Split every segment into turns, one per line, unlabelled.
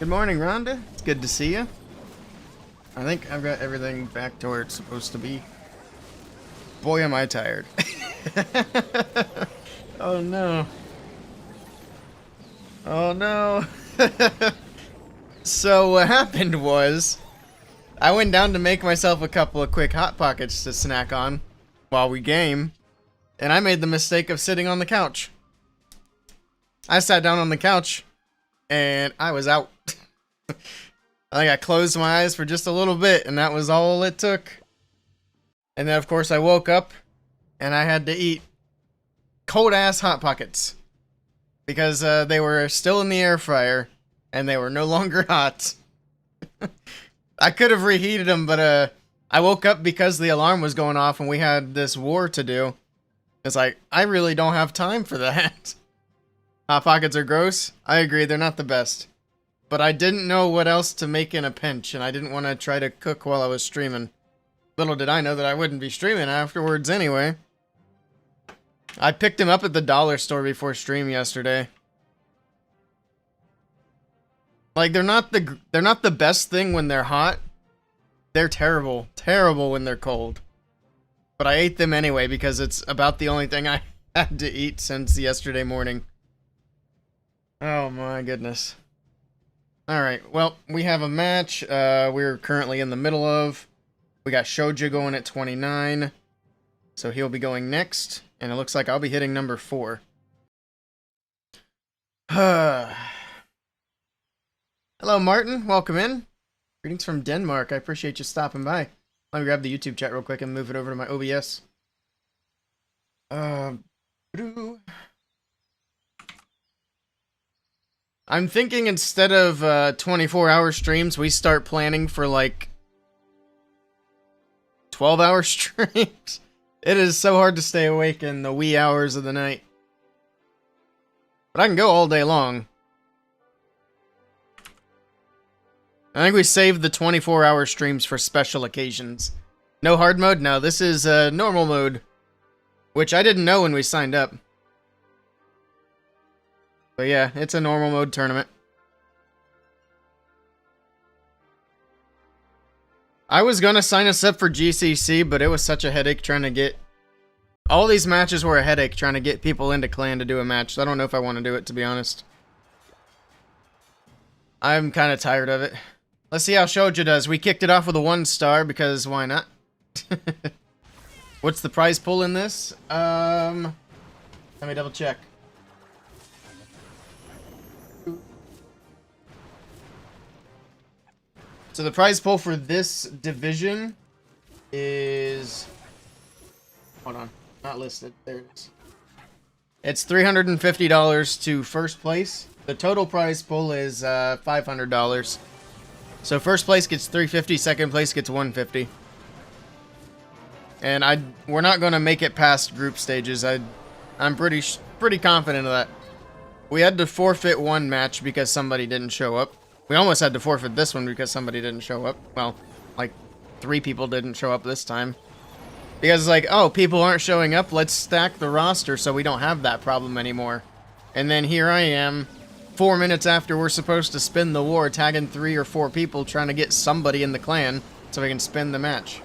Good morning, Rhonda. It's good to see you. I think I've got everything back to where it's supposed to be. Boy, am I tired. Oh no. Oh no. So what happened was, I went down to make myself a couple of quick Hot Pockets to snack on while we game, and I made the mistake of sitting on the couch. I sat down on the couch, and I was out. I think I closed my eyes for just a little bit, and that was all it took. And then, of course, I woke up, and I had to eat cold-ass Hot Pockets. Because they were still in the air fryer, and they were no longer hot. I could have reheated them, but I woke up because the alarm was going off, and we had this war to do. It's like, I really don't have time for that. Hot Pockets are gross. I agree, they're not the best. But I didn't know what else to make in a pinch, and I didn't want to try to cook while I was streaming. Little did I know that I wouldn't be streaming afterwards anyway. I picked them up at the dollar store before stream yesterday. Like, they're not the best thing when they're hot. They're terrible. Terrible when they're cold. But I ate them anyway because it's about the only thing I had to eat since yesterday morning. Oh my goodness. Alright, well, we have a match we're currently in the middle of. We got Shoja going at 29. So he'll be going next. And it looks like I'll be hitting number 4. Hello, Martin. Welcome in. Greetings from Denmark. I appreciate you stopping by. Let me grab the YouTube chat real quick and move it over to my OBS. I'm thinking instead of 24-hour streams, we start planning for like 12-hour streams. It is so hard to stay awake in the wee hours of the night. But I can go all day long. I think we saved the 24-hour streams for special occasions. No hard mode? No, this is normal mode. Which I didn't know when we signed up. But yeah, it's a normal mode tournament. I was gonna sign us up for GCC, but it was such a headache trying to get... All these matches were a headache trying to get people into clan to do a match. So I don't know if I want to do it, to be honest. I'm kind of tired of it. Let's see how Shoja does. We kicked it off with a 1-star, because why not? What's the prize pool in this? Let me double check. So the prize pool for this division is... Hold on. Not listed. There it is. It's $350 to first place. The total prize pool is $500. So first place gets $350, second place gets $150. And we're not going to make it past group stages. I'm pretty confident of that. We had to forfeit one match because somebody didn't show up. We almost had to forfeit this one because somebody didn't show up. Well, like 3 people didn't show up this time. Because it's like, oh, people aren't showing up, let's stack the roster so we don't have that problem anymore. And then here I am, 4 minutes after we're supposed to spin the war, tagging 3 or 4 people trying to get somebody in the clan so we can spin the match.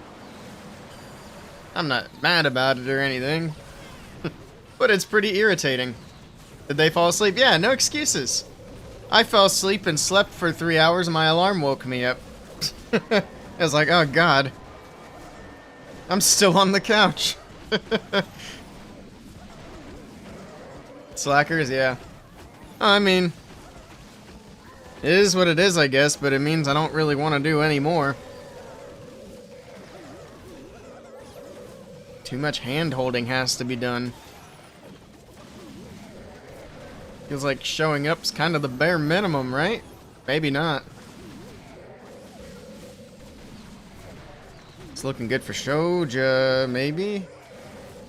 I'm not mad about it or anything. But it's pretty irritating. Did they fall asleep? Yeah, no excuses. I fell asleep and slept for 3 hours and my alarm woke me up. I was like, oh god. I'm still on the couch. Slackers, yeah. I mean, it is what it is, I guess, but it means I don't really want to do any more. Too much hand-holding has to be done. Feels like showing up's kind of the bare minimum, right? Maybe not. It's looking good for Shoja, maybe?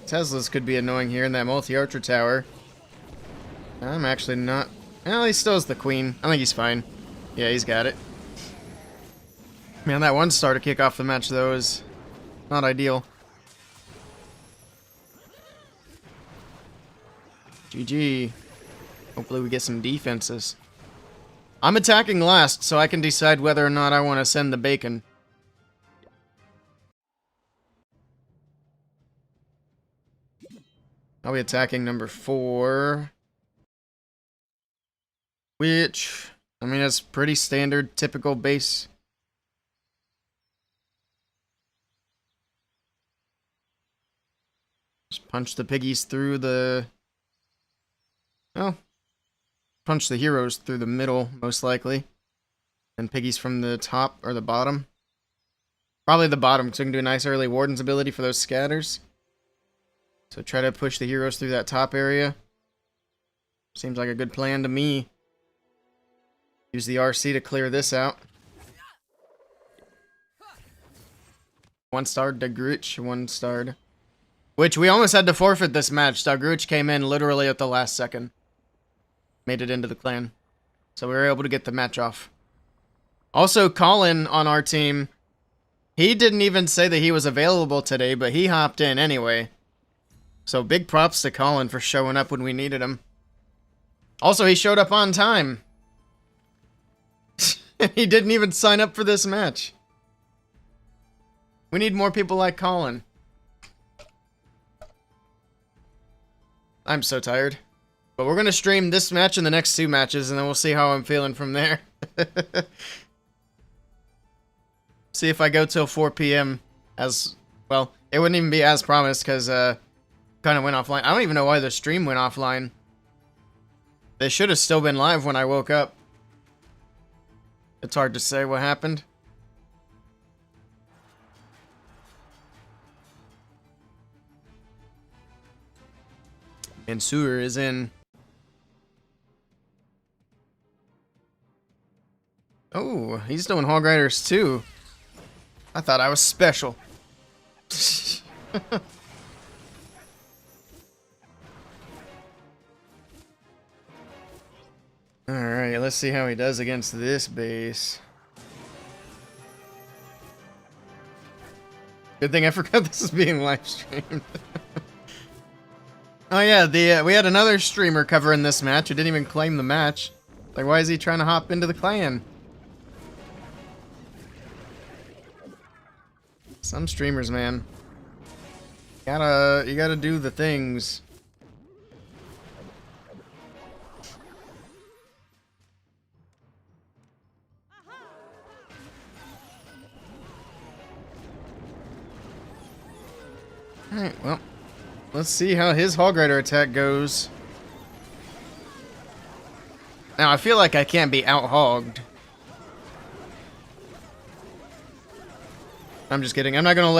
Teslas could be annoying here in that multi-archer tower. I'm actually not... Well, he still has the queen. I think he's fine. Yeah, he's got it. Man, that 1-star to kick off the match, though, is not ideal. GG. Hopefully we get some defenses. I'm attacking last, so I can decide whether or not I want to send the bacon. I'll be attacking number 4. Which, I mean, that's pretty standard, typical base. Just punch the piggies through the... Oh. Punch the heroes through the middle, most likely. And piggies from the top or the bottom. Probably the bottom, because we can do a nice early Warden's ability for those scatters. So try to push the heroes through that top area. Seems like a good plan to me. Use the RC to clear this out. 1-starred Dagruch, 1-starred. Which we almost had to forfeit this match. Dagruch came in literally at the last second. Made it into the clan. So we were able to get the match off. Also, Colin on our team, he didn't even say that he was available today, but he hopped in anyway. So big props to Colin for showing up when we needed him. Also, he showed up on time. He didn't even sign up for this match. We need more people like Colin. I'm so tired. But we're going to stream this match and the next 2 matches, and then we'll see how I'm feeling from there. See if I go till 4 p.m. as... Well, it wouldn't even be as promised, because kind of went offline. I don't even know why the stream went offline. They should have still been live when I woke up. It's hard to say what happened. And Sewer is in. Oh, he's doing Hog Riders too. I thought I was special. Alright, let's see how he does against this base. Good thing I forgot this is being live streamed. Oh yeah, we had another streamer covering this match who didn't even claim the match. Like, why is he trying to hop into the clan? Some streamers, man. You gotta do the things. Alright, well, let's see how his Hog Rider attack goes. Now, I feel like I can't be out-hogged. I'm just kidding. I'm not gonna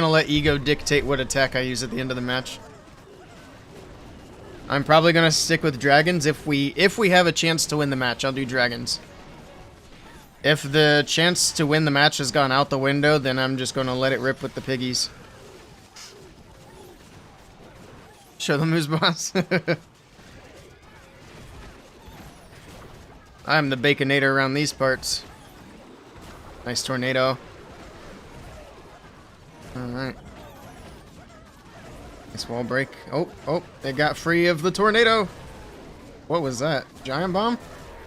let ego dictate what attack I use at the end of the match. I'm probably gonna stick with dragons if we have a chance to win the match. I'll do dragons. If the chance to win the match has gone out the window, then I'm just gonna let it rip with the piggies. Show them who's boss. I'm the baconator around these parts. Nice tornado. Alright. Nice wall break. Oh, they got free of the tornado. What was that? Giant bomb?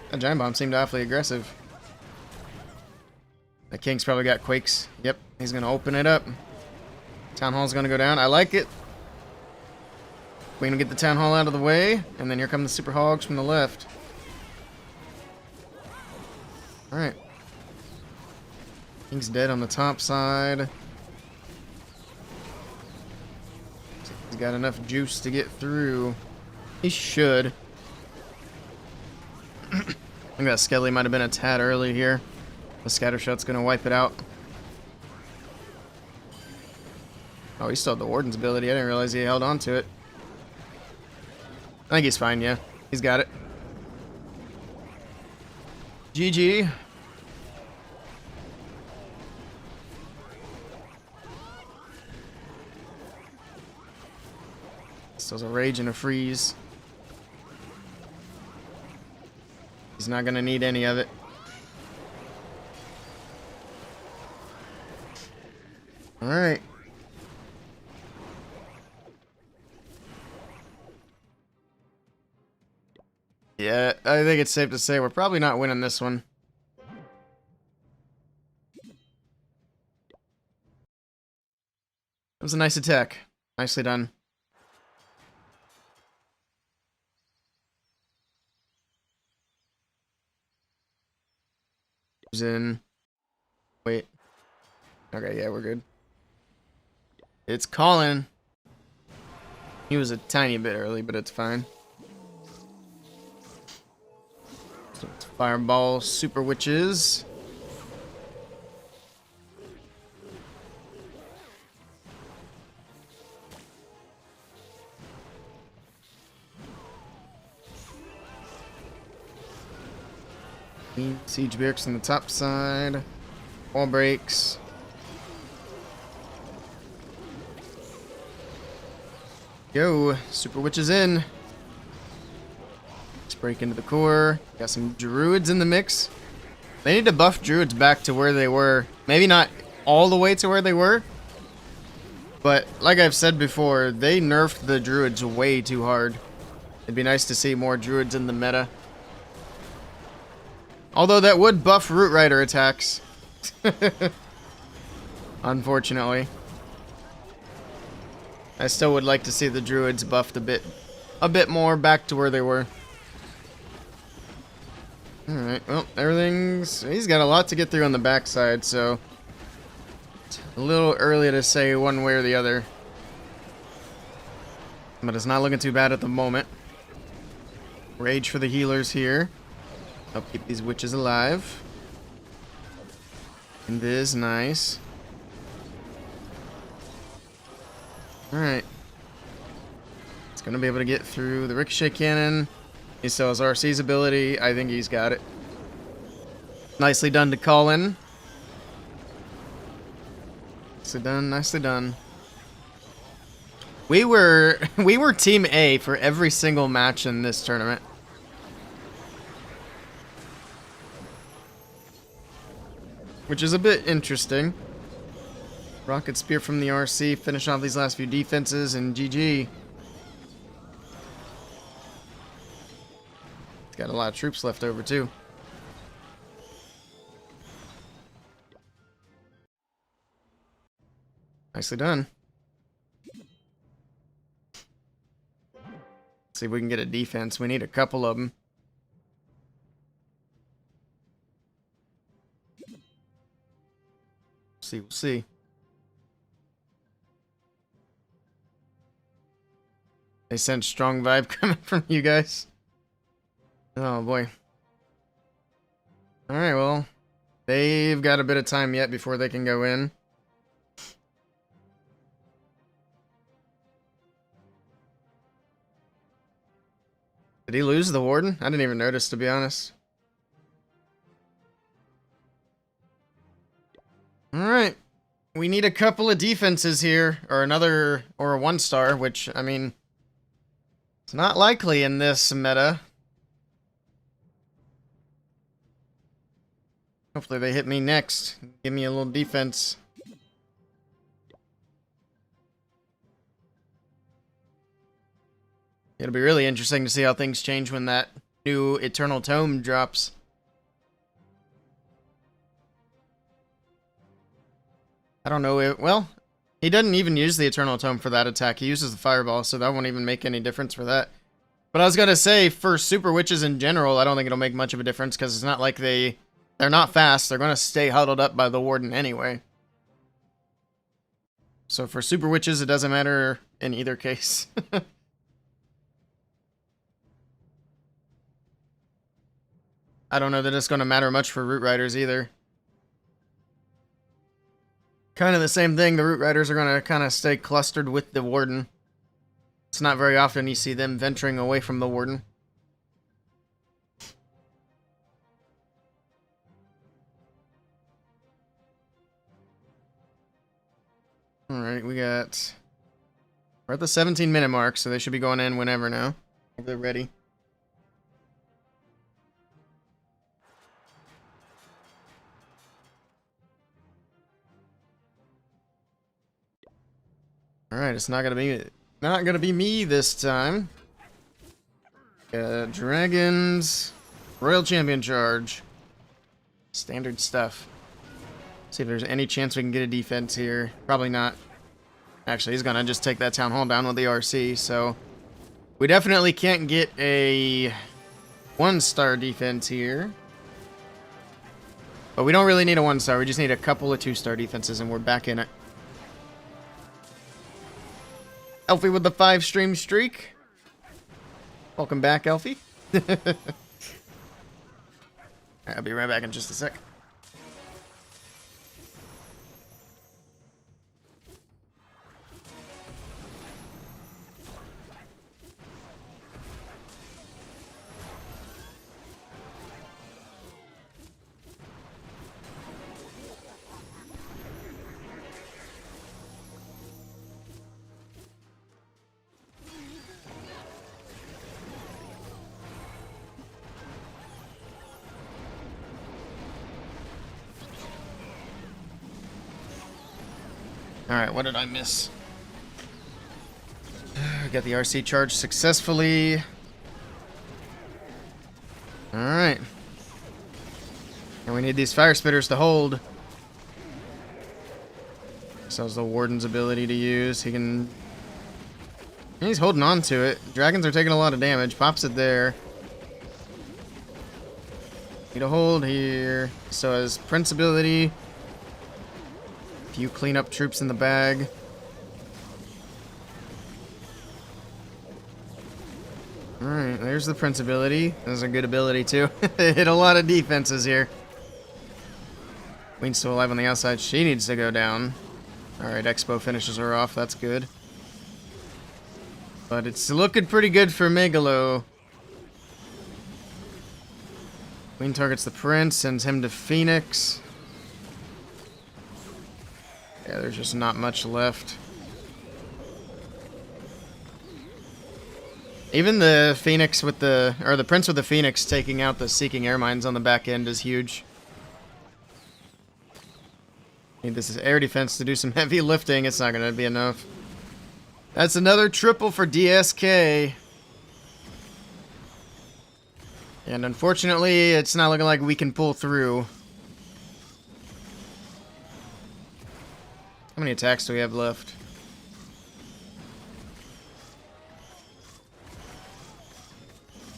That giant bomb seemed awfully aggressive. The king's probably got quakes. Yep, he's gonna open it up. Town hall's gonna go down. I like it. We're gonna get the town hall out of the way, and then here come the super hogs from the left. Alright. King's dead on the top side. He's got enough juice to get through. He should. I think that Skelly might have been a tad early here. The scatter shot's gonna wipe it out. Oh, he still had the Warden's ability. I didn't realize he held on to it. I think he's fine, yeah. He's got it. GG. Still a rage and a freeze. He's not gonna need any of it. Alright. Yeah, I think it's safe to say we're probably not winning this one. It was a nice attack. Nicely done. Who's in? Wait. Okay, yeah, we're good. It's Colin. He was a tiny bit early, but it's fine. So it's Fireball, Super Witches. Siege Barracks on the top side. Wall breaks. Go. Super Witches in. Let's break into the core. Got some Druids in the mix. They need to buff Druids back to where they were. Maybe not all the way to where they were. But like I've said before, they nerfed the Druids way too hard. It'd be nice to see more Druids in the meta. Although that would buff Root Rider attacks. Unfortunately. I still would like to see the Druids buffed a bit more back to where they were. Alright, well, he's got a lot to get through on the backside, so it's a little early to say one way or the other. But it's not looking too bad at the moment. Rage for the healers here. Help keep these witches alive. And this, nice. Alright. It's gonna be able to get through the ricochet cannon. He still has RC's ability. I think he's got it. Nicely done to Colin. Nicely done, nicely done. We were Team A for every single match in this tournament. Which is a bit interesting. Rocket Spear from the RC, finish off these last few defenses, and GG. It's got a lot of troops left over, too. Nicely done. Let's see if we can get a defense. We need a couple of them. We'll see. They sense strong vibe coming from you guys. Oh boy. Alright, well, they've got a bit of time yet before they can go in. Did he lose the Warden? I didn't even notice, to be honest. Alright. We need a couple of defenses here, or a 1-star, which, I mean, it's not likely in this meta. Hopefully they hit me next. Give me a little defense. It'll be really interesting to see how things change when that new Eternal Tome drops. I don't know. Well, he doesn't even use the Eternal Tome for that attack. He uses the Fireball, so that won't even make any difference for that. But I was gonna say, for Super Witches in general, I don't think it'll make much of a difference, because it's not like they're not fast. They're gonna stay huddled up by the Warden anyway. So for Super Witches, it doesn't matter in either case. I don't know that it's gonna matter much for Root Riders either. Kind of the same thing. The Root Riders are going to kind of stay clustered with the Warden. It's not very often you see them venturing away from the Warden. Alright, we're at the 17-minute mark, so they should be going in whenever now. If they're ready. Alright, it's not gonna be me this time. Dragons. Royal Champion Charge. Standard stuff. See if there's any chance we can get a defense here. Probably not. Actually, he's gonna just take that town hall down with the RC, so we definitely can't get a 1-star defense here. But we don't really need a 1-star, we just need a couple of 2-star defenses and we're back in it. Elfie with the 5-stream streak. Welcome back, Elfie. Alright, I'll be right back in just a sec. Alright, what did I miss? Got the RC charge successfully. Alright. And we need these fire spitters to hold. So is the warden's ability to use. He can... He's holding on to it. Dragons are taking a lot of damage. Pops it there. Need a hold here. So his Prince ability... You clean up troops in the bag. Alright, there's the Prince ability. That's a good ability too. Hit a lot of defenses here. Queen's still alive on the outside. She needs to go down. Alright, Expo finishes her off. That's good. But it's looking pretty good for Megalo. Queen targets the Prince, sends him to Phoenix. Yeah, there's just not much left. Even the Phoenix with the... or the Prince with the Phoenix taking out the Seeking Air Mines on the back end is huge. Need this air defense to do some heavy lifting. It's not going to be enough. That's another triple for DSK. And unfortunately, it's not looking like we can pull through. How many attacks do we have left?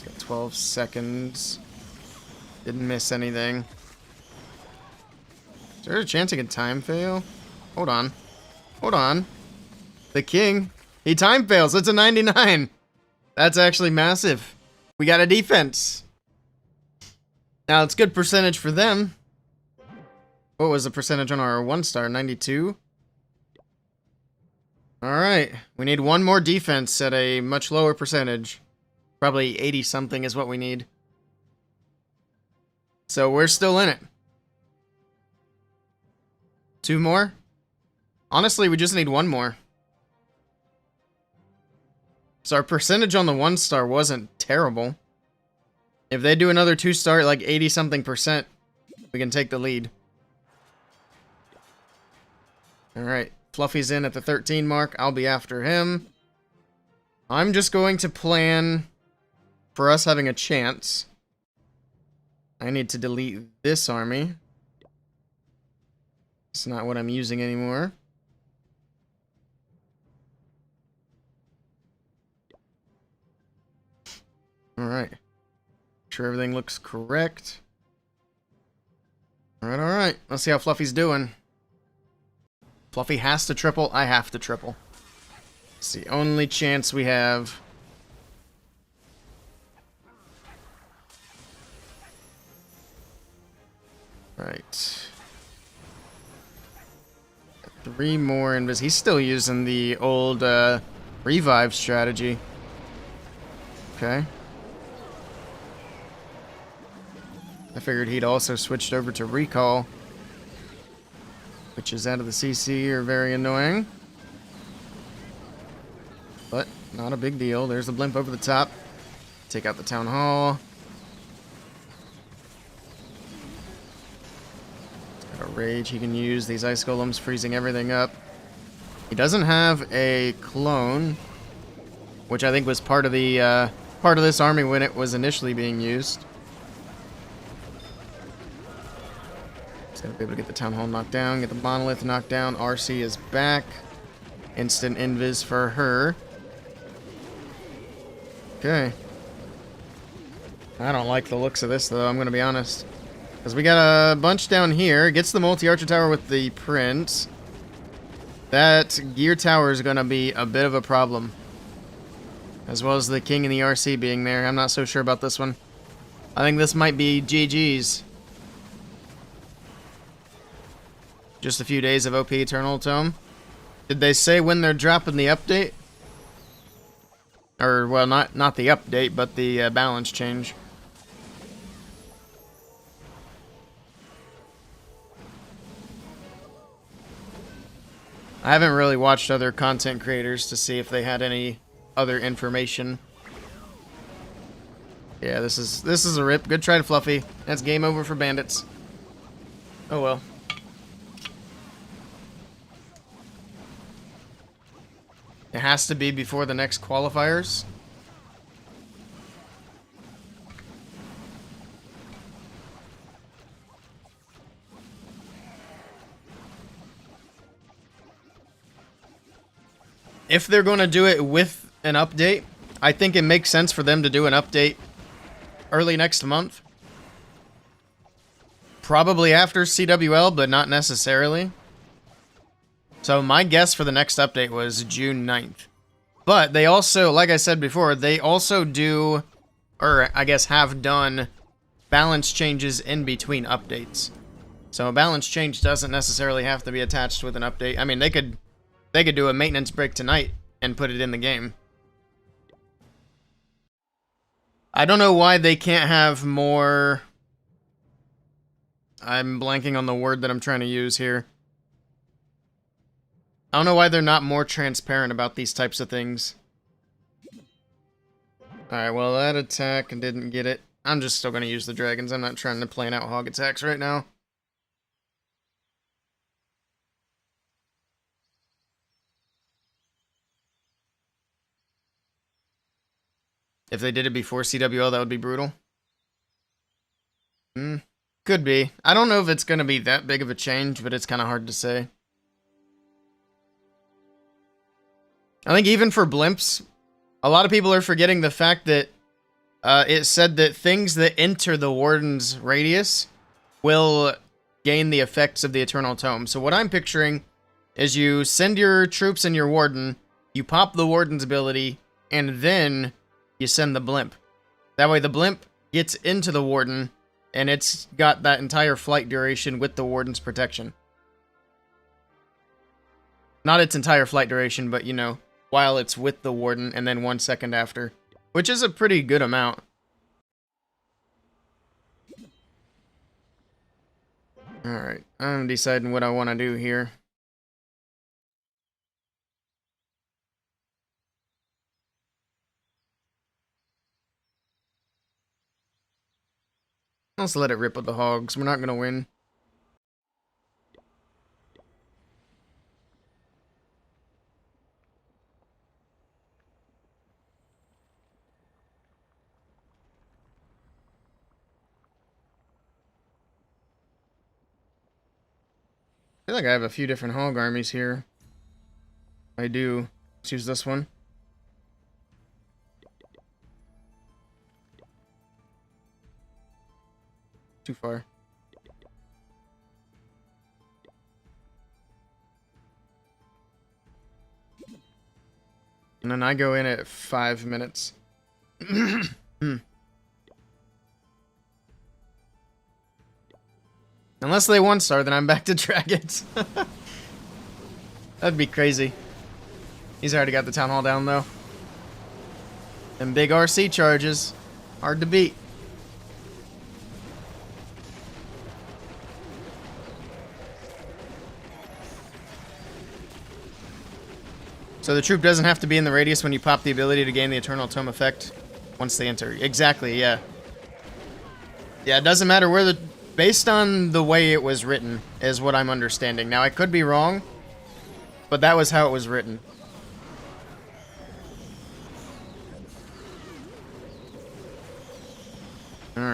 Got 12 seconds. Didn't miss anything. Is there a chance he can time fail? Hold on. Hold on. The king. He time fails. It's a 99. That's actually massive. We got a defense. Now, it's good percentage for them. What was the percentage on our 1-star? 92? Alright, we need one more defense at a much lower percentage. Probably 80-something is what we need. So we're still in it. 2 more? Honestly, we just need 1 more. So our percentage on the 1-star wasn't terrible. If they do another 2-star, like 80-something percent, we can take the lead. Alright. Fluffy's in at the 13 mark. I'll be after him. I'm just going to plan for us having a chance. I need to delete this army. It's not what I'm using anymore. Alright. Sure everything looks correct. Alright. Let's see how Fluffy's doing. Fluffy has to triple, I have to triple. It's the only chance we have. Right. 3 more invis. He's still using the old revive strategy. Okay. I figured he'd also switched over to recall. Which is out of the CC are very annoying. But not a big deal. There's the blimp over the top. Take out the town hall. Got a rage he can use. These ice golems freezing everything up. He doesn't have a clone, which I think was part of the part of this army when it was initially being used. Just gotta be able to get the Town Hall knocked down, get the Monolith knocked down. RC is back. Instant invis for her. Okay. I don't like the looks of this, though, I'm gonna be honest. Because we got a bunch down here. Gets the multi-archer tower with the Prince. That gear tower is gonna be a bit of a problem. As well as the King and the RC being there. I'm not so sure about this one. I think this might be GG's. Just a few days of OP Eternal Tome. Did they say when they're dropping the update? Or, well, not the update, but the balance change. I haven't really watched other content creators to see if they had any other information. Yeah, this is a rip. Good try to Fluffy. That's game over for Bandits. Oh well. It has to be before the next qualifiers. If they're going to do it with an update, I think it makes sense for them to do an update early next month. Probably after CWL, but not necessarily. So my guess for the next update was June 9th. But they also, like I said before, they also do, or I guess have done, balance changes in between updates. So a balance change doesn't necessarily have to be attached with an update. I mean, they could do a maintenance break tonight and put it in the game. I don't know why they can't have more... I'm blanking on the word that I'm trying to use here. I don't know why they're not more transparent about these types of things. Alright, well, that attack didn't get it. I'm just still going to use the dragons. I'm not trying to plan out hog attacks right now. If they did it before CWL, that would be brutal. Could be. I don't know if it's going to be that big of a change, but it's kind of hard to say. I think even for blimps, a lot of people are forgetting the fact that it said that things that enter the Warden's radius will gain the effects of the Eternal Tome. So what I'm picturing is you send your troops and your Warden, you pop the Warden's ability, and then you send the blimp. That way the blimp gets into the Warden, and it's got that entire flight duration with the Warden's protection. Not its entire flight duration, but, you know, while it's with the Warden, and then 1 second after. Which is a pretty good amount. Alright, I'm deciding what I want to do here. Let's let it rip with the hogs. We're not going to win. I feel like I have a few different hog armies here. I do. Let's use this one. Too far. And then I go in at 5 minutes. Unless they 1-star, then I'm back to dragons. That'd be crazy. He's already got the town hall down, though. And big RC charges. Hard to beat. So the troop doesn't have to be in the radius when you pop the ability to gain the Eternal Tome effect once they enter. Exactly, yeah. Yeah, it doesn't matter where the... Based on the way it was written, is what I'm understanding. Now, I could be wrong, but that was how it was written.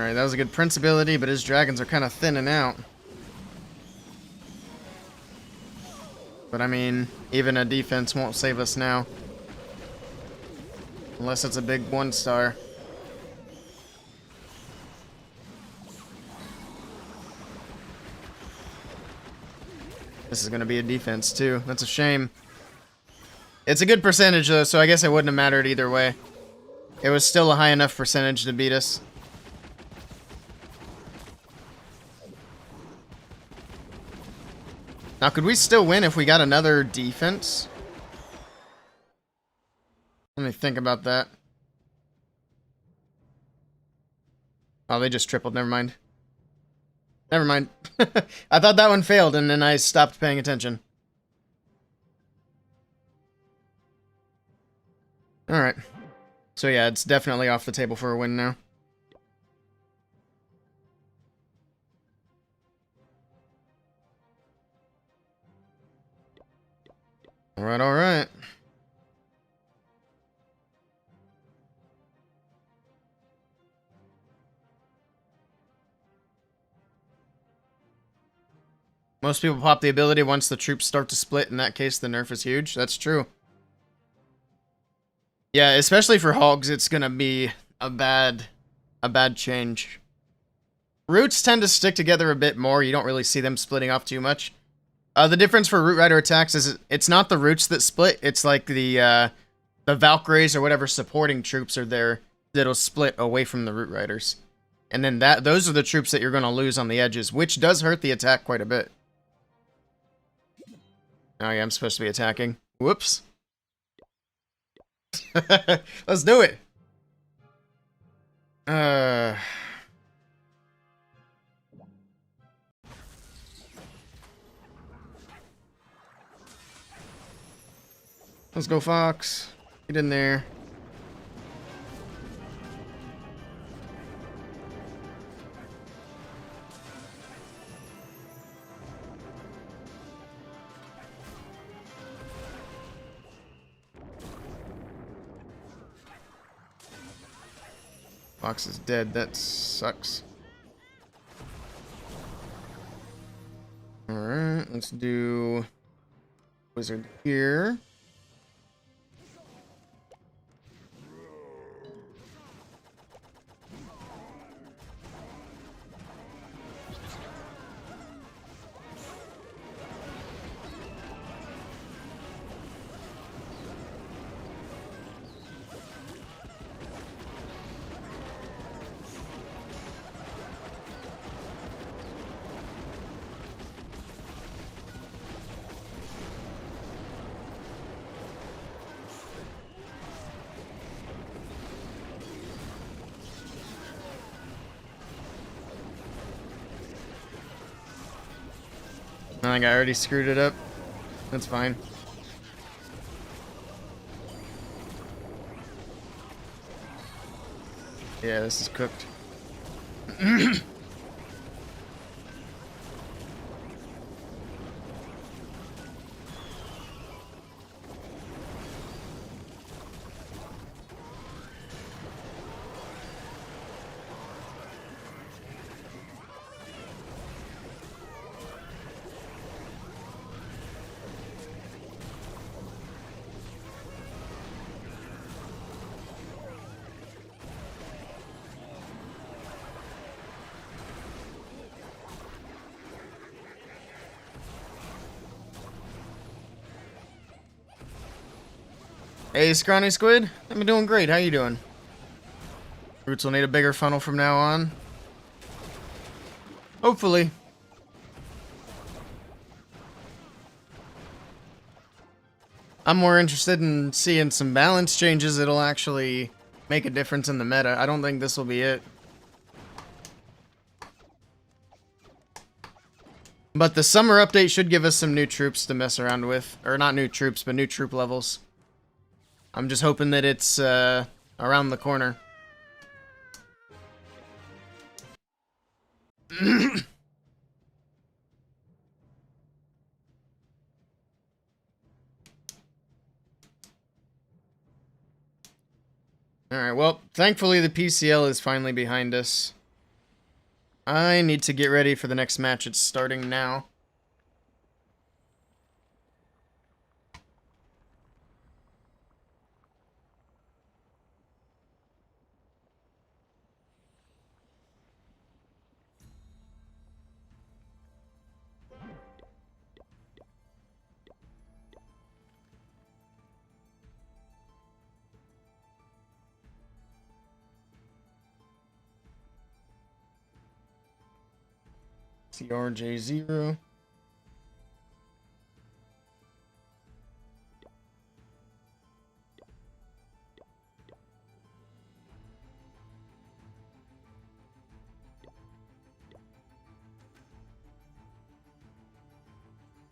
Alright, that was a good Prince ability, but his dragons are kind of thinning out. But I mean, even a defense won't save us now. Unless it's a big 1-star. This is going to be a defense too. That's a shame. It's a good percentage though, so I guess it wouldn't have mattered either way. It was still a high enough percentage to beat us. Now, could we still win if we got another defense? Let me think about that. Oh, they just tripled. Never mind. Never mind. I thought that one failed, and then I stopped paying attention. Alright. So yeah, it's definitely off the table for a win now. Alright, alright. Most people pop the ability once the troops start to split. In that case, the nerf is huge. That's true. Yeah, especially for hogs, it's gonna be a bad change. Roots tend to stick together a bit more. You don't really see them splitting off too much. The difference for Root Rider attacks is it's not the Roots that split. It's like the Valkyries or whatever supporting troops are there that'll split away from the Root Riders. And then those are the troops that you're going to lose on the edges, which does hurt the attack quite a bit. Oh yeah, I'm supposed to be attacking. Whoops. Let's do it. Let's go, Fox. Get in there. Fox is dead. That sucks. Alright, let's do Wizard here. I think I already screwed it up. That's fine. Yeah, this is cooked. Hey, Scrawny Squid. I'm doing great. How you doing? Roots will need a bigger funnel from now on. Hopefully. I'm more interested in seeing some balance changes that'll actually make a difference in the meta. I don't think this will be it. But the summer update should give us some new troops to mess around with. Or not new troops, but new troop levels. I'm just hoping that it's around the corner. Alright, well, thankfully the PCL is finally behind us. I need to get ready for the next match. It's starting now. CRJ0.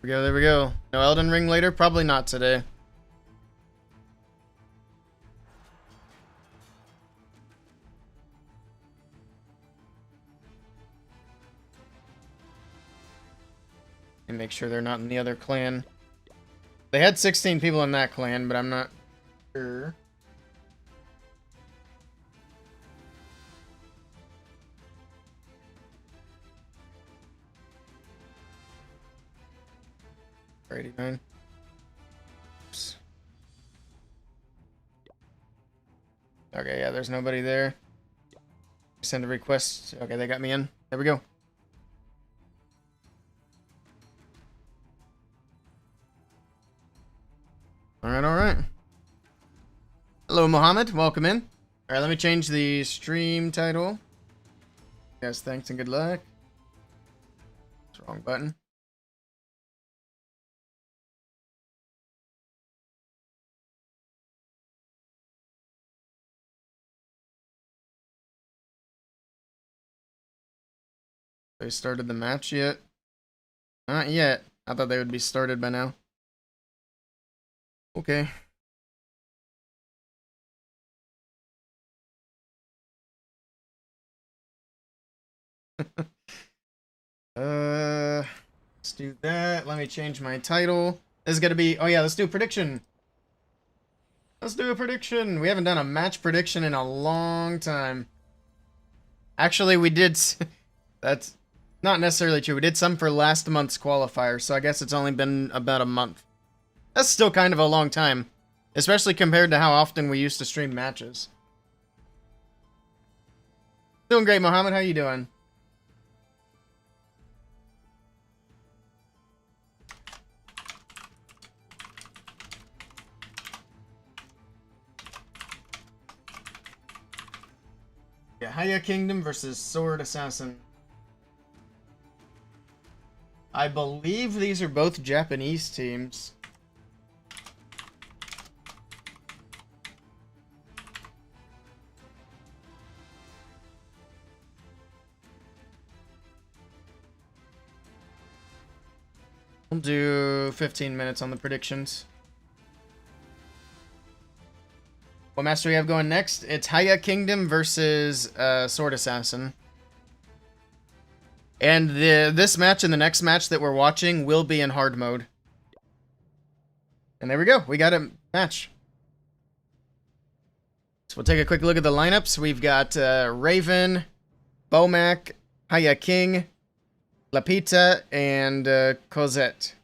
There we go. No Elden Ring later? Probably not today. And make sure they're not in the other clan. They had 16 people in that clan, but I'm not sure. For 89. Oops. Okay, yeah, there's nobody there. Send a request. Okay, they got me in. There we go. Alright. Hello, Mohammed. Welcome in. Alright, let me change the stream title. Yes, thanks and good luck. That's the wrong button. They started the match yet? Not yet. I thought they would be started by now. Okay. Let's do that. Let me change my title. This is gonna be, oh yeah, let's do a prediction. Let's do a prediction. We haven't done a match prediction in a long time. Actually, we did, that's not necessarily true. We did some for last month's qualifier, so I guess it's only been about a month. That's still kind of a long time, especially compared to how often we used to stream matches. Doing great, Mohammed. How you doing? Yeah, Haya Kingdom versus Sword Assassin. I believe these are both Japanese teams. We'll do 15 minutes on the predictions. What match do we have going next? It's Haya Kingdom versus Sword Assassin. And this match and the next match that we're watching will be in hard mode. And there we go. We got a match. So we'll take a quick look at the lineups. We've got Raven, Bomac, Haya King, Lapita, and Cosette.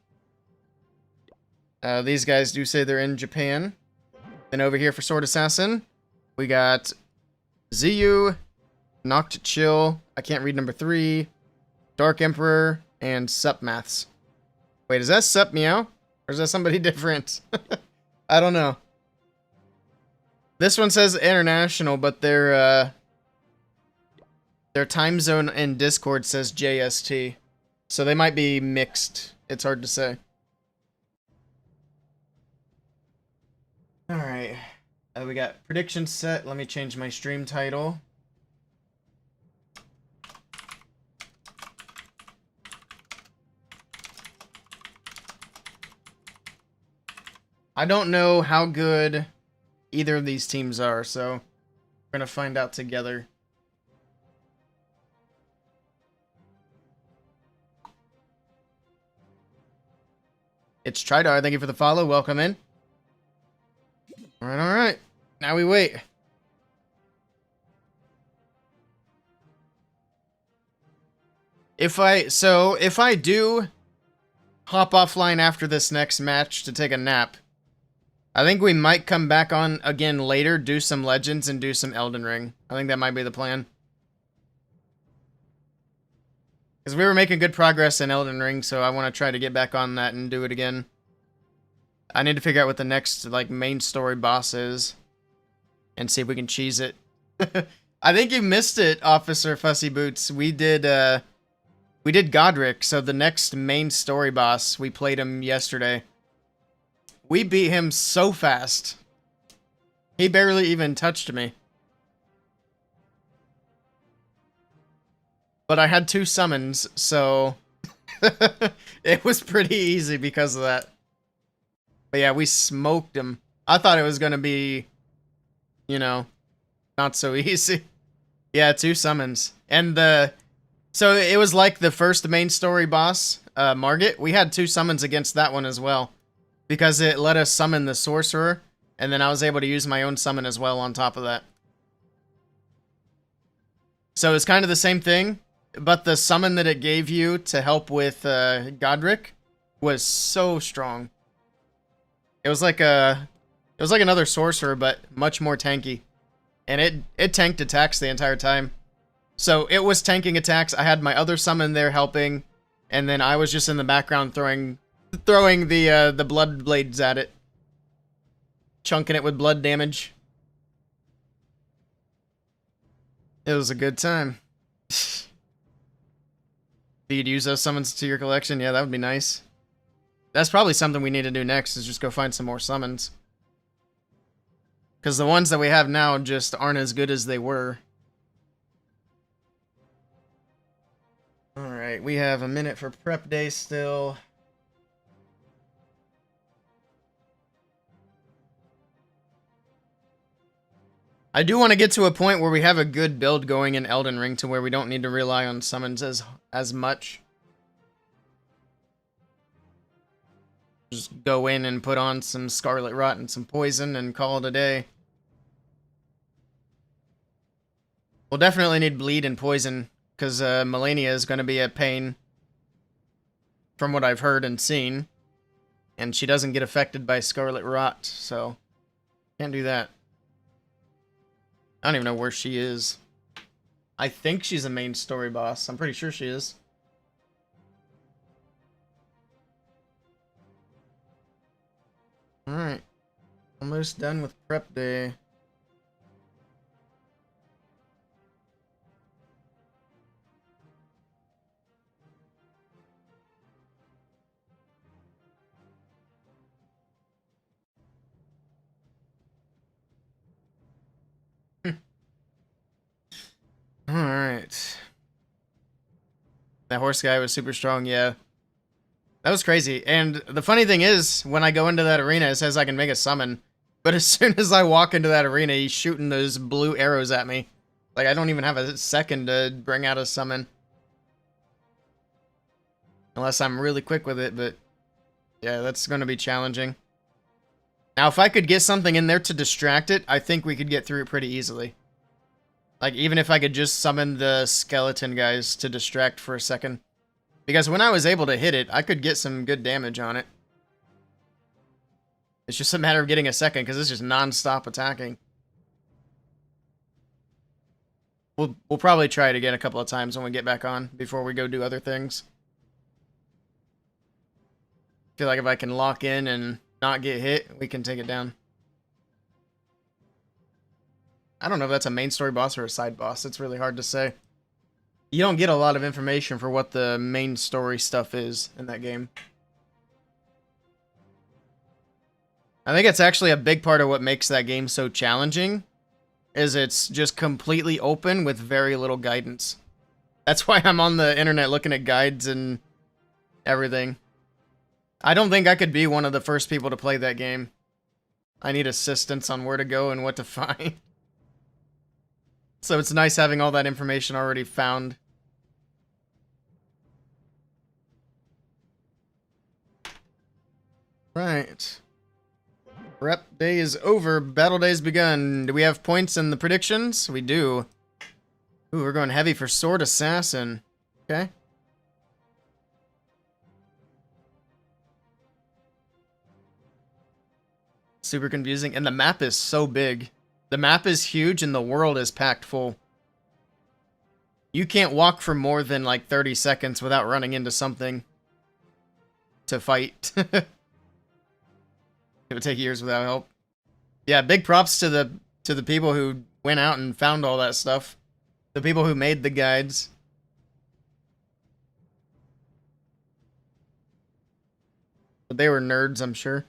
These guys do say they're in Japan. Then over here for Sword Assassin, we got Ziyu, Noct Chill, I can't read number 3, Dark Emperor, and Sup Maths. Wait, is that Sup Meow? Or is that somebody different? I don't know. This one says international, but their time zone in Discord says JST. So they might be mixed. It's hard to say. Alright. We got prediction set. Let me change my stream title. I don't know how good either of these teams are, so we're gonna find out together. It's Tridar. Thank you for the follow. Welcome in. Alright. Now we wait. If I do hop offline after this next match to take a nap, I think we might come back on again later, do some Legends, and do some Elden Ring. I think that might be the plan. Because we were making good progress in Elden Ring, so I want to try to get back on that and do it again. I need to figure out what the next, like, main story boss is. And see if we can cheese it. I think you missed it, Officer Fussy Boots. We did Godric, so the next main story boss, we played him yesterday. We beat him so fast. He barely even touched me. But I had 2 summons, so it was pretty easy because of that. But yeah, we smoked him. I thought it was going to be, you know, not so easy. Yeah, 2 summons. And so it was like the first main story boss, Margit. We had 2 summons against that one as well. Because it let us summon the sorcerer. And then I was able to use my own summon as well on top of that. So it's kind of the same thing. But the summon that it gave you to help with Godric was so strong. It was like another sorcerer, but much more tanky. And it tanked attacks the entire time. So it was tanking attacks. I had my other summon there helping, and then I was just in the background throwing the blood blades at it, chunking it with blood damage. It was a good time. If you could use those summons to your collection, yeah, that would be nice. That's probably something we need to do next, is just go find some more summons. Because the ones that we have now just aren't as good as they were. Alright, we have a minute for prep day still. I do want to get to a point where we have a good build going in Elden Ring to where we don't need to rely on summons as much. Just go in and put on some Scarlet Rot and some poison and call it a day. We'll definitely need bleed and poison, because Melania is going to be a pain from what I've heard and seen. And she doesn't get affected by Scarlet Rot, so can't do that. I don't even know where she is. I think she's a main story boss. I'm pretty sure she is. Alright. Almost done with prep day. Alright. That horse guy was super strong, yeah. That was crazy. And the funny thing is, when I go into that arena, it says I can make a summon. But as soon as I walk into that arena, he's shooting those blue arrows at me. Like, I don't even have a second to bring out a summon. Unless I'm really quick with it, but yeah, that's going to be challenging. Now, if I could get something in there to distract it, I think we could get through it pretty easily. Like, even if I could just summon the skeleton guys to distract for a second. Because when I was able to hit it, I could get some good damage on it. It's just a matter of getting a second, because it's just non-stop attacking. We'll probably try it again a couple of times when we get back on, before we go do other things. I feel like if I can lock in and not get hit, we can take it down. I don't know if that's a main story boss or a side boss. It's really hard to say. You don't get a lot of information for what the main story stuff is in that game. I think it's actually a big part of what makes that game so challenging, is it's just completely open with very little guidance. That's why I'm on the internet looking at guides and everything. I don't think I could be one of the first people to play that game. I need assistance on where to go and what to find. So it's nice having all that information already found. Right. Prep day is over. Battle day's begun. Do we have points in the predictions? We do. Ooh, we're going heavy for Sword Assassin. Okay. super confusing. And the map is so big. The map is huge and the world is packed full. You can't walk for more than like 30 seconds without running into something to fight. It would take years without help. Yeah, big props to the people who went out and found all that stuff. The people who made the guides. But they were nerds, I'm sure.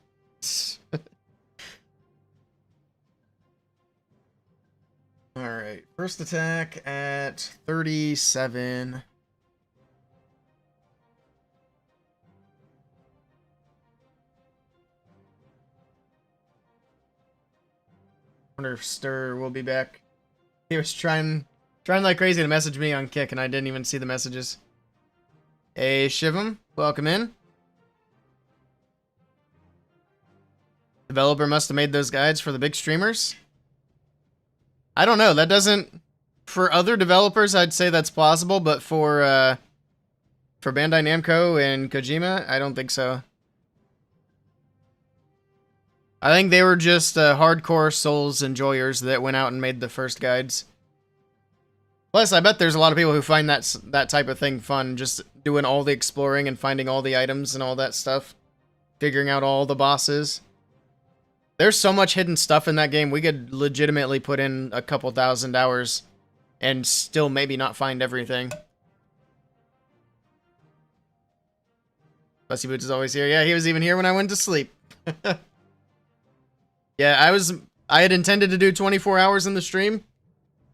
Alright, first attack at 37. Wonder if Stir will be back. He was trying like crazy to message me on Kick, and I didn't even see the messages. Hey, Shivam, welcome in. Developer must have made those guides for the big streamers. I don't know. That doesn't... For other developers, I'd say that's plausible, but for Bandai Namco and Kojima, I don't think so. I think they were just hardcore Souls enjoyers that went out and made the first guides. Plus, I bet there's a lot of people who find that type of thing fun, just doing all the exploring and finding all the items and all that stuff. Figuring out all the bosses. There's so much hidden stuff in that game, we could legitimately put in a couple thousand hours and still maybe not find everything. Fussy Boots is always here. Yeah, he was even here when I went to sleep. Yeah, I had intended to do 24 hours in the stream.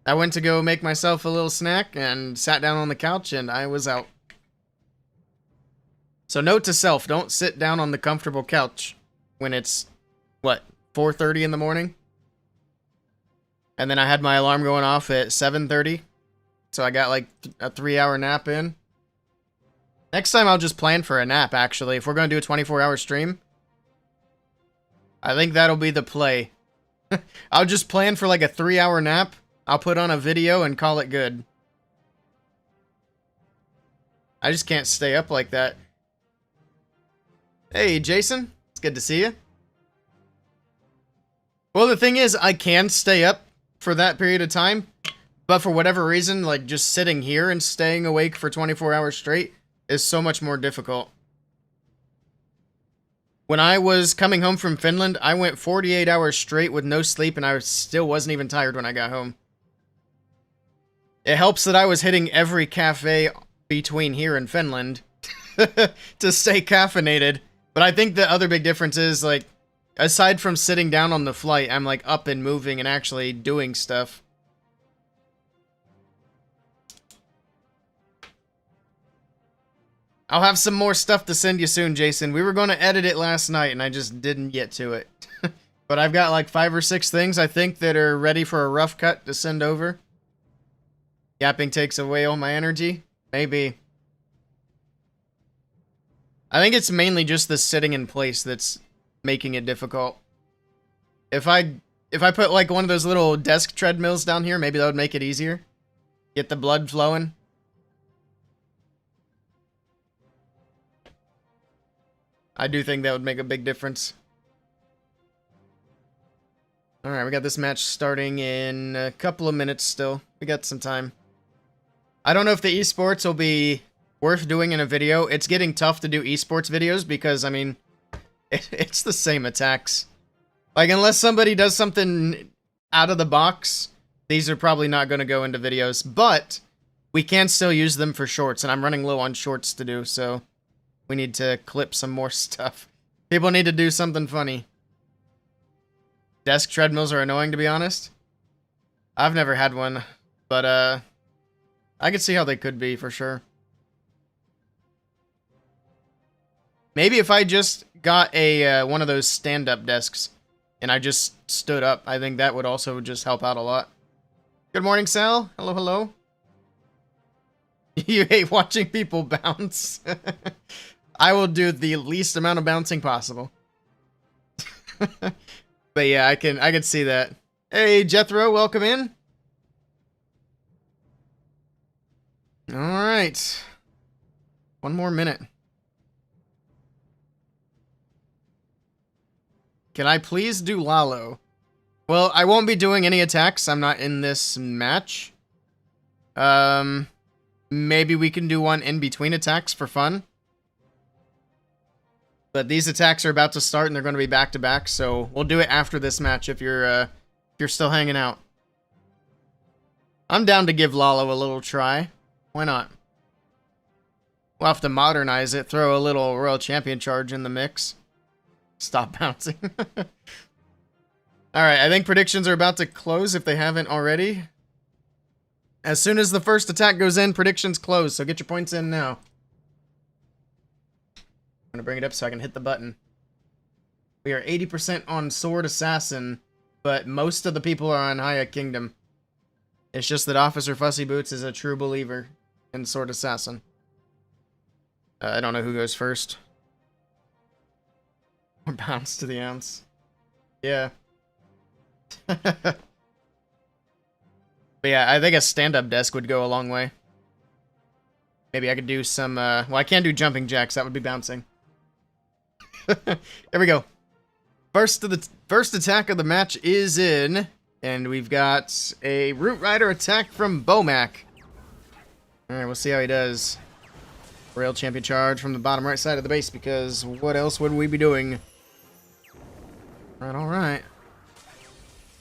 I went to go make myself a little snack and sat down on the couch and I was out. So note to self, don't sit down on the comfortable couch when it's, what, 4:30 in the morning? And then I had my alarm going off at 7:30. So I got like a 3-hour nap in. Next time I'll just plan for a nap, actually. If we're going to do a 24-hour stream, I think that'll be the play. I'll just plan for like a 3-hour nap. I'll put on a video and call it good. I just can't stay up like that. Hey, Jason. It's good to see you. Well, the thing is, I can stay up for that period of time, but for whatever reason, like just sitting here and staying awake for 24 hours straight is so much more difficult. When I was coming home from Finland, I went 48 hours straight with no sleep, and I still wasn't even tired when I got home. It helps that I was hitting every cafe between here and Finland to stay caffeinated, but I think the other big difference is, like, aside from sitting down on the flight, I'm, like, up and moving and actually doing stuff. I'll have some more stuff to send you soon, Jason. We were going to edit it last night, and I just didn't get to it. But I've got, like, 5 or 6 things, I think, that are ready for a rough cut to send over. Yapping takes away all my energy? Maybe. I think it's mainly just the sitting in place that's making it difficult. If I put like one of those little desk treadmills down here, maybe that would make it easier. Get the blood flowing. I do think that would make a big difference. Alright, we got this match starting in a couple of minutes still. We got some time. I don't know if the esports will be worth doing in a video. It's getting tough to do esports videos because, I mean, it's the same attacks. Like, unless somebody does something out of the box, these are probably not going to go into videos. But we can still use them for shorts, and I'm running low on shorts to do, so we need to clip some more stuff. People need to do something funny. Desk treadmills are annoying, to be honest. I've never had one, but, I could see how they could be, for sure. Maybe if I just got a one of those stand-up desks and I just stood up, I think that would also just help out a lot. Good morning, Sal. Hello, hello. You hate watching people bounce. I will do the least amount of bouncing possible. But yeah, I can see that. Hey, Jethro, welcome in. All right. One more minute. Can I please do Lalo? Well, I won't be doing any attacks. I'm not in this match. Maybe we can do one in between attacks for fun. But these attacks are about to start and they're going to be back to back, so we'll do it after this match if you're still hanging out. I'm down to give Lalo a little try. Why not? We'll have to modernize it, throw a little Royal Champion charge in the mix. Stop bouncing. Alright, I think predictions are about to close if they haven't already. As soon as the first attack goes in, predictions close, so get your points in now. I'm going to bring it up so I can hit the button. We are 80% on Sword Assassin, but most of the people are on Haya Kingdom. It's just that Officer Fussy Boots is a true believer in Sword Assassin. I don't know who goes first. Or bounce to the ounce. Yeah. But yeah, I think a stand-up desk would go a long way. Maybe I could do some, well, I can't do jumping jacks. That would be bouncing. There we go. First attack of the match is in. And we've got a Root Rider attack from Bomac. Alright, we'll see how he does. Rail Champion charge from the bottom right side of the base, because what else would we be doing? Alright.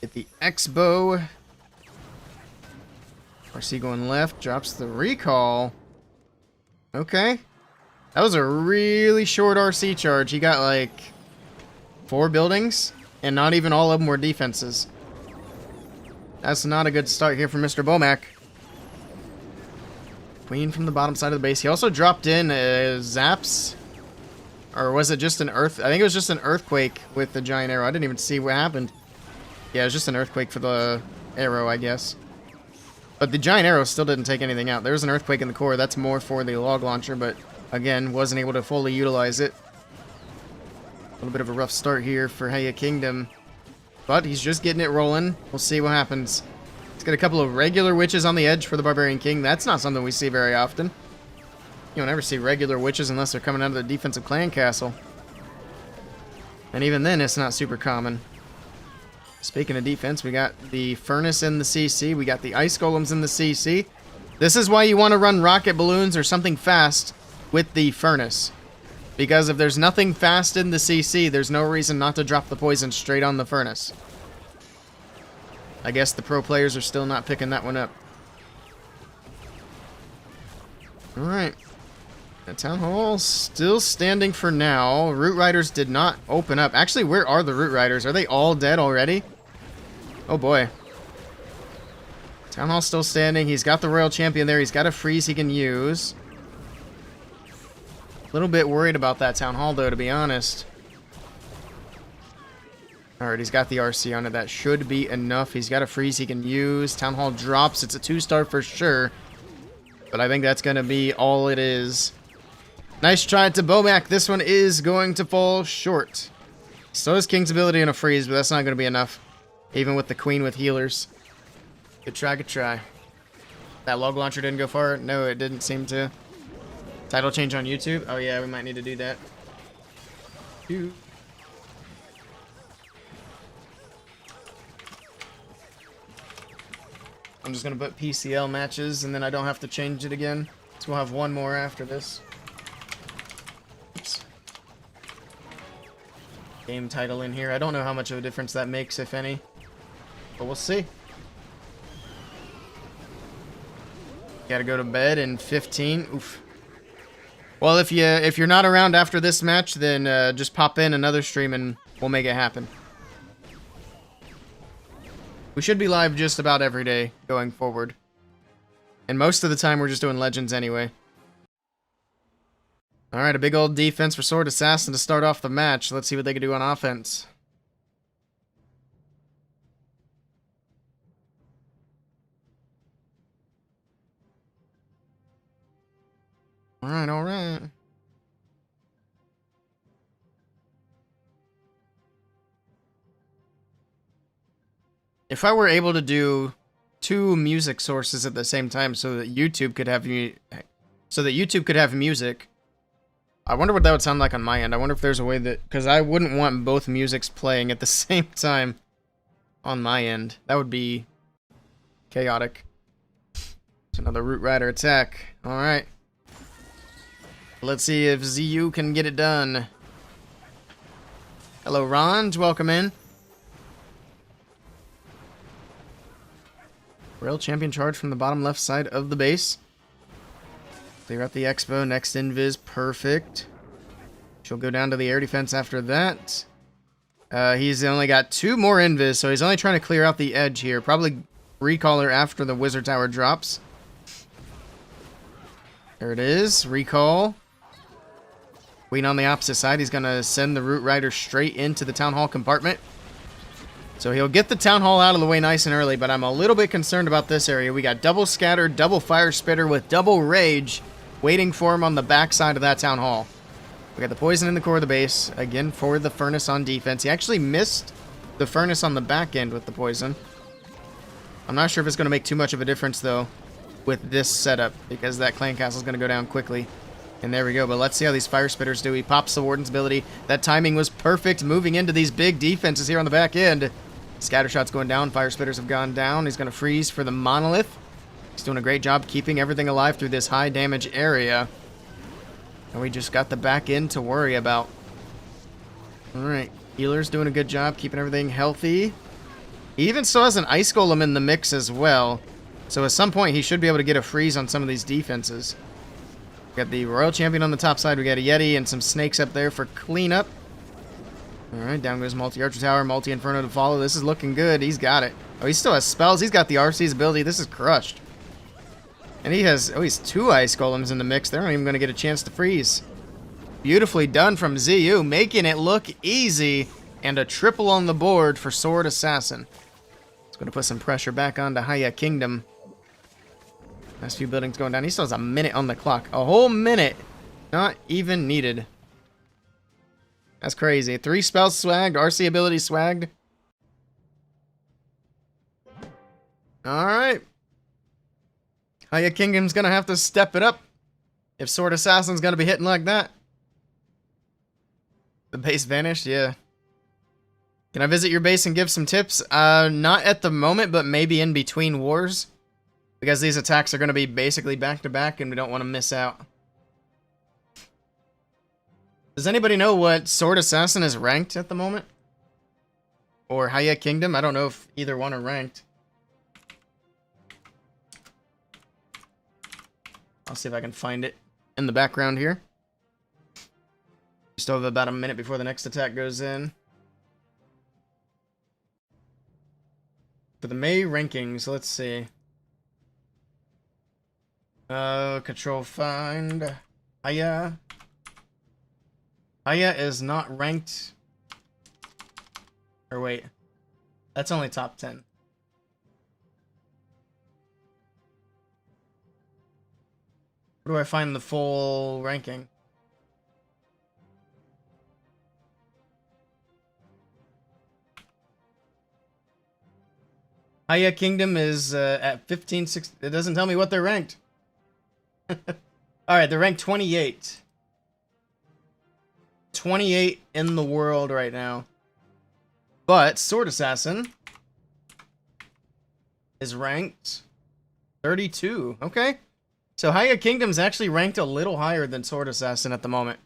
Hit the X-Bow. RC going left, drops the recall. Okay. That was a really short RC charge. He got like 4 buildings, and not even all of them were defenses. That's not a good start here for Mr. Bomac. Queen from the bottom side of the base. He also dropped in Zaps. Or was it just an earth? I think it was just an earthquake with the giant arrow. I didn't even see what happened. Yeah, it was just an earthquake for the arrow, I guess. But the giant arrow still didn't take anything out. There was an earthquake in the core. That's more for the log launcher, but again, wasn't able to fully utilize it. A little bit of a rough start here for Haya Kingdom. But he's just getting it rolling. We'll see what happens. He's got a couple of regular witches on the edge for the Barbarian King. That's not something we see very often. You don't ever see regular witches unless they're coming out of the defensive clan castle. And even then, it's not super common. Speaking of defense, we got the Furnace in the CC. We got the Ice Golems in the CC. This is why you want to run rocket balloons or something fast with the Furnace. Because if there's nothing fast in the CC, there's no reason not to drop the poison straight on the Furnace. I guess the pro players are still not picking that one up. Alright. The Town Hall still standing for now. Root Riders did not open up. Actually, where are the Root Riders? Are they all dead already? Oh boy. Town Hall still standing. He's got the Royal Champion there. He's got a freeze he can use. A little bit worried about that Town Hall, though, to be honest. Alright, he's got the RC on it. That should be enough. He's got a freeze he can use. Town Hall drops. It's a 2-star for sure. But I think that's going to be all it is. Nice try to Bomac. This one is going to fall short. So is King's ability in a freeze, but that's not going to be enough. Even with the Queen with healers. Good try, good try. That log launcher didn't go far? No, it didn't seem to. Title change on YouTube? Oh yeah, we might need to do that. I'm just gonna put PCL matches and then I don't have to change it again. So we'll have one more after this. Oops. Game title in here. I don't know how much of a difference that makes, if any. But we'll see. Gotta go to bed in 15. Oof. Well, if you're not around after this match, then just pop in another stream and we'll make it happen. We should be live just about every day going forward. And most of the time we're just doing Legends anyway. Alright, a big old defense for Sword Assassin to start off the match. Let's see what they can do on offense. Alright, alright. If I were able to do 2 music sources at the same time so that YouTube could have music, I wonder what that would sound like on my end. I wonder if there's a way that... Because I wouldn't want both musics playing at the same time on my end. That would be chaotic. It's another Root Rider attack. Alright. Let's see if ZU can get it done. Hello, Ron. Welcome in. Rail champion charge from the bottom left side of the base. Clear out the Expo. Next invis. Perfect. She'll go down to the air defense after that. He's only got 2 more invis, so he's only trying to clear out the edge here. Probably recall her after the wizard tower drops. There it is. Recall. Queen on the opposite side. He's going to send the Root Rider straight into the Town Hall compartment. So he'll get the Town Hall out of the way nice and early, but I'm a little bit concerned about this area. We got double scatter, double fire spitter with double rage waiting for him on the backside of that Town Hall. We got the poison in the core of the base, again for the furnace on defense. He actually missed the furnace on the back end with the poison. I'm not sure if it's going to make too much of a difference, though, with this setup, because that clan castle is going to go down quickly. And there we go, but let's see how these fire spitters do. He pops the Warden's ability. That timing was perfect, moving into these big defenses here on the back end. Scattershot's going down. Fire spitters have gone down. He's going to freeze for the monolith. He's doing a great job keeping everything alive through this high damage area. And we just got the back end to worry about. Alright. Healer's doing a good job keeping everything healthy. He even still has an Ice Golem in the mix as well. So at some point he should be able to get a freeze on some of these defenses. We got the Royal Champion on the top side. We got a Yeti and some snakes up there for cleanup. Alright, down goes Multi-Archer Tower, Multi-Inferno to follow. This is looking good. He's got it. Oh, he still has spells. He's got the RC's ability. This is crushed. And he has, oh, he's 2 Ice Golems in the mix. They're not even going to get a chance to freeze. Beautifully done from ZU, making it look easy. And a triple on the board for Sword Assassin. It's going to put some pressure back onto Haya Kingdom. Last few buildings going down. He still has a minute on the clock. A whole minute. Not even needed. That's crazy. 3 spells swagged. RC ability swagged. Alright. Haya Kingdom's going to have to step it up. If Sword Assassin's going to be hitting like that. The base vanished? Yeah. Can I visit your base and give some tips? Not at the moment, but maybe in between wars. Because these attacks are going to be basically back-to-back, and we don't want to miss out. Does anybody know what Sword Assassin is ranked at the moment? Or Haya Kingdom? I don't know if either one are ranked. I'll see if I can find it in the background here. We still have about a minute before the next attack goes in. For the May rankings, let's see. Control find. Haya. Haya is not ranked. Or wait. That's only top 10. Where do I find the full ranking? Haya Kingdom is at 15, 16. It doesn't tell me what they're ranked. Alright, they're ranked 28. 28 in the world right now. But Sword Assassin is ranked 32. Okay. So Haya Kingdom's actually ranked a little higher than Sword Assassin at the moment.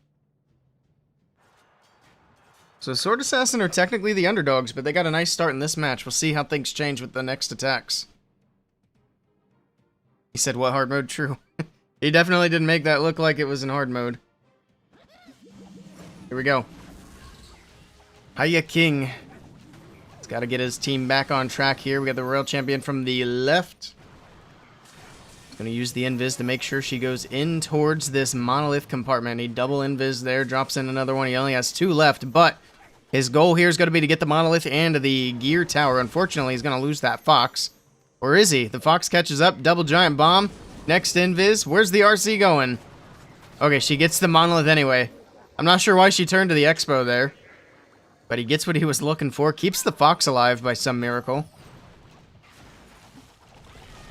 So Sword Assassin are technically the underdogs, but they got a nice start in this match. We'll see how things change with the next attacks. He said, what hard mode? True. He definitely didn't make that look like it was in hard mode. Here we go. Haya King. He's got to get his team back on track here. We got the Royal Champion from the left. He's going to use the invis to make sure she goes in towards this monolith compartment. He double invis there, drops in another one. He only has 2 left, but his goal here is going to be to get the monolith and the gear tower. Unfortunately, he's going to lose that fox. Or is he? The fox catches up. Double giant bomb. Next invis. Where's the RC going? Okay, she gets the monolith anyway. I'm not sure why she turned to the expo there. But he gets what he was looking for. Keeps the fox alive by some miracle.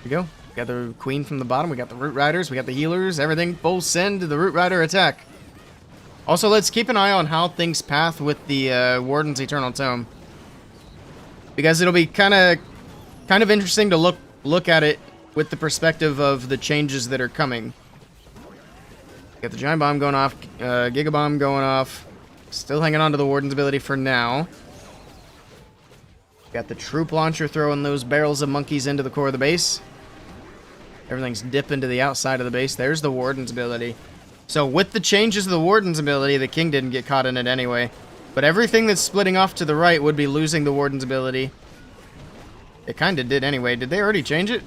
Here we go. We got the queen from the bottom. We got the root riders. We got the healers. Everything full send to the root rider attack. Also, let's keep an eye on how things path with the Warden's Eternal Tome, because it'll be kind of interesting to look at it with the perspective of the changes that are coming. Got the Giant Bomb going off, Giga Bomb going off. Still hanging on to the Warden's ability for now. Got the Troop Launcher throwing those barrels of monkeys into the core of the base. Everything's dipping to the outside of the base. There's the Warden's ability. So with the changes of the Warden's ability, the King didn't get caught in it anyway. But everything that's splitting off to the right would be losing the Warden's ability. It kind of did anyway. Did they already change it?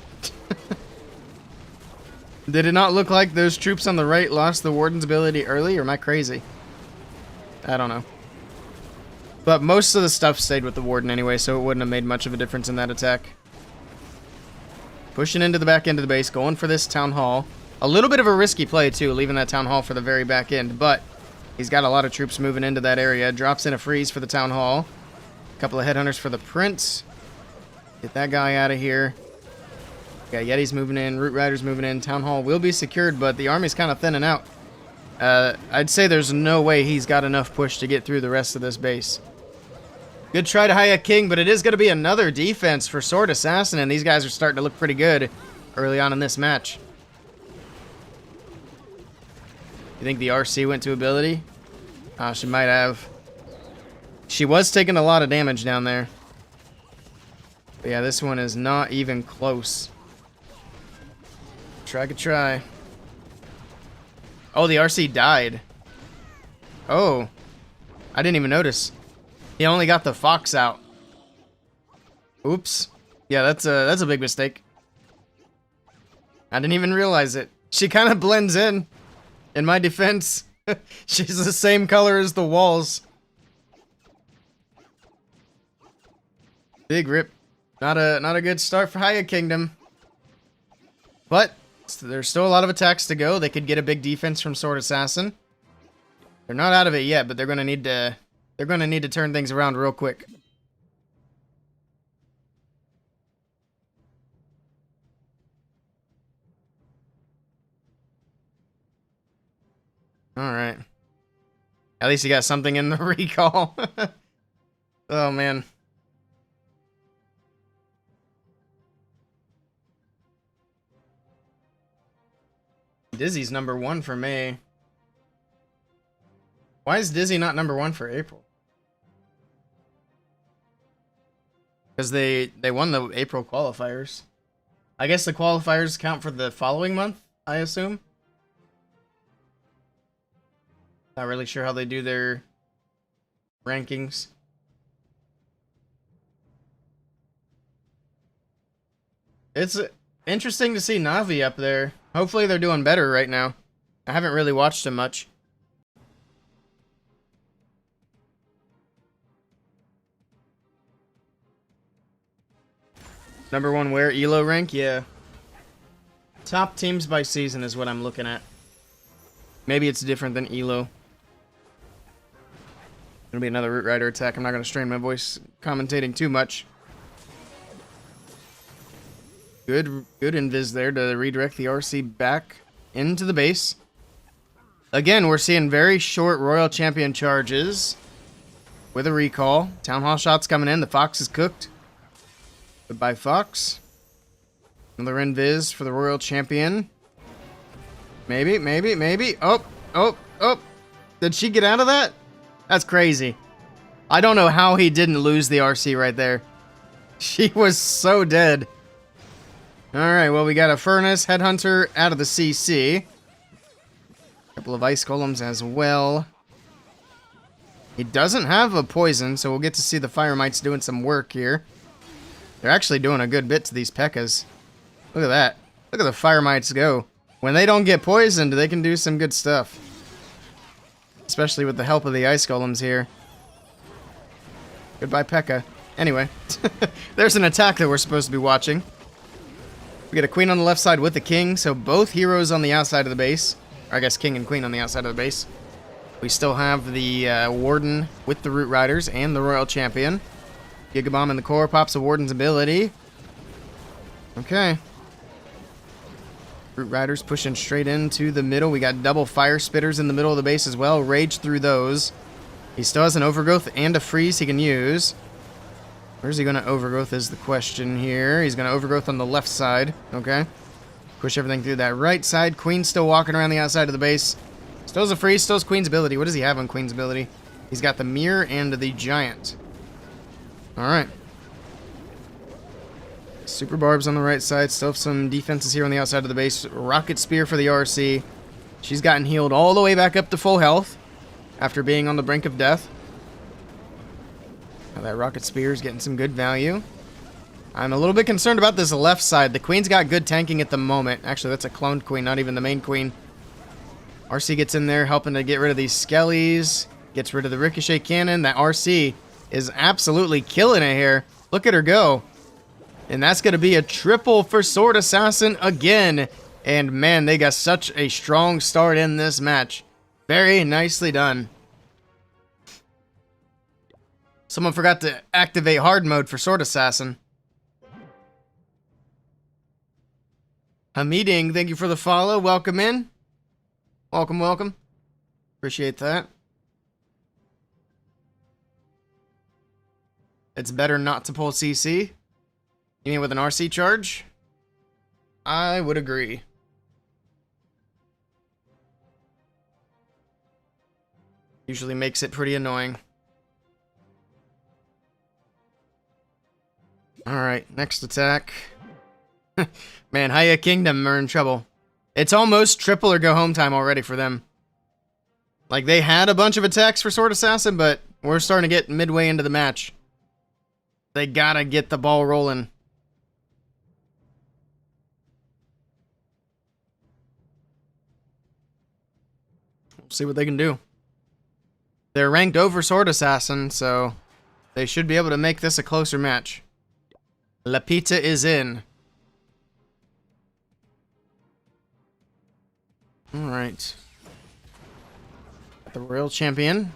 Did it not look like those troops on the right lost the Warden's ability early, or am I crazy? I don't know. But most of the stuff stayed with the Warden anyway, so it wouldn't have made much of a difference in that attack. Pushing into the back end of the base, going for this Town Hall. A little bit of a risky play, too, leaving that Town Hall for the very back end, but he's got a lot of troops moving into that area. Drops in a freeze for the Town Hall. A couple of headhunters for the Prince. Get that guy out of here. Got Yetis moving in, Root Riders moving in. Town Hall will be secured, but the army's kind of thinning out. I'd say there's no way he's got enough push to get through the rest of this base. Good try to hire King, but it is going to be another defense for Sword Assassin, and these guys are starting to look pretty good early on in this match. You think the RC went to ability? She might have. She was taking a lot of damage down there. But yeah, this one is not even close. Try could try. Oh, the RC died. Oh. I didn't even notice. He only got the Fox out. Oops. Yeah, that's a big mistake. I didn't even realize it. She kind of blends in my defense. She's the same color as the walls. Big rip. Not a good start for Haya Kingdom. But there's still a lot of attacks to go. They could get a big defense from Sword Assassin. They're not out of it yet, but they're going to need to turn things around real quick. All right. At least you got something in the recall. Oh man. Dizzy's number 1 for May. Why is Dizzy not number 1 for April? Because they won the April qualifiers. I guess the qualifiers count for the following month, I assume. Not really sure how they do their rankings. It's interesting to see Navi up there. Hopefully they're doing better right now. I haven't really watched them much. Number 1 where? ELO rank? Yeah. Top teams by season is what I'm looking at. Maybe it's different than ELO. It'll be another Root Rider attack. I'm not going to strain my voice commentating too much. Good invis there to redirect the RC back into the base. Again, we're seeing very short Royal Champion charges with a recall. Town Hall shots coming in. The Fox is cooked. Goodbye, Fox. Another invis for the Royal Champion. Maybe. Oh. Did she get out of that? That's crazy. I don't know how he didn't lose the RC right there. She was so dead. Alright, well, we got a Furnace, Headhunter out of the CC. A couple of Ice Golems as well. He doesn't have a Poison, so we'll get to see the Fire Mites doing some work here. They're actually doing a good bit to these P.E.K.K.A.s. Look at that. Look at the Fire Mites go. When they don't get poisoned, they can do some good stuff. Especially with the help of the Ice Golems here. Goodbye, P.E.K.K.A. Anyway, there's an attack that we're supposed to be watching. We get a Queen on the left side with the King, so both heroes on the outside of the base. Or I guess King and Queen on the outside of the base. We still have the Warden with the Root Riders and the Royal Champion. Giga Bomb in the core, pops the Warden's ability. Okay. Brute Riders pushing straight into the middle. We got double Fire Spitters in the middle of the base as well. Rage through those. He still has an Overgrowth and a Freeze he can use. Where's he going to Overgrowth is the question here. He's going to Overgrowth on the left side. Okay. Push everything through that right side. Queen's still walking around the outside of the base. Still has a Freeze. Still has Queen's ability. What does he have on Queen's ability? He's got the Mirror and the Giant. Alright. Super Barbs on the right side. Still have some defenses here on the outside of the base. Rocket Spear for the RC. She's gotten healed all the way back up to full health after being on the brink of death. Now that Rocket Spear is getting some good value. I'm a little bit concerned about this left side. The Queen's got good tanking at the moment. Actually, that's a cloned Queen, not even the main Queen. RC gets in there helping to get rid of these Skellies. Gets rid of the Ricochet Cannon. That RC is absolutely killing it here. Look at her go. And that's going to be a triple for Sword Assassin again. And man, they got such a strong start in this match. Very nicely done. Someone forgot to activate hard mode for Sword Assassin. Hamiding, thank you for the follow. Welcome in. Welcome, welcome. Appreciate that. It's better not to pull CC. You mean with an RC charge? I would agree. Usually makes it pretty annoying. Alright, next attack. Man, Haya Kingdom are in trouble. It's almost triple or go home time already for them. Like, they had a bunch of attacks for Sword Assassin, but we're starting to get midway into the match. They gotta get the ball rolling. We'll see what they can do. They're ranked over Sword Assassin, so they should be able to make this a closer match. La Pizza is in. Alright. The Royal Champion.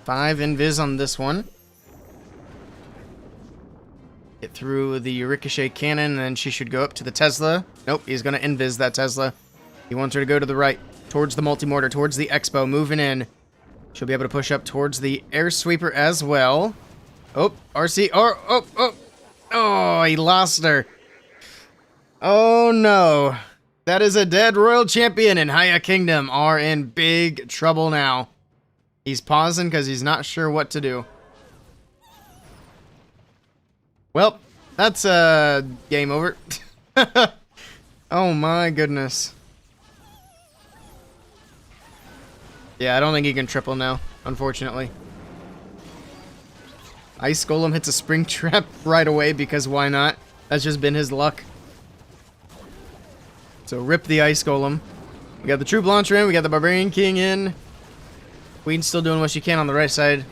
5 invis on this one. Get through the Ricochet Cannon, and then she should go up to the Tesla. Nope, he's going to invis that Tesla. He wants her to go to the right, towards the Multimortar, towards the Expo, moving in. She'll be able to push up towards the Air Sweeper as well. Oh, RC, oh, he lost her. Oh no. That is a dead Royal Champion, and Haya Kingdom are in big trouble now. He's pausing because he's not sure what to do. Well, that's game over. Oh my goodness. Yeah, I don't think he can triple now, unfortunately. Ice Golem hits a Spring Trap right away because why not? That's just been his luck. So rip the Ice Golem. We got the Troop Launcher in, we got the Barbarian King in. Queen's still doing what she can on the right side.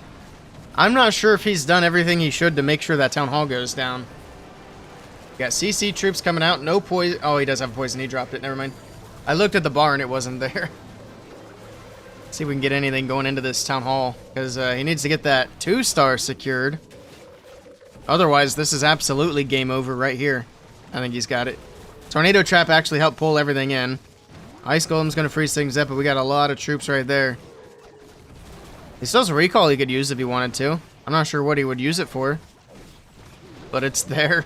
I'm not sure if he's done everything he should to make sure that Town Hall goes down. We got CC troops coming out, no poison. Oh, he does have poison, he dropped it, never mind. I looked at the bar and it wasn't there. See if we can get anything going into this Town Hall, because he needs to get that 2-star secured. Otherwise, this is absolutely game over right here. I think he's got it. Tornado Trap actually helped pull everything in. Ice Golem's going to freeze things up, but we got a lot of troops right there. He still has a recall he could use if he wanted to. I'm not sure what he would use it for, but it's there.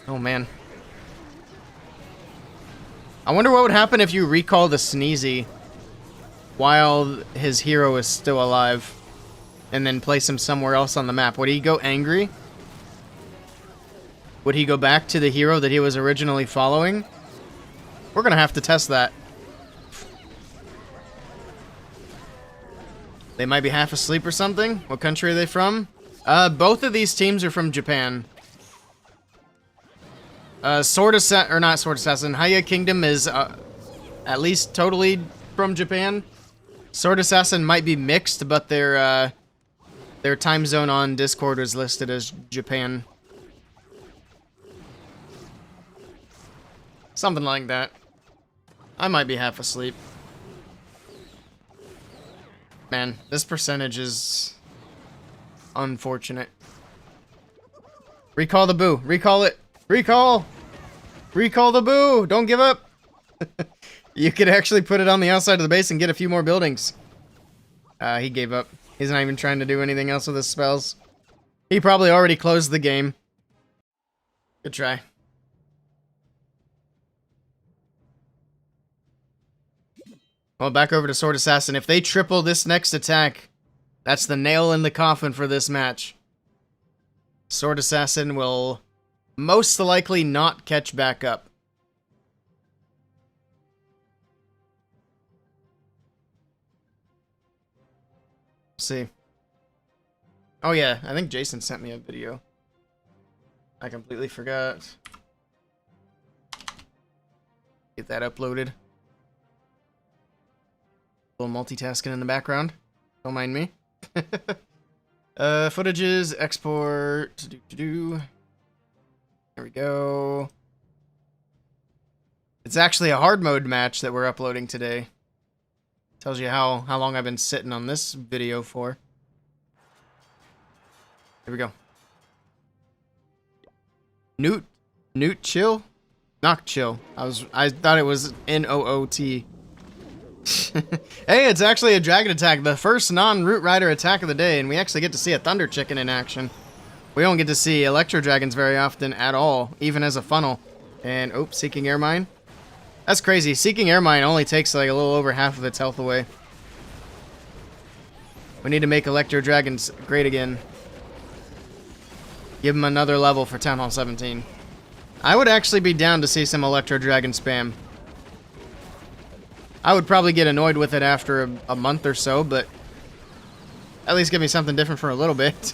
Oh, man. I wonder what would happen if you recall the Sneezy while his hero is still alive and then place him somewhere else on the map. Would he go angry? Would he go back to the hero that he was originally following? We're going to have to test that. They might be half asleep or something. What country are they from? Both of these teams are from Japan. Sword Assassin, or not Sword Assassin, Haya Kingdom is at least totally from Japan. Sword Assassin might be mixed, but their time zone on Discord is listed as Japan. Something like that. I might be half asleep. Man, this percentage is unfortunate. Recall the boo. Recall it. Recall! Recall the boo! Don't give up! You could actually put it on the outside of the base and get a few more buildings. He gave up. He's not even trying to do anything else with his spells. He probably already closed the game. Good try. Well, back over to Sword Assassin. If they triple this next attack, that's the nail in the coffin for this match. Sword Assassin will most likely not catch back up. See. Oh yeah, I think Jason sent me a video. I completely forgot. Get that uploaded. A little multitasking in the background. Don't mind me. Footages, export. There we go. It's actually a hard mode match that we're uploading today. Tells you how long I've been sitting on this video for. Here we go. Newt chill? Knock chill. I thought it was N-O-O-T. Hey, it's actually a dragon attack. The first non-Root Rider attack of the day, and we actually get to see a Thunder Chicken in action. We don't get to see Electro Dragons very often at all, even as a funnel. And, oops, Seeking Air Mine. That's crazy. Seeking Air Mine only takes like a little over half of its health away. We need to make Electro Dragons great again. Give them another level for Town Hall 17. I would actually be down to see some Electro Dragon spam. I would probably get annoyed with it after a month or so, but at least give me something different for a little bit.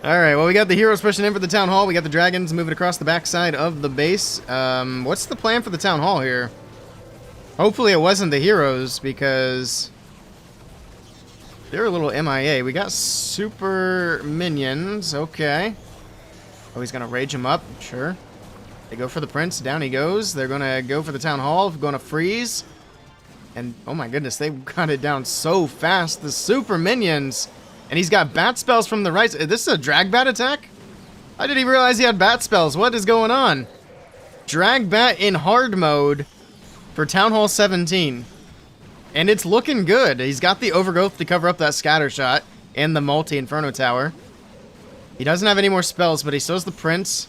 Alright, well, we got the heroes pushing in for the Town Hall. We got the dragons moving across the backside of the base. What's the plan for the Town Hall here? Hopefully it wasn't the heroes, because they're a little MIA. We got super minions. Okay. Oh, he's going to rage him up. Sure. They go for the prince. Down he goes. They're going to go for the Town Hall. Going to freeze. And, oh my goodness, they got it down so fast. The super minions. And he's got bat spells from the right. This is a drag bat attack? I didn't even realize he had bat spells. What is going on? Drag bat in hard mode for Town Hall 17. And it's looking good. He's got the overgrowth to cover up that scatter shot and the multi-inferno tower. He doesn't have any more spells, but he still has the prince.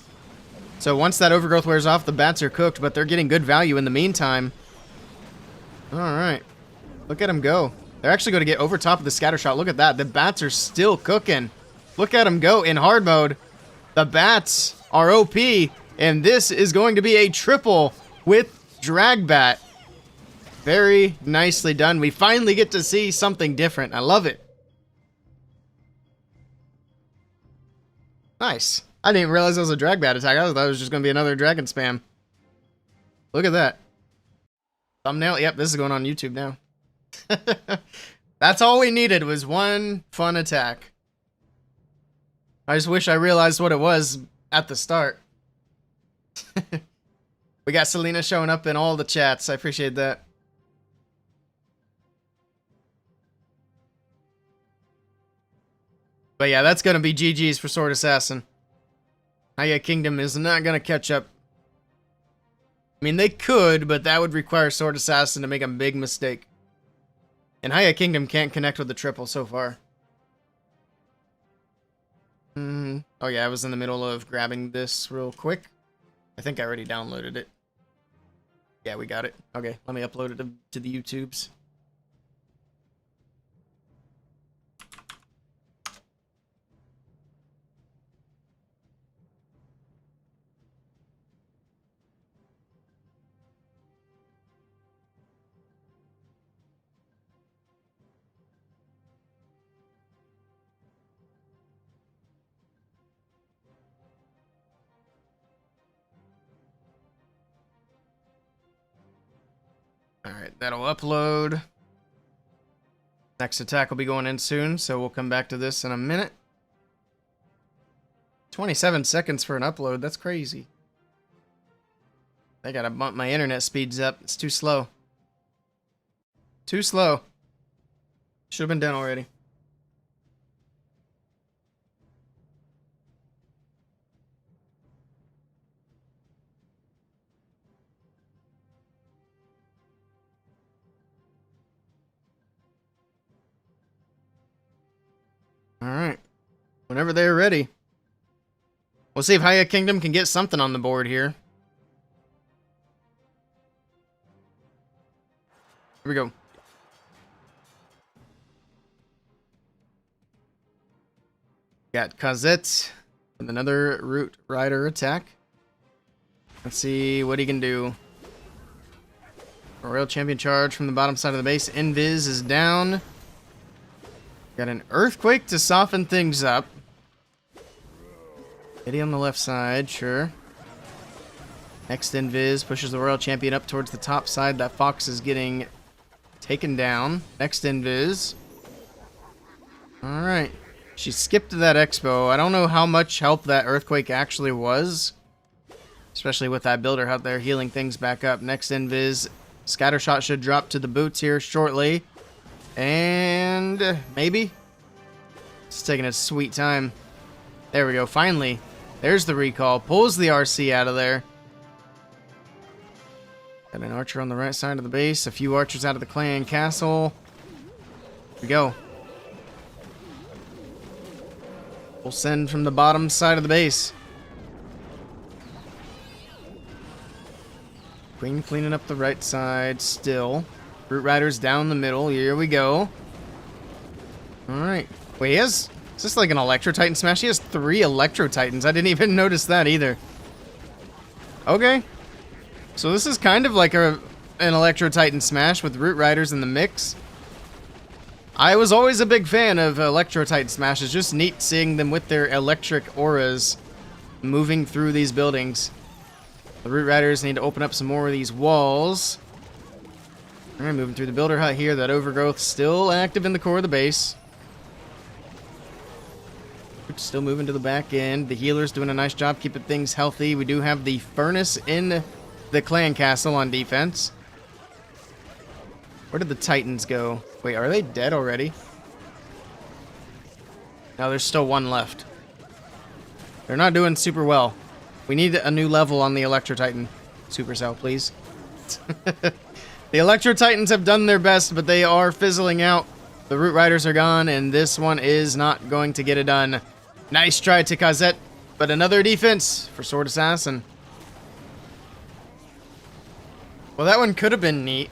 So once that overgrowth wears off, the bats are cooked, but they're getting good value in the meantime. Alright. Look at him go. They're actually going to get over top of the scatter shot. Look at that. The bats are still cooking. Look at him go in hard mode. The bats are OP, and this is going to be a triple with drag bat. Very nicely done. We finally get to see something different. I love it. Nice. I didn't realize it was a drag bat attack. I thought it was just going to be another dragon spam. Look at that. Thumbnail. Yep, this is going on YouTube now. That's all we needed was one fun attack. I just wish I realized what it was at the start. We got Selena showing up in all the chats. I appreciate that. But yeah, that's going to be GG's for Sword Assassin. Hiya Kingdom is not going to catch up. I mean, they could, but that would require Sword Assassin to make a big mistake. And Hiya Kingdom can't connect with the triple so far. Oh yeah, I was in the middle of grabbing this real quick. I think I already downloaded it. Yeah, we got it. Okay, let me upload it to the YouTubes. Alright, that'll upload. Next attack will be going in soon, so we'll come back to this in a minute. 27 seconds for an upload, that's crazy. I gotta bump my internet speeds up, it's too slow. Too slow. Should have been done already. Alright. Whenever they're ready. We'll see if Haya Kingdom can get something on the board here. Here we go. Got Kazet with another Root Rider attack. Let's see what he can do. A Royal Champion charge from the bottom side of the base. Invis is down. Got an Earthquake to soften things up. Eddie on the left side, sure. Next Invis pushes the Royal Champion up towards the top side. That Fox is getting taken down. Next Invis. Alright. She skipped that Expo. I don't know how much help that Earthquake actually was. Especially with that builder out there healing things back up. Next Invis. Scattershot should drop to the boots here shortly. And maybe. It's taking a sweet time. There we go. Finally. There's the recall. Pulls the RC out of there. Got an archer on the right side of the base. A few archers out of the clan castle. Here we go. We'll send from the bottom side of the base. Queen cleaning up the right side still. Root Riders down the middle. Here we go. Alright. Wait, is this like an Electro Titan smash? He has 3 Electro Titans. I didn't even notice that either. Okay. So this is kind of like an Electro Titan smash with Root Riders in the mix. I was always a big fan of Electro Titan smash. It's just neat seeing them with their electric auras moving through these buildings. The Root Riders need to open up some more of these walls. Alright, moving through the builder hut here. That overgrowth still active in the core of the base. Still moving to the back end. The healer's doing a nice job keeping things healthy. We do have the furnace in the clan castle on defense. Where did the Titans go? Wait, are they dead already? No, there's still one left. They're not doing super well. We need a new level on the Electro Titan. Supercell, please. The Electro Titans have done their best, but they are fizzling out. The Root Riders are gone, and this one is not going to get it done. Nice try to Kazet, but another defense for Sword Assassin. Well, that one could have been neat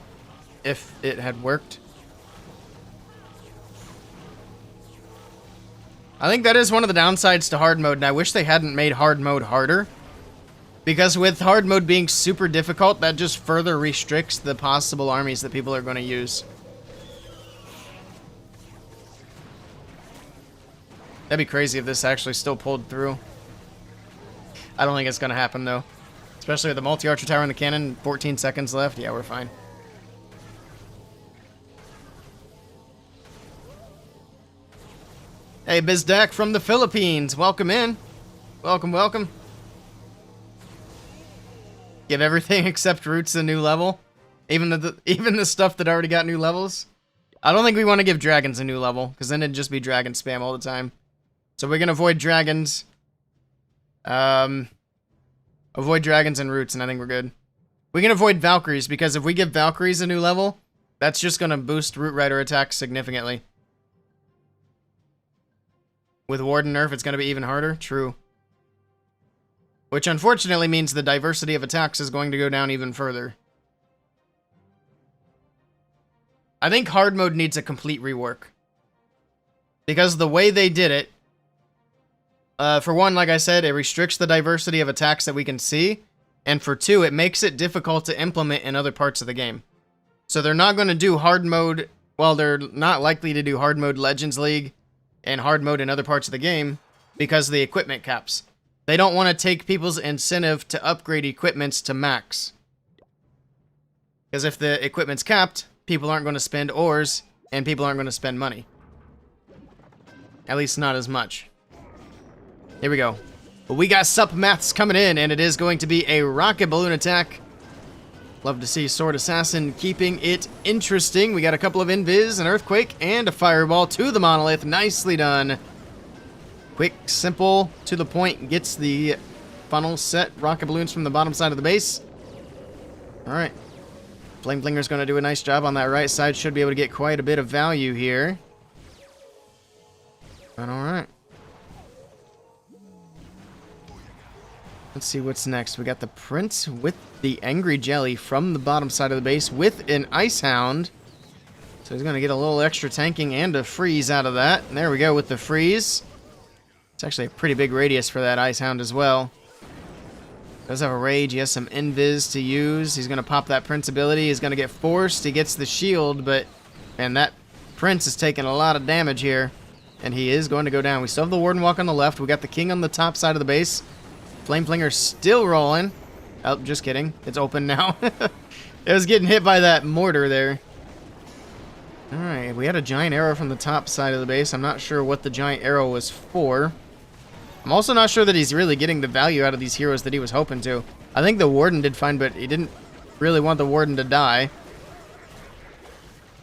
if it had worked. I think that is one of the downsides to hard mode, and I wish they hadn't made hard mode harder. Because with hard mode being super difficult, that just further restricts the possible armies that people are going to use. That'd be crazy if this actually still pulled through. I don't think it's going to happen, though. Especially with the multi-archer tower and the cannon. 14 seconds left. Yeah, we're fine. Hey, Bizdak from the Philippines. Welcome in. Welcome, welcome. Give everything except roots a new level. Even the stuff that already got new levels. I don't think we want to give dragons a new level, because then it'd just be dragon spam all the time. So we're gonna avoid dragons. Avoid dragons and roots, and I think we're good. We can avoid Valkyries, because if we give Valkyries a new level, that's just gonna boost Root Rider attacks significantly. With Warden nerf, it's gonna be even harder. True. Which unfortunately means the diversity of attacks is going to go down even further. I think hard mode needs a complete rework. Because the way they did it, for one, like I said, it restricts the diversity of attacks that we can see. And for two, it makes it difficult to implement in other parts of the game. So they're not going to do hard mode, well, they're not likely to do hard mode Legends League and hard mode in other parts of the game because of the equipment caps. They don't want to take people's incentive to upgrade equipments to max. Because if the equipment's capped, people aren't going to spend ores, and people aren't going to spend money. At least not as much. Here we go. But we got sup maths coming in, and it is going to be a rocket balloon attack. Love to see Sword Assassin keeping it interesting. We got a couple of invis, an earthquake, and a fireball to the monolith. Nicely done. Quick, simple, to the point, gets the funnel set. Rocket balloons from the bottom side of the base. Alright. Flame Flinger's going to do a nice job on that right side. Should be able to get quite a bit of value here. Alright. Let's see what's next. We got the Prince with the Angry Jelly from the bottom side of the base with an Ice Hound. So he's going to get a little extra tanking and a freeze out of that. And there we go with the freeze. It's actually a pretty big radius for that Ice Hound as well. Does have a rage. He has some invis to use. He's going to pop that Prince ability. He's going to get forced. He gets the shield, but man, that Prince is taking a lot of damage here. And he is going to go down. We still have the Warden Walk on the left. We got the King on the top side of the base. Flame Flinger's still rolling. Oh, just kidding. It's open now. It was getting hit by that mortar there. Alright, we had a giant arrow from the top side of the base. I'm not sure what the giant arrow was for. I'm also not sure that he's really getting the value out of these heroes that he was hoping to. I think the Warden did fine, but he didn't really want the Warden to die.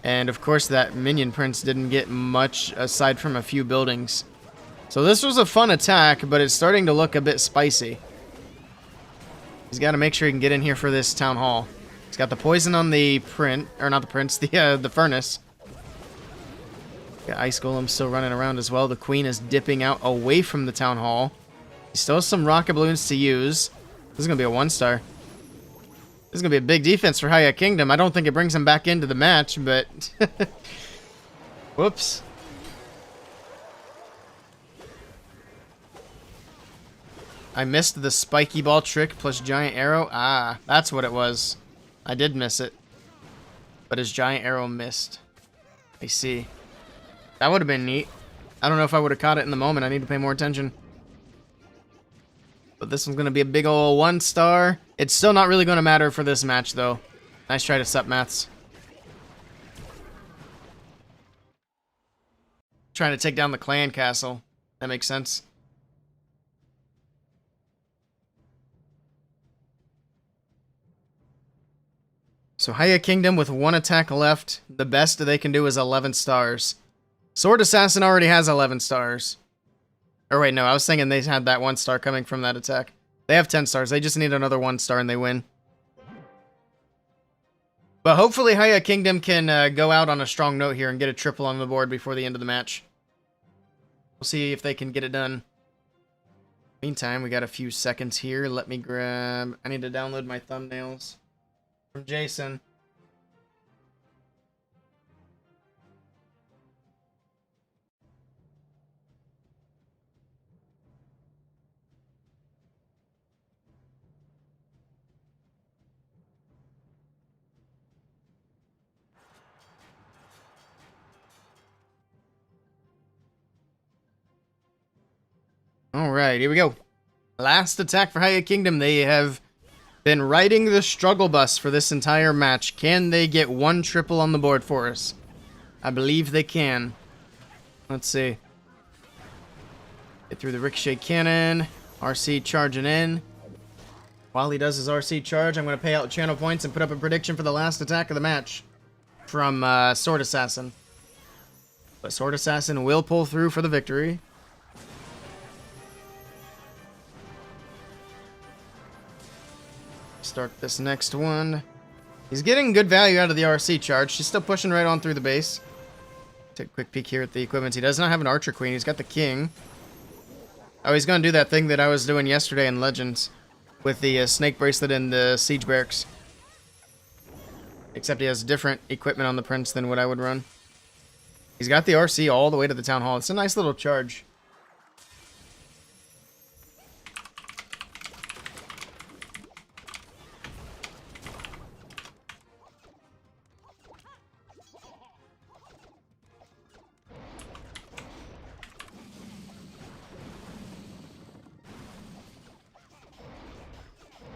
And of course that Minion Prince didn't get much aside from a few buildings. So this was a fun attack, but it's starting to look a bit spicy. He's got to make sure he can get in here for this Town Hall. He's got the poison on the Prince, or not the Prince, the Furnace. Got Ice Golem still running around as well. The Queen is dipping out away from the Town Hall. He still has some rocket balloons to use. This is going to be a 1-star. This is going to be a big defense for Haya Kingdom. I don't think it brings him back into the match, but... Whoops. I missed the spiky ball trick plus giant arrow. Ah, that's what it was. I did miss it. But his giant arrow missed. I see. That would have been neat. I don't know if I would have caught it in the moment. I need to pay more attention. But this one's going to be a big ol' 1-star. It's still not really going to matter for this match, though. Nice try to sup, Maths. Trying to take down the clan castle. That makes sense. So Haya Kingdom with 1 attack left. The best they can do is 11 stars. Sword Assassin already has 11 stars. Or wait, no, I was thinking they had that 1-star coming from that attack. They have 10 stars. They just need another 1-star and they win. But hopefully Haya Kingdom can go out on a strong note here and get a triple on the board before the end of the match. We'll see if they can get it done. Meantime, we got a few seconds here. Let me grab... I need to download my thumbnails from Jason. Alright, here we go. Last attack for Haya Kingdom. They have been riding the struggle bus for this entire match. Can they get 1 triple on the board for us? I believe they can. Let's see. Get through the Ricochet Cannon. RC charging in. While he does his RC charge, I'm going to pay out channel points and put up a prediction for the last attack of the match from Sword Assassin. But Sword Assassin will pull through for the victory. Start this next one. He's getting good value out of the RC charge. She's still pushing right on through the base. Take a quick peek here at the equipment. He does not have an Archer Queen. He's got the King. Oh, he's going to do that thing that I was doing yesterday in Legends with the Snake Bracelet and the Siege Barracks. Except he has different equipment on the Prince than what I would run. He's got the RC all the way to the Town Hall. It's a nice little charge.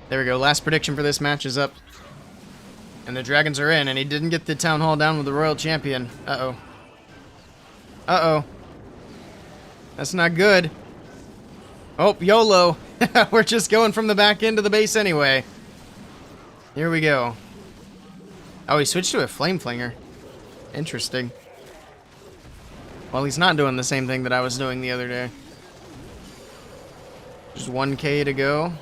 There we go. Last prediction for this match is up. And the Dragons are in, and he didn't get the Town Hall down with the Royal Champion. Uh-oh. Uh-oh. That's not good. Oh, YOLO. We're just going from the back end of the base anyway. Here we go. Oh, he switched to a Flame Flinger. Interesting. Well, he's not doing the same thing that I was doing the other day. Just 1K to go.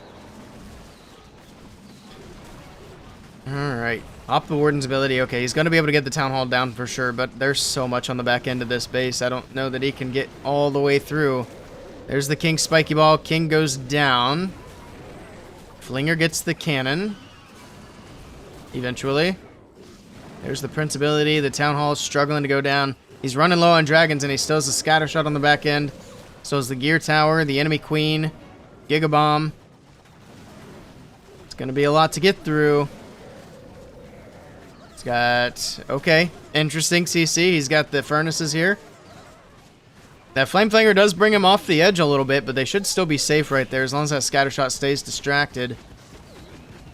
Alright. Off the Warden's ability. Okay, he's going to be able to get the Town Hall down for sure, but there's so much on the back end of this base. I don't know that he can get all the way through. There's the King's Spiky Ball. King goes down. Flinger gets the cannon. Eventually. There's the Prince ability. The Town Hall is struggling to go down. He's running low on dragons, and he still has a scatter shot on the back end. So is the Gear Tower, the enemy Queen, Giga Bomb. It's going to be a lot to get through. He's got, okay, interesting CC. He's got the furnaces here. That Flame Flanger does bring him off the edge a little bit, but they should still be safe right there as long as that scatter shot stays distracted.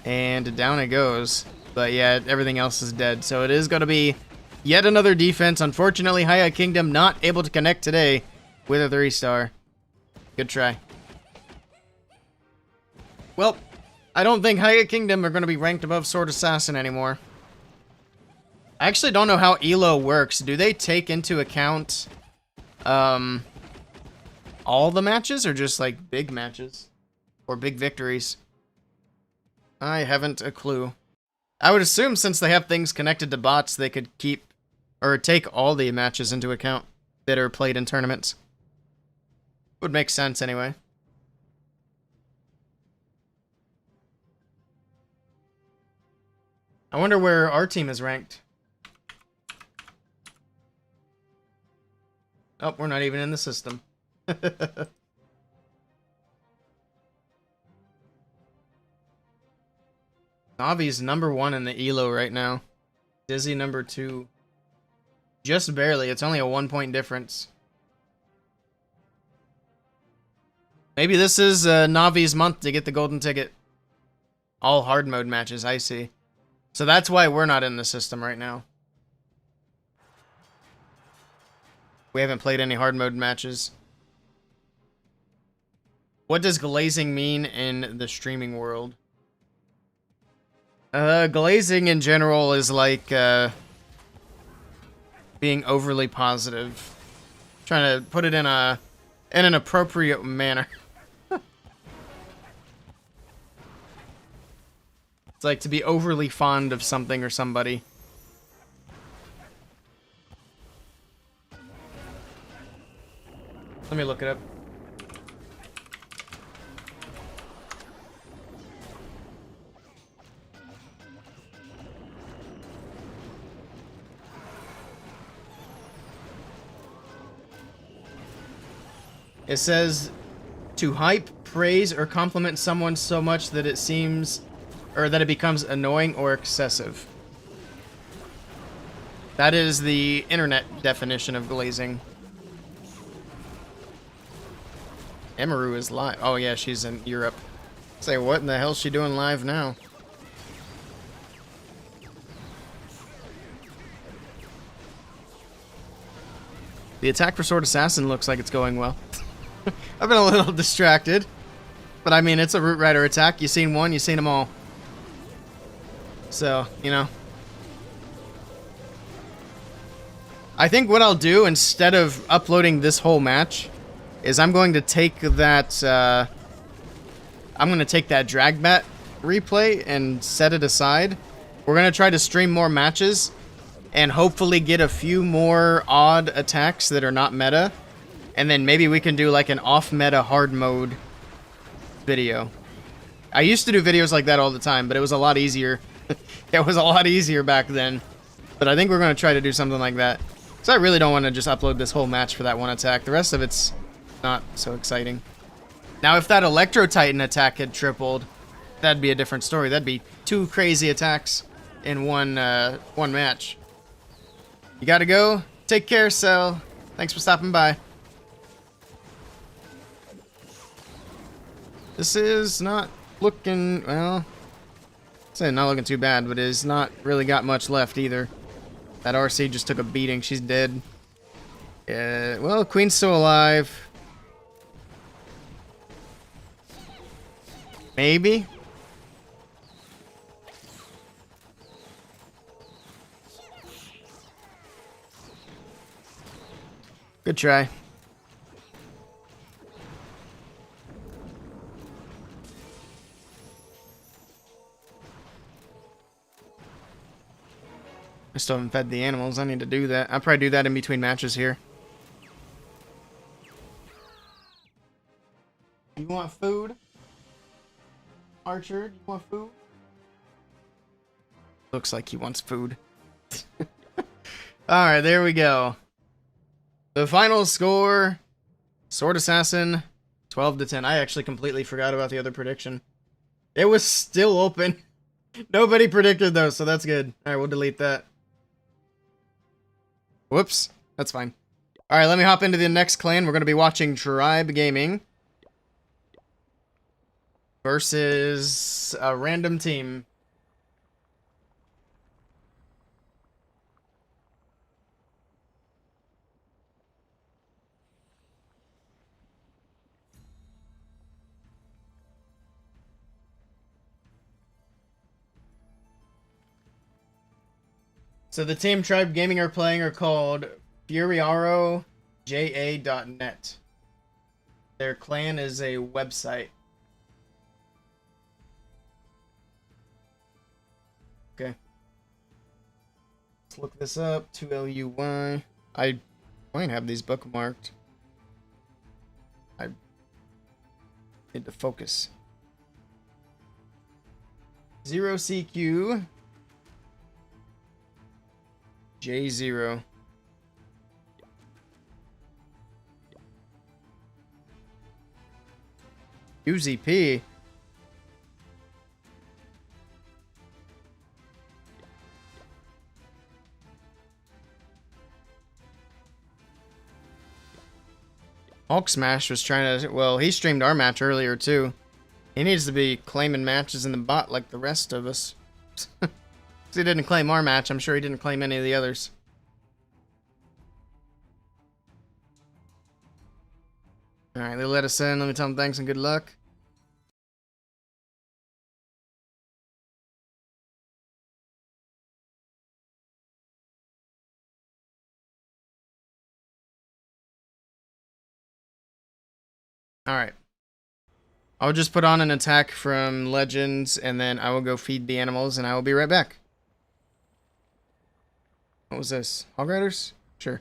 And down it goes. But yeah, everything else is dead. So it is going to be yet another defense. Unfortunately, Haya Kingdom not able to connect today with a 3-star. Good try. Well, I don't think Haya Kingdom are going to be ranked above Sword Assassin anymore. I actually don't know how ELO works. Do they take into account all the matches or just like big matches or big victories? I haven't a clue. I would assume since they have things connected to bots, they could keep or take all the matches into account that are played in tournaments. Would make sense anyway. I wonder where our team is ranked. Oh, we're not even in the system. Navi's #1 in the ELO right now. Dizzy #2. Just barely. It's only a 1-point difference. Maybe this is Navi's month to get the golden ticket. All hard mode matches, I see. So that's why we're not in the system right now. We haven't played any hard mode matches. What does glazing mean in the streaming world? Glazing in general is like being overly positive. Trying to put it in an appropriate manner. It's like to be overly fond of something or somebody. Let me look it up. It says to hype, praise, or compliment someone so much that it seems, or that it becomes annoying or excessive. That is the internet definition of glazing. Emaru is live. Oh yeah, she's in Europe. Say, what in the hell is she doing live now? The attack for Sword Assassin looks like it's going well. I've been a little distracted. But I mean, it's a Root Rider attack. You seen one, you seen them all. So, you know. I think what I'll do, instead of uploading this whole match, is I'm going to take that, I'm going to take that Dragbat replay and set it aside. We're going to try to stream more matches and hopefully get a few more odd attacks that are not meta. And then maybe we can do like an off-meta hard mode video. I used to do videos like that all the time, but it was a lot easier. It was a lot easier back then. But I think we're going to try to do something like that. So I really don't want to just upload this whole match for that one attack. The rest of it's not so exciting. Now, if that Electro Titan attack had tripled, that'd be a different story. That'd be 2 crazy attacks in one match. You gotta go. Take care, Cell. Thanks for stopping by. This is not looking, well, I'd say not looking too bad, but it has not really got much left either. That RC just took a beating. She's dead. Well, Queen's still alive. Maybe. Good try. I still haven't fed the animals. I need to do that. I'll probably do that in between matches here. You want food? Archer, do you want food? Looks like he wants food. Alright, there we go. The final score, Sword Assassin, 12-10. I actually completely forgot about the other prediction. It was still open. Nobody predicted those, so that's good. Alright, we'll delete that. Whoops. That's fine. Alright, let me hop into the next clan. We're going to be watching Tribe Gaming versus a random team. So the team Tribe Gaming are playing are called FuriaroJA.net. Their clan is a website. Okay. Let's look this up. 2LUY. I might have these bookmarked. I need to focus. 0CQ J0. UZP. Hulk Smash was trying to... Well, he streamed our match earlier, too. He needs to be claiming matches in the bot like the rest of us. He didn't claim our match. I'm sure he didn't claim any of the others. Alright, they let us in. Let me tell them thanks and good luck. Alright. I'll just put on an attack from Legends, and then I will go feed the animals, and I will be right back. What was this? Hog Riders? Sure.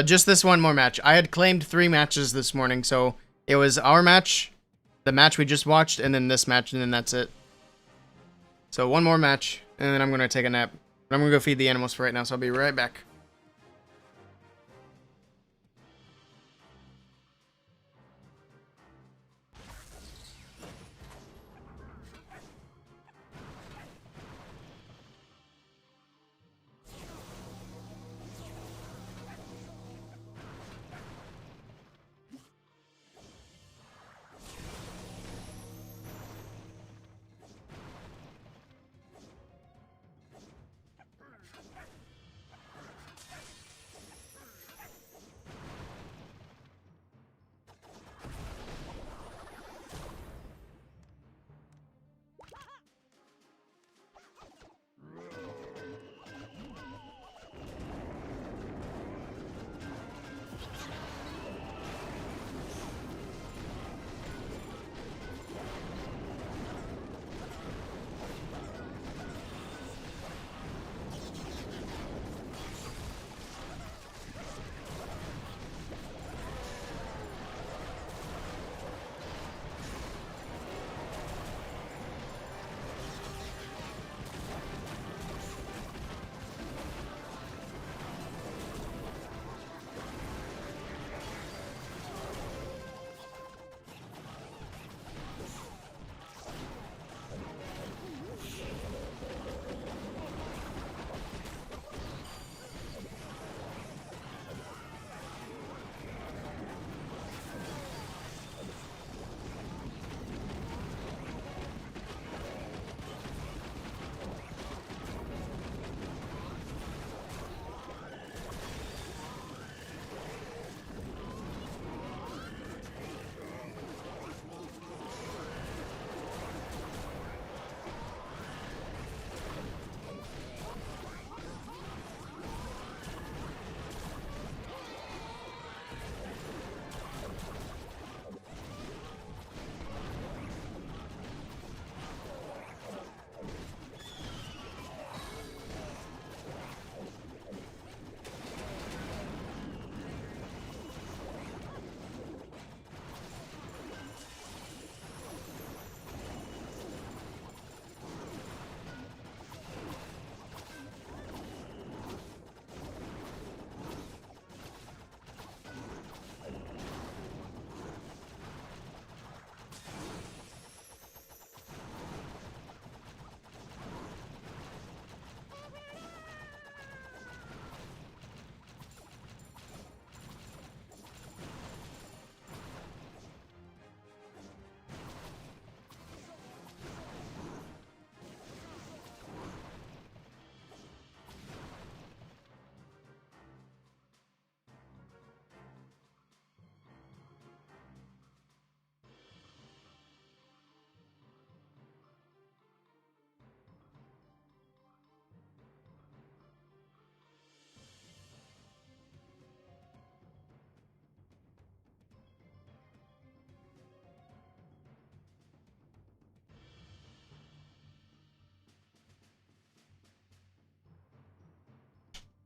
Just this one more match. I had claimed 3 matches this morning, so it was our match, the match we just watched, and then this match, and then that's it. So one more match, and then I'm going to take a nap. But I'm going to go feed the animals for right now, so I'll be right back.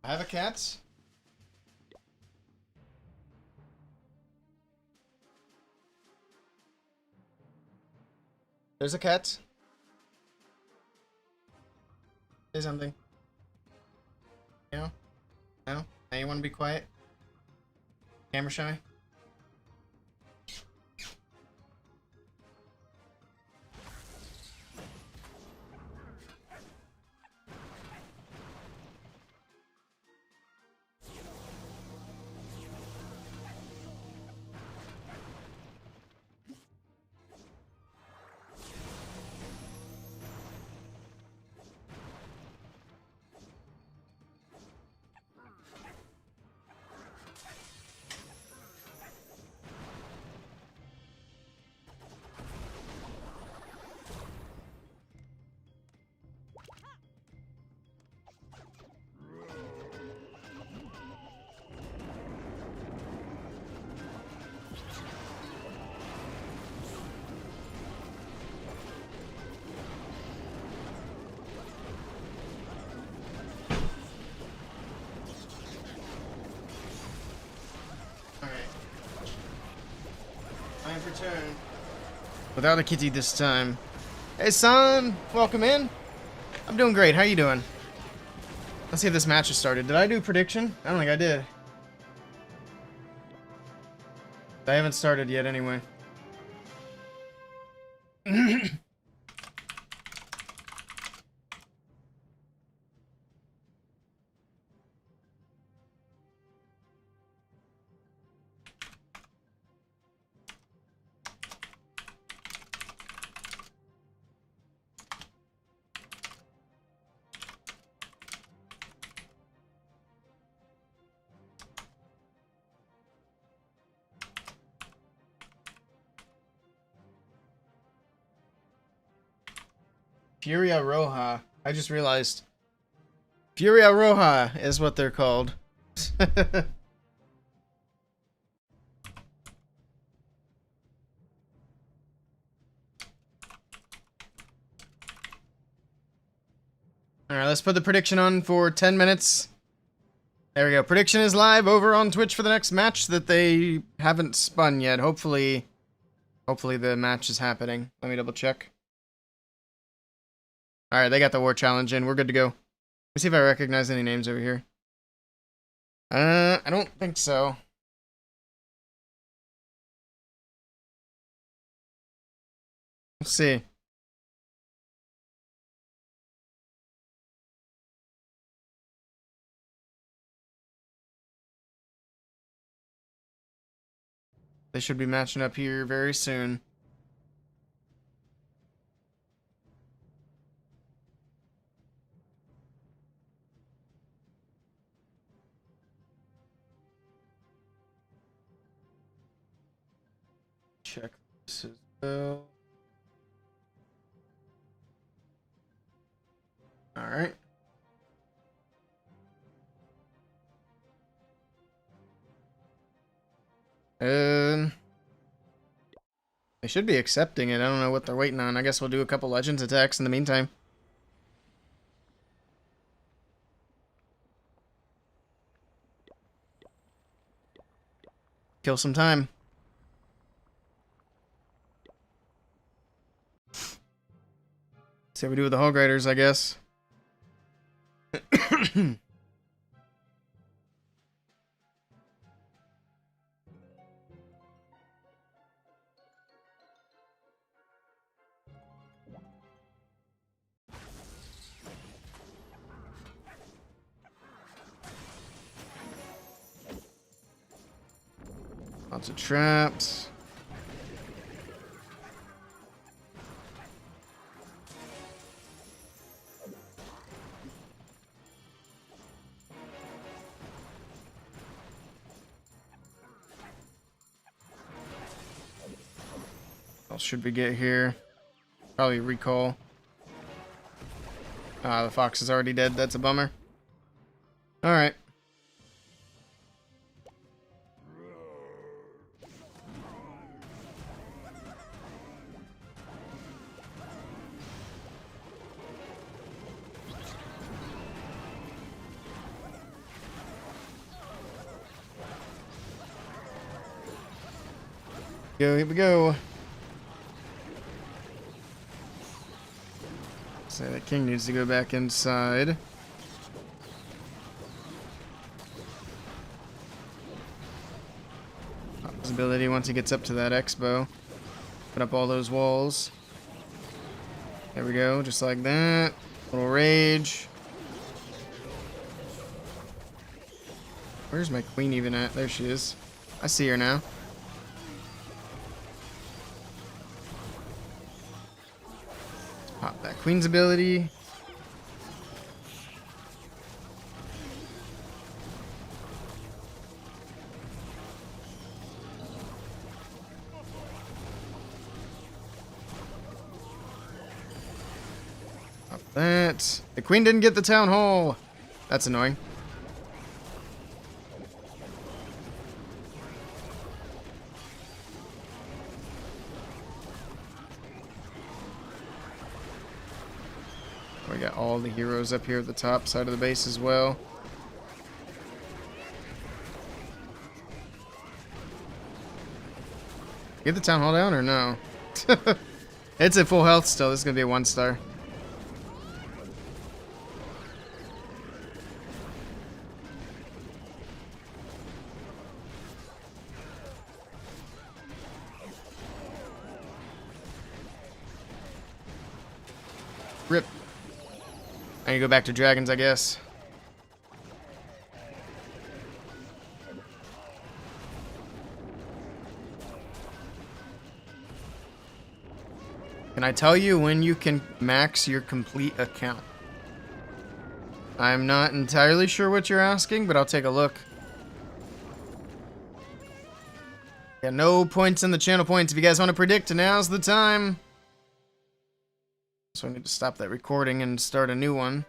I have a cat. There's a cat. Say something. No? No? Now you want to be quiet? Camera shy? Time for turn. Without a kitty this time. Hey son, welcome in. I'm doing great, how you doing? Let's see if this match has started. Did I do prediction? I don't think I did. I haven't started yet anyway. Furia Roja. I just realized. Furia Roja is what they're called. Alright, let's put the prediction on for 10 minutes. There we go. Prediction is live over on Twitch for the next match that they haven't spun yet. Hopefully the match is happening. Let me double check. Alright, they got the war challenge in. We're good to go. Let me see if I recognize any names over here. I don't think so. Let's see. They should be matching up here very soon. Check this as well. Alright. They should be accepting it. I don't know what they're waiting on. I guess we'll do a couple Legends attacks in the meantime. Kill some time. See what we do with the Hog Riders, I guess. Lots of traps. What else should we get here? Probably recall. Ah, the fox is already dead. That's a bummer. Alright. Go, here we go. So the king needs to go back inside. Possibility once he gets up to that expo. Put up all those walls. There we go, just like that. Little rage. Where's my queen even at? There she is. I see her now. Pop that queen's ability. Pop that. The queen didn't get the town hall. That's annoying. We got all the heroes up here at the top side of the base as well. Get the town hall down or no? It's at full health still. This is going to be a 1-star. Rip. I need to go back to dragons, I guess. Can I tell you when you can max your complete account? I'm not entirely sure what you're asking, but I'll take a look. Yeah, no points in the channel points. If you guys want to predict, now's the time. So I need to stop that recording and start a new one.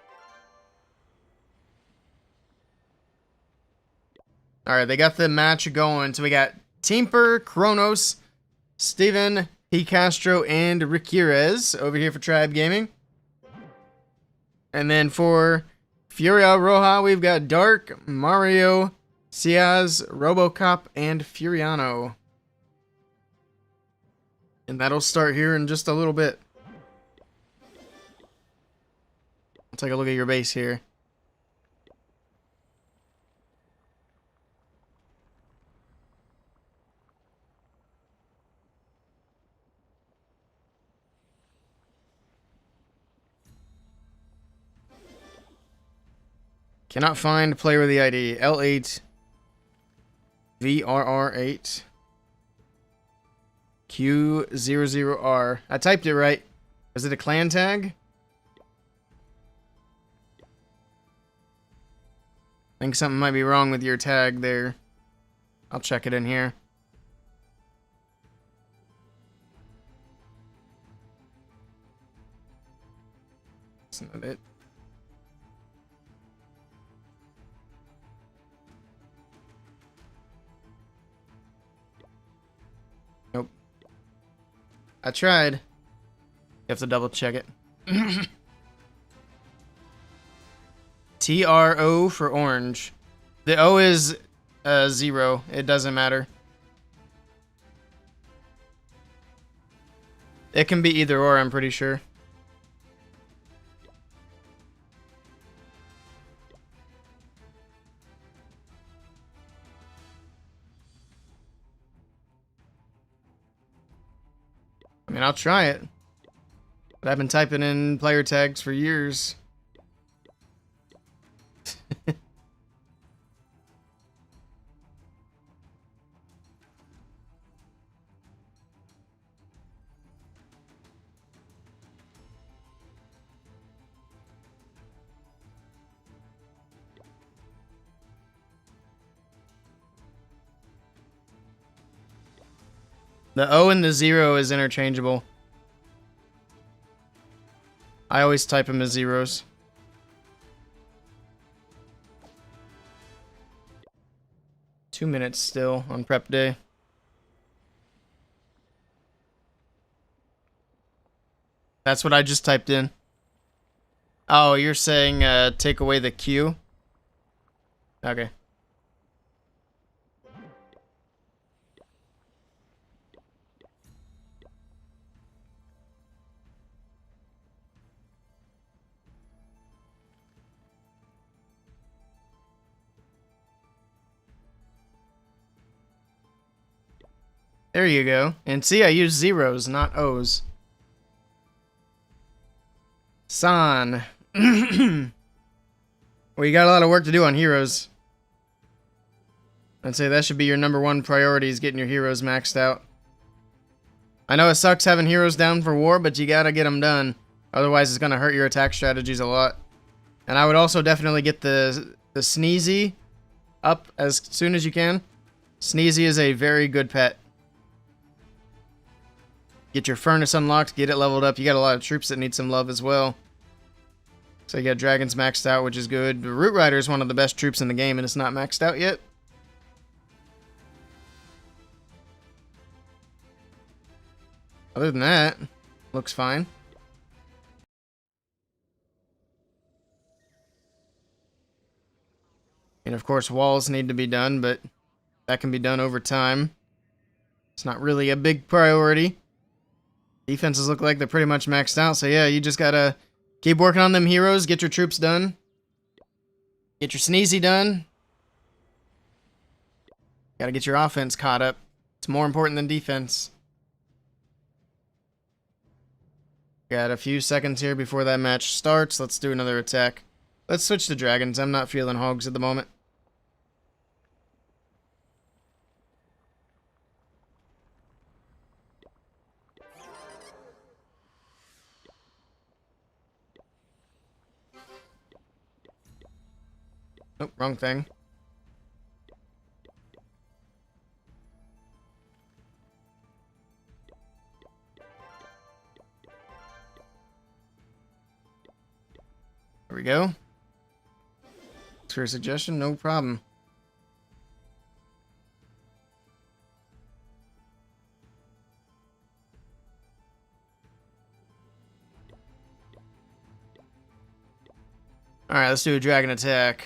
Alright, they got the match going. So we got Teamper, Kronos, Steven, P. Castro, and Riquirez over here for Tribe Gaming. And then for Furia Roja, we've got Dark, Mario, Ciaz, Robocop, and Furiano. And that'll start here in just a little bit. Take a look at your base here. Cannot find player with the ID. L8 VRR8 Q00R. I typed it right. Is it a clan tag? I think something might be wrong with your tag there. I'll check it in here. That's not it. Nope. I tried. You have to double check it. TRO for orange. The O is 0. It doesn't matter. It can be either or, I'm pretty sure. I mean, I'll try it. But I've been typing in player tags for years. The O and the 0 is interchangeable. I always type them as zeros. Two minutes still on prep day. That's what I just typed in. Oh, you're saying take away the Q? Okay. There you go. And see, I use zeros, not O's. San. Well, you got a lot of work to do on heroes. I'd say that should be your #1 priority, is getting your heroes maxed out. I know it sucks having heroes down for war, but you gotta get them done. Otherwise, it's gonna hurt your attack strategies a lot. And I would also definitely get the Sneezy up as soon as you can. Sneezy is a very good pet. Get your Furnace unlocked, get it leveled up. You got a lot of troops that need some love as well. So you got Dragons maxed out, which is good. The Root Rider is one of the best troops in the game, and it's not maxed out yet. Other than that, looks fine. And of course, walls need to be done, but that can be done over time. It's not really a big priority. Defenses look like they're pretty much maxed out, so yeah, you just gotta keep working on them heroes, get your troops done. Get your Sneezy done. Gotta get your offense caught up. It's more important than defense. Got a few seconds here before that match starts. Let's do another attack. Let's switch to dragons. I'm not feeling hogs at the moment. Nope, wrong thing. There we go. Thanks for your suggestion, no problem. Alright, let's do a dragon attack.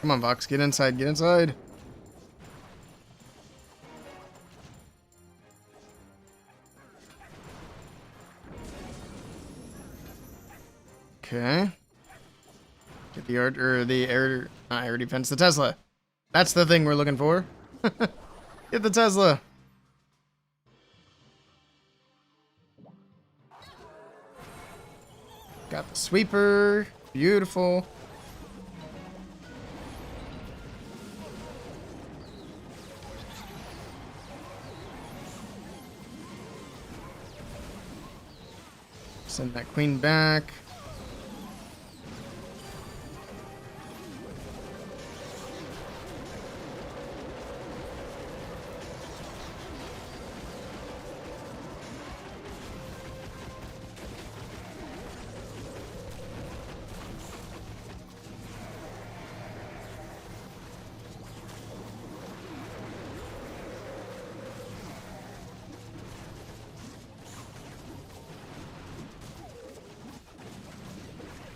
Come on, Vox, get inside, get inside. Okay. Get the air defense, the Tesla. That's the thing we're looking for. Get the Tesla. Got the sweeper. Beautiful. Send that queen back.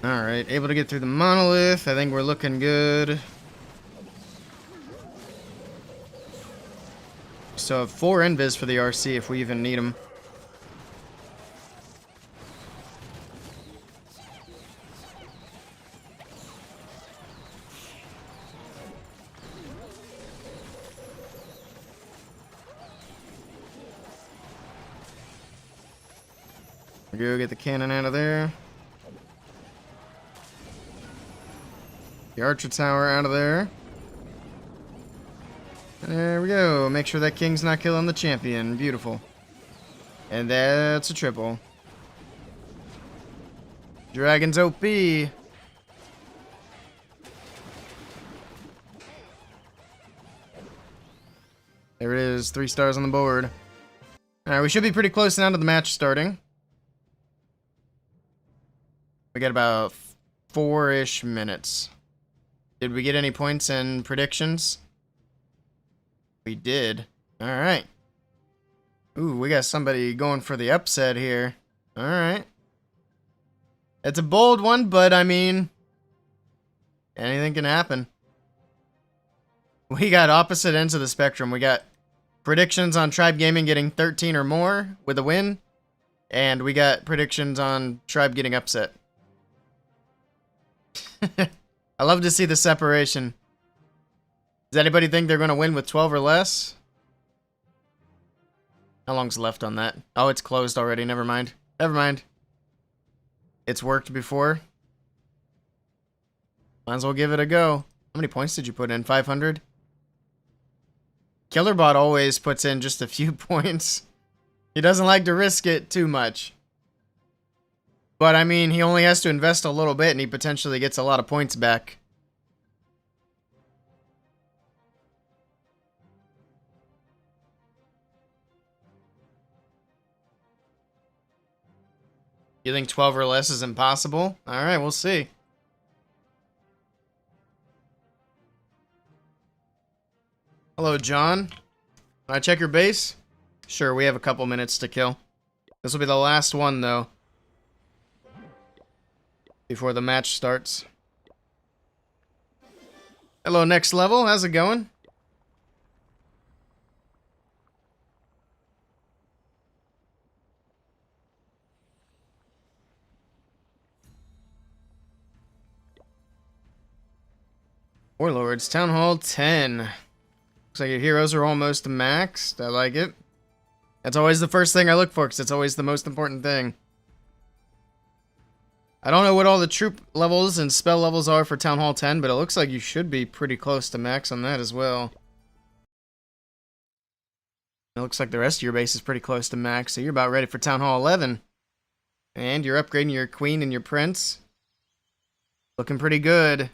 Alright, able to get through the monolith. I think we're looking good. So 4 invis for the RC if we even need them. Go get the cannon out of there. The archer tower out of there. There we go. Make sure that king's not killing the champion. Beautiful. And that's a triple. Dragon's OP. There it is. 3 stars on the board. Alright, we should be pretty close now to the match starting. We got about 4-ish minutes. Did we get any points and predictions? We did. Alright. Ooh, we got somebody going for the upset here. Alright. It's a bold one, but I mean, anything can happen. We got opposite ends of the spectrum. We got predictions on Tribe Gaming getting 13 or more with a win. And we got predictions on Tribe getting upset. I love to see the separation. Does anybody think they're going to win with 12 or less? How long's left on that? Oh, it's closed already. Never mind. Never mind. It's worked before. Might as well give it a go. How many points did you put in? 500? Killerbot always puts in just a few points. He doesn't like to risk it too much. But, I mean, he only has to invest a little bit and he potentially gets a lot of points back. You think 12 or less is impossible? Alright, we'll see. Hello, John. Can I check your base? Sure, we have a couple minutes to kill. This will be the last one, though. Before the match starts. Hello, next level. How's it going? Warlords, Town Hall 10. Looks like your heroes are almost maxed. I like it. That's always the first thing I look for, because it's always the most important thing. I don't know what all the troop levels and spell levels are for Town Hall 10, but it looks like you should be pretty close to max on that as well. It looks like the rest of your base is pretty close to max, so you're about ready for Town Hall 11. And you're upgrading your queen and your prince. Looking pretty good.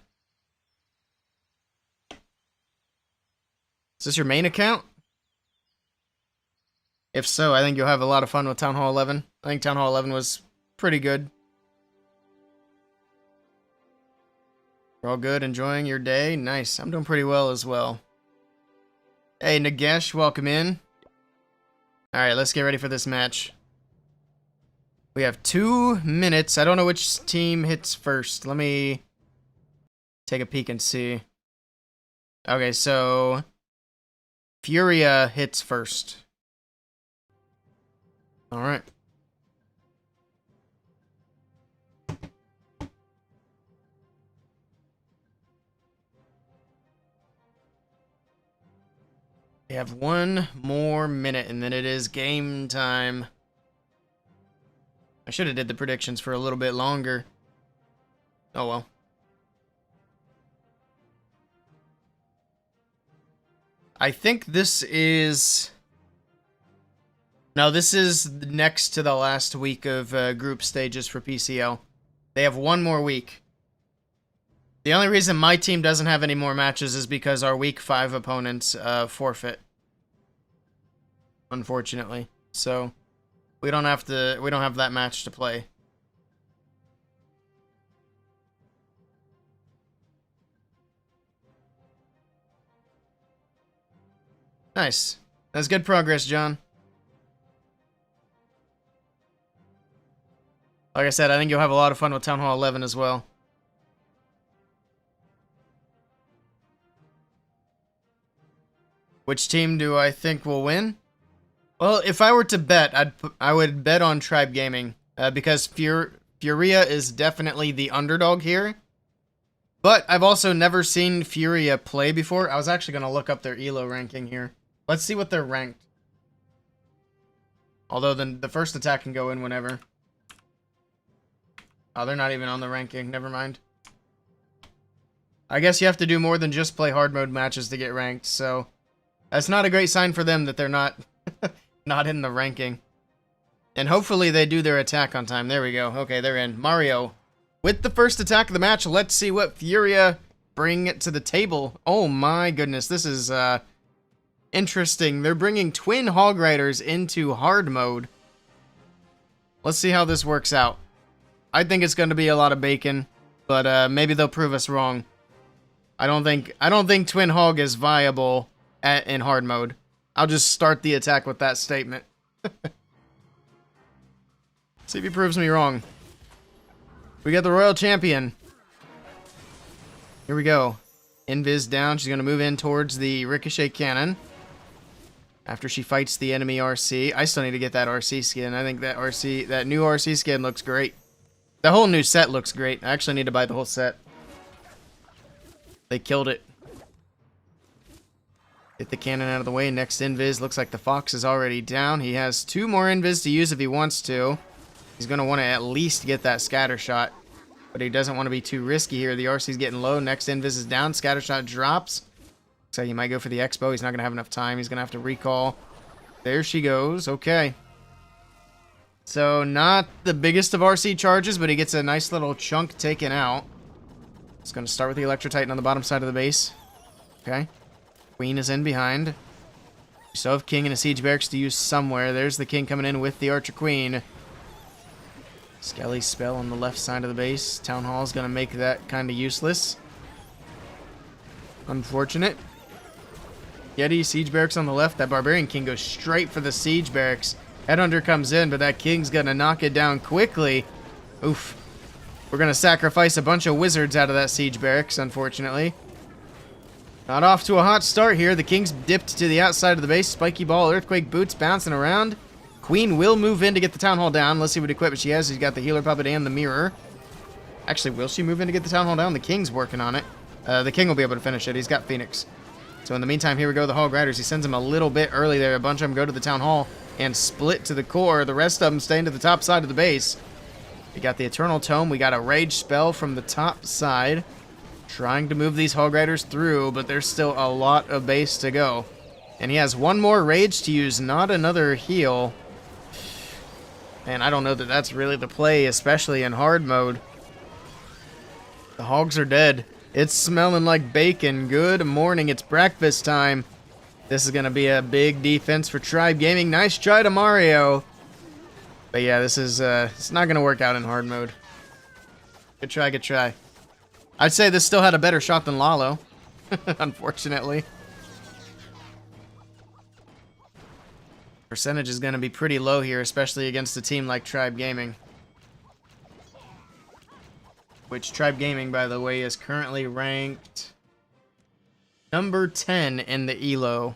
Is this your main account? If so, I think you'll have a lot of fun with Town Hall 11. I think Town Hall 11 was pretty good. We're all good, enjoying your day? Nice, I'm doing pretty well as well. Hey, Nagesh, welcome in. Alright, let's get ready for this match. We have 2 minutes. I don't know which team hits first. Let me take a peek and see. Okay, so Furia hits first. Alright. We have 1 more minute and then it is game time. I should have did the predictions for a little bit longer. Oh well. I think this is... No, this is next to the last week of group stages for PCL. They have 1 more week. The only reason my team doesn't have any more matches is because our week 5 opponents forfeit. Unfortunately. So we don't have that match to play. Nice. That's good progress, John. Like I said, I think you'll have a lot of fun with Town Hall 11 as well. Which team do I think will win? Well, if I were to bet, I would bet on Tribe Gaming. Because Furia is definitely the underdog here. But I've also never seen Furia play before. I was actually going to look up their ELO ranking here. Let's see what they're ranked. Although the first attack can go in whenever. Oh, they're not even on the ranking. Never mind. I guess you have to do more than just play hard mode matches to get ranked, so that's not a great sign for them that they're not not in the ranking. And hopefully they do their attack on time. There we go. Okay, they're in. Mario, with the first attack of the match, let's see what Furia bring to the table. Oh my goodness, this is interesting. They're bringing twin Hog Riders into hard mode. Let's see how this works out. I think it's going to be a lot of bacon, but maybe they'll prove us wrong. I don't think Twin Hog is viable in hard mode. I'll just start the attack with that statement. See if he proves me wrong. We got the Royal Champion. Here we go. Invis down. She's going to move in towards the ricochet cannon. After she fights the enemy RC. I still need to get that RC skin. I think that new RC skin looks great. The whole new set looks great. I actually need to buy the whole set. They killed it. Get the cannon out of the way. Next invis. Looks like the fox is already down. He has 2 more invis to use if he wants to. He's going to want to at least get that scatter shot. But he doesn't want to be too risky here. The RC's getting low. Next invis is down. Scatter shot drops. Looks like he might go for the expo. He's not going to have enough time. He's going to have to recall. There she goes. Okay. So, not the biggest of RC charges, but he gets a nice little chunk taken out. It's going to start with the Electro Titan on the bottom side of the base. Okay. Queen is in behind. You still have King and a Siege Barracks to use somewhere. There's the King coming in with the Archer Queen. Skelly's spell on the left side of the base. Town Hall is going to make that kind of useless. Unfortunate. Yeti, Siege Barracks on the left. That Barbarian King goes straight for the Siege Barracks. Headhunter comes in, but that King's going to knock it down quickly. Oof. We're going to sacrifice a bunch of wizards out of that Siege Barracks, unfortunately. Not off to a hot start here. The King's dipped to the outside of the base. Spiky Ball, Earthquake Boots bouncing around. Queen will move in to get the Town Hall down. Let's see what equipment she has. She's got the Healer Puppet and the Mirror. Actually, will she move in to get the Town Hall down? The King's working on it. The King will be able to finish it. He's got Phoenix. So in the meantime, here we go. The Hog Riders. He sends them a little bit early there. A bunch of them go to the Town Hall and split to the core. The rest of them staying to the top side of the base. We got the Eternal Tome. We got a Rage spell from the top side. Trying to move these Hog Riders through, but there's still a lot of base to go. And he has 1 more Rage to use, not another heal. And I don't know that that's really the play, especially in hard mode. The Hogs are dead. It's smelling like bacon. Good morning, it's breakfast time. This is going to be a big defense for Tribe Gaming. Nice try to Mario. But yeah, this is it's not going to work out in hard mode. Good try, good try. I'd say this still had a better shot than Lalo, unfortunately. Percentage is going to be pretty low here, especially against a team like Tribe Gaming. Which Tribe Gaming, by the way, is currently ranked number 10 in the ELO.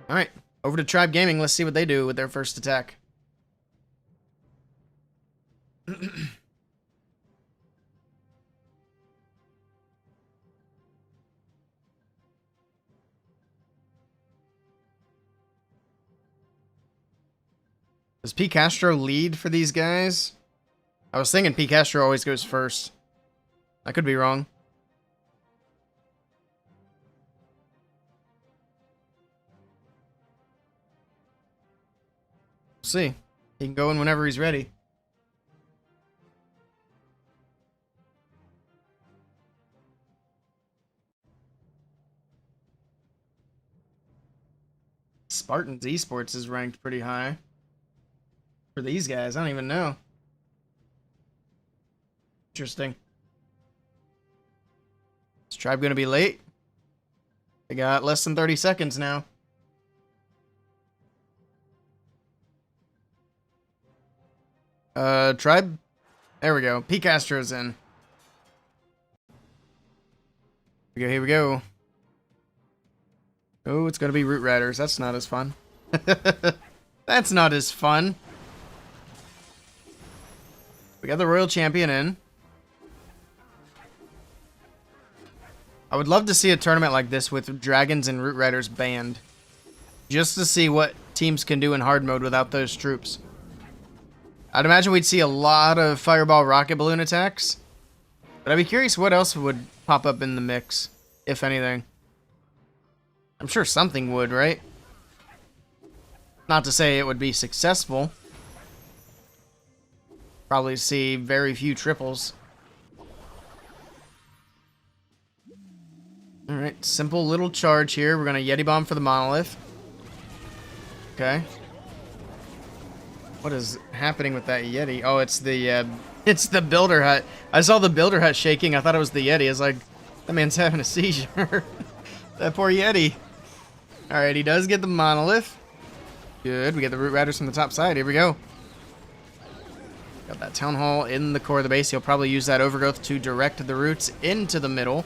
Alright, over to Tribe Gaming. Let's see what they do with their first attack. Does P. Castro lead for these guys? I was thinking P. Castro always goes first. I could be wrong. We'll see. He can go in whenever he's ready. Spartans Esports is ranked pretty high. For these guys, I don't even know. Interesting. Is Tribe going to be late? They got less than 30 seconds now. Tribe? There we go. P. Castro's in. Here we go. Oh, it's going to be Root Riders. That's not as fun. That's not as fun. We got the Royal Champion in. I would love to see a tournament like this with Dragons and Root Riders banned. Just to see what teams can do in hard mode without those troops. I'd imagine we'd see a lot of Fireball Rocket Balloon attacks. But I'd be curious what else would pop up in the mix, if anything. I'm sure something would, right? Not to say it would be successful. Probably see very few triples. Alright, simple little charge here. We're going to Yeti Bomb for the Monolith. Okay. What is happening with that Yeti? Oh, it's the Builder Hut. I saw the Builder Hut shaking. I thought it was the Yeti. I was like, that man's having a seizure. That poor Yeti. Alright, he does get the Monolith. Good. We get the Root Riders from the top side. Here we go. Got that Town Hall in the core of the base. He'll probably use that Overgrowth to direct the roots into the middle.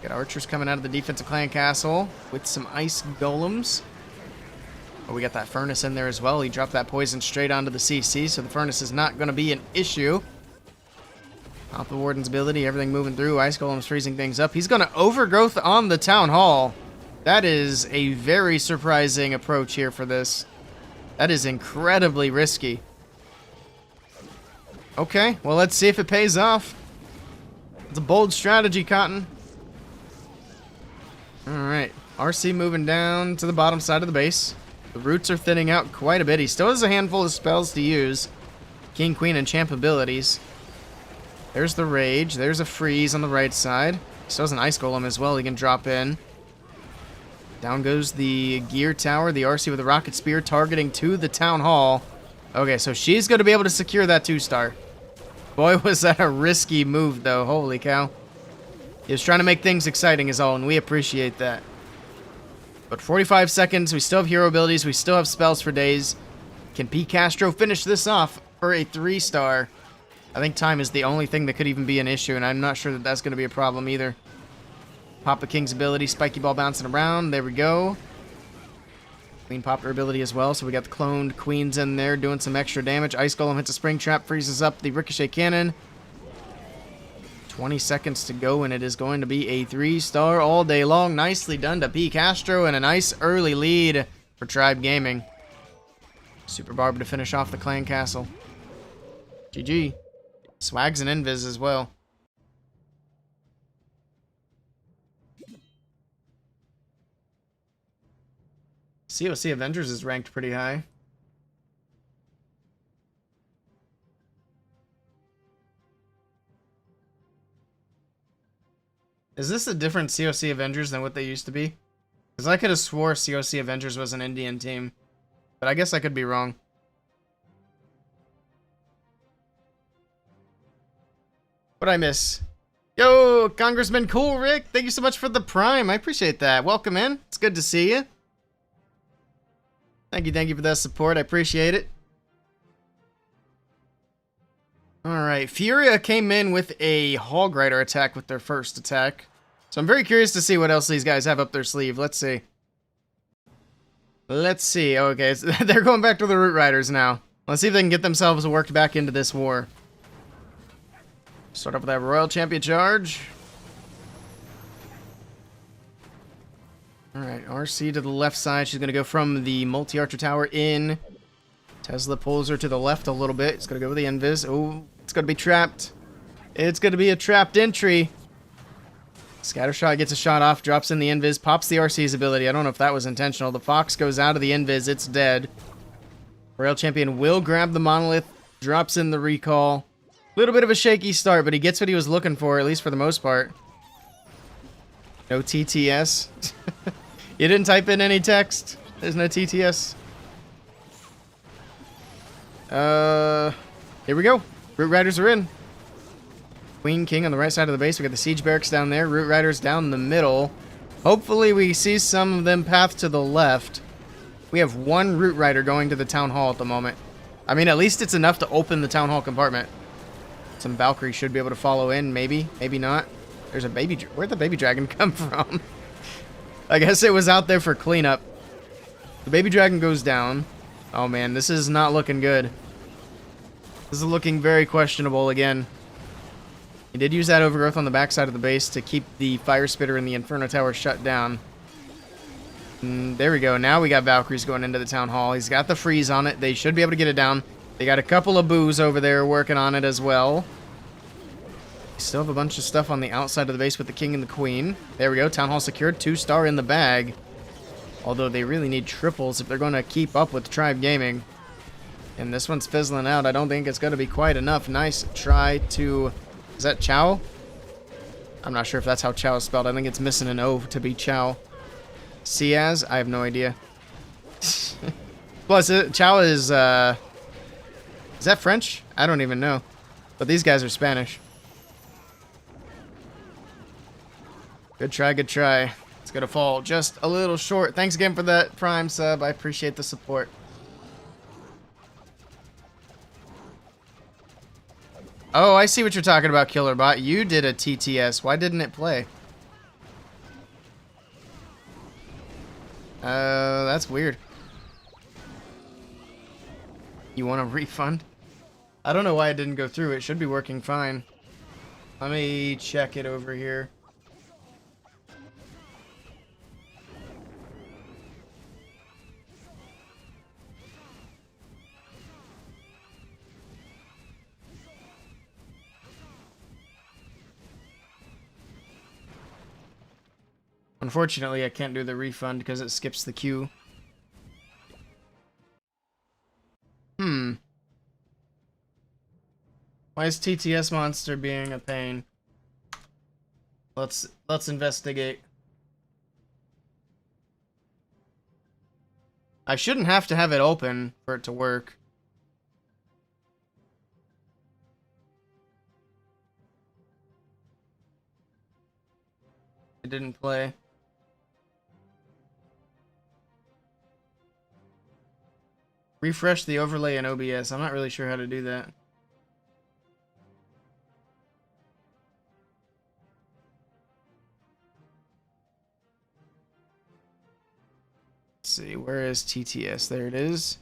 Got archers coming out of the defensive clan castle with some ice golems. Oh, we got that furnace in there as well. He dropped that poison straight onto the CC, so the furnace is not going to be an issue. Off the Warden's ability, everything moving through. Ice golems freezing things up. He's going to Overgrowth on the Town Hall. That is a very surprising approach here for this. That is incredibly risky. Okay, well, let's see if it pays off. It's a bold strategy, Cotton. Alright, RC moving down to the bottom side of the base. The roots are thinning out quite a bit. He still has a handful of spells to use. King, Queen, and Champ abilities. There's the Rage. There's a Freeze on the right side. He still has an Ice Golem as well he can drop in. Down goes the Gear Tower. The RC with the Rocket Spear targeting to the Town Hall. Okay, so she's going to be able to secure that 2-star. Boy, was that a risky move, though. Holy cow. He was trying to make things exciting is all, and we appreciate that. But 45 seconds, we still have hero abilities, we still have spells for days. Can P. Castro finish this off for a 3-star? I think time is the only thing that could even be an issue, and I'm not sure that that's going to be a problem either. Papa King's ability, Spiky Ball bouncing around, there we go. Queen popped her ability as well, so we got the cloned queens in there doing some extra damage. Ice Golem hits a spring trap, freezes up the Ricochet Cannon. 20 seconds to go, and it is going to be a 3-star all day long. Nicely done to P. Castro, and a nice early lead for Tribe Gaming. Super Barb to finish off the clan castle. GG. Swags and Invis as well. COC Avengers is ranked pretty high. Is this a different COC Avengers than what they used to be? Because I could have swore COC Avengers was an Indian team. But I guess I could be wrong. What'd I miss? Yo, Congressman Cool Rick, thank you so much for the Prime. I appreciate that. Welcome in. It's good to see you. Thank you for that support. I appreciate it. Alright, Furia came in with a Hog Rider attack with their first attack. So I'm very curious to see what else these guys have up their sleeve. Let's see. Let's see. Okay, so they're going back to the Root Riders now. Let's see if they can get themselves worked back into this war. Start off with that Royal Champion charge. Alright, RC to the left side. She's going to go from the multi-archer tower in. Tesla pulls her to the left a little bit. It's going to go with the Invis. Oh, it's going to be trapped. It's going to be a trapped entry. Scattershot gets a shot off, drops in the Invis, pops the RC's ability. I don't know if that was intentional. The Fox goes out of the Invis. It's dead. Royal Champion will grab the Monolith, drops in the recall. Little bit of a shaky start, but he gets what he was looking for, at least for the most part. No TTS. You didn't type in any text? There's no TTS. Here we go. Root Riders are in. Queen, King on the right side of the base. We got the Siege Barracks down there. Root Riders down the middle. Hopefully we see some of them path to the left. We have one Root Rider going to the Town Hall at the moment. I mean, at least it's enough to open the Town Hall compartment. Some Valkyrie should be able to follow in, maybe. Maybe not. There's a baby... Where'd the baby dragon come from? I guess it was out there for cleanup. The baby dragon goes down. Oh man, this is not looking good. This is looking very questionable again. He did use that overgrowth on the backside of the base to keep the Fire Spitter and the Inferno Tower shut down. And there we go. Now we got Valkyries going into the Town Hall. He's got the freeze on it. They should be able to get it down. They got a couple of boos over there working on it as well. Still have a bunch of stuff on the outside of the base with the King and the Queen. There we go. Town Hall secured. 2-star in the bag. Although they really need triples if they're going to keep up with Tribe Gaming. And this one's fizzling out. I don't think it's going to be quite enough. Nice try to... Is that Chow? I'm not sure if that's how Chow is spelled. I think it's missing an O to be Chow. Ciaz? I have no idea. Plus, Chow is that French? I don't even know. But these guys are Spanish. Good try, good try. It's going to fall just a little short. Thanks again for that Prime sub. I appreciate the support. Oh, I see what you're talking about, Killerbot. You did a TTS. Why didn't it play? That's weird. You want a refund? I don't know why it didn't go through. It should be working fine. Let me check it over here. Unfortunately, I can't do the refund because it skips the queue. Why is TTS Monster being a pain? Let's investigate. I shouldn't have to have it open for it to work. It didn't play. Refresh the overlay in OBS. I'm not really sure how to do that. Let's see, where is TTS? There it is.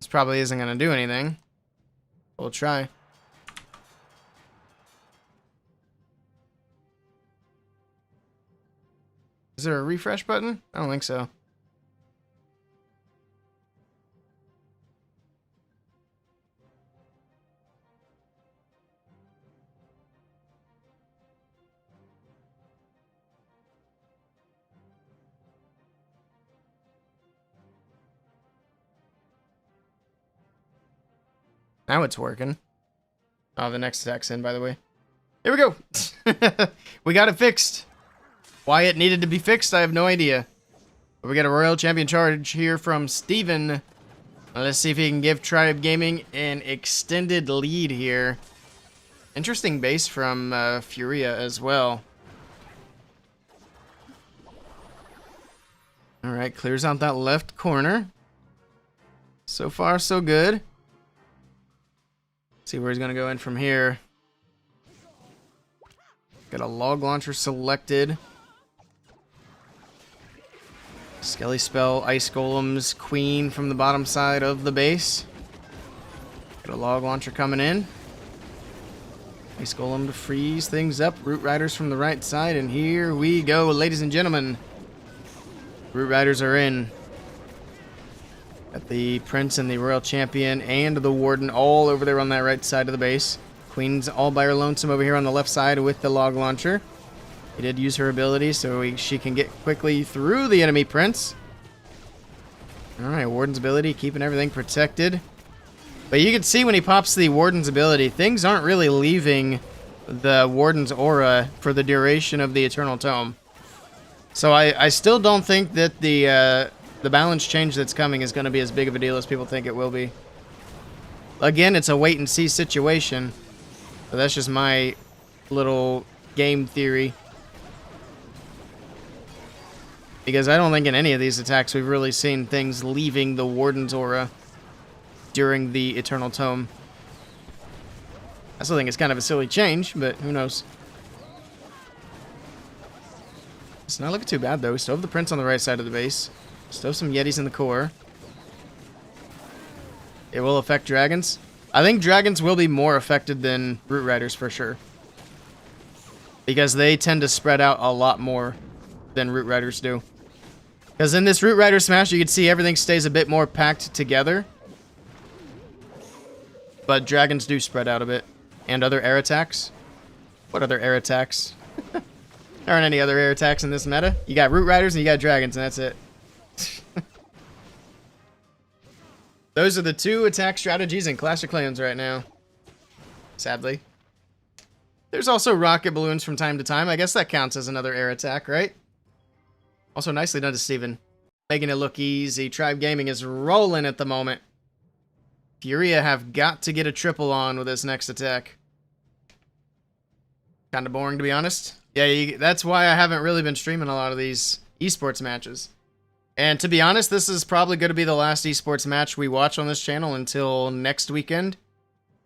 This probably isn't going to do anything. We'll try. Is there a refresh button? I don't think so. Now it's working. Oh, the next attack's in, by the way. Here we go. We got it fixed. Why it needed to be fixed, I have no idea. But we got a Royal Champion charge here from Steven. Let's see if he can give Tribe Gaming an extended lead here. Interesting base from Furia as well. Alright, clears out that left corner. So far, so good. See where he's going to go in from here. Got a log launcher selected. Skelly Spell, Ice Golems, Queen from the bottom side of the base. Got a log launcher coming in. Ice Golem to freeze things up. Root Riders from the right side, and here we go, ladies and gentlemen. Root Riders are in. Got the Prince and the Royal Champion and the Warden all over there on that right side of the base. Queen's all by her lonesome over here on the left side with the log launcher. He did use her ability, so she can get quickly through the enemy Prince. Alright, Warden's ability, keeping everything protected. But you can see when he pops the Warden's ability, things aren't really leaving the Warden's aura for the duration of the Eternal Tome. So I still don't think that the balance change that's coming is going to be as big of a deal as people think it will be. Again, it's a wait-and-see situation. But that's just my little game theory. Because I don't think in any of these attacks we've really seen things leaving the Warden's aura during the Eternal Tome. I still think it's kind of a silly change, but who knows. It's not looking too bad, though. We still have the Prince on the right side of the base. Still have some Yetis in the core. It will affect dragons. I think dragons will be more affected than Root Riders for sure. Because they tend to spread out a lot more than Root Riders do. Because in this Root Rider Smash, you can see everything stays a bit more packed together. But dragons do spread out a bit. And other air attacks. What other air attacks? There aren't any other air attacks in this meta. You got Root Riders and you got dragons, and that's it. Those are the two attack strategies in Clash of Clans right now. Sadly. There's also rocket balloons from time to time. I guess that counts as another air attack, right? Also, nicely done to Steven. Making it look easy. Tribe Gaming is rolling at the moment. Furia have got to get a triple on with this next attack. Kind of boring, to be honest. Yeah, that's why I haven't really been streaming a lot of these esports matches. And to be honest, this is probably going to be the last esports match we watch on this channel until next weekend,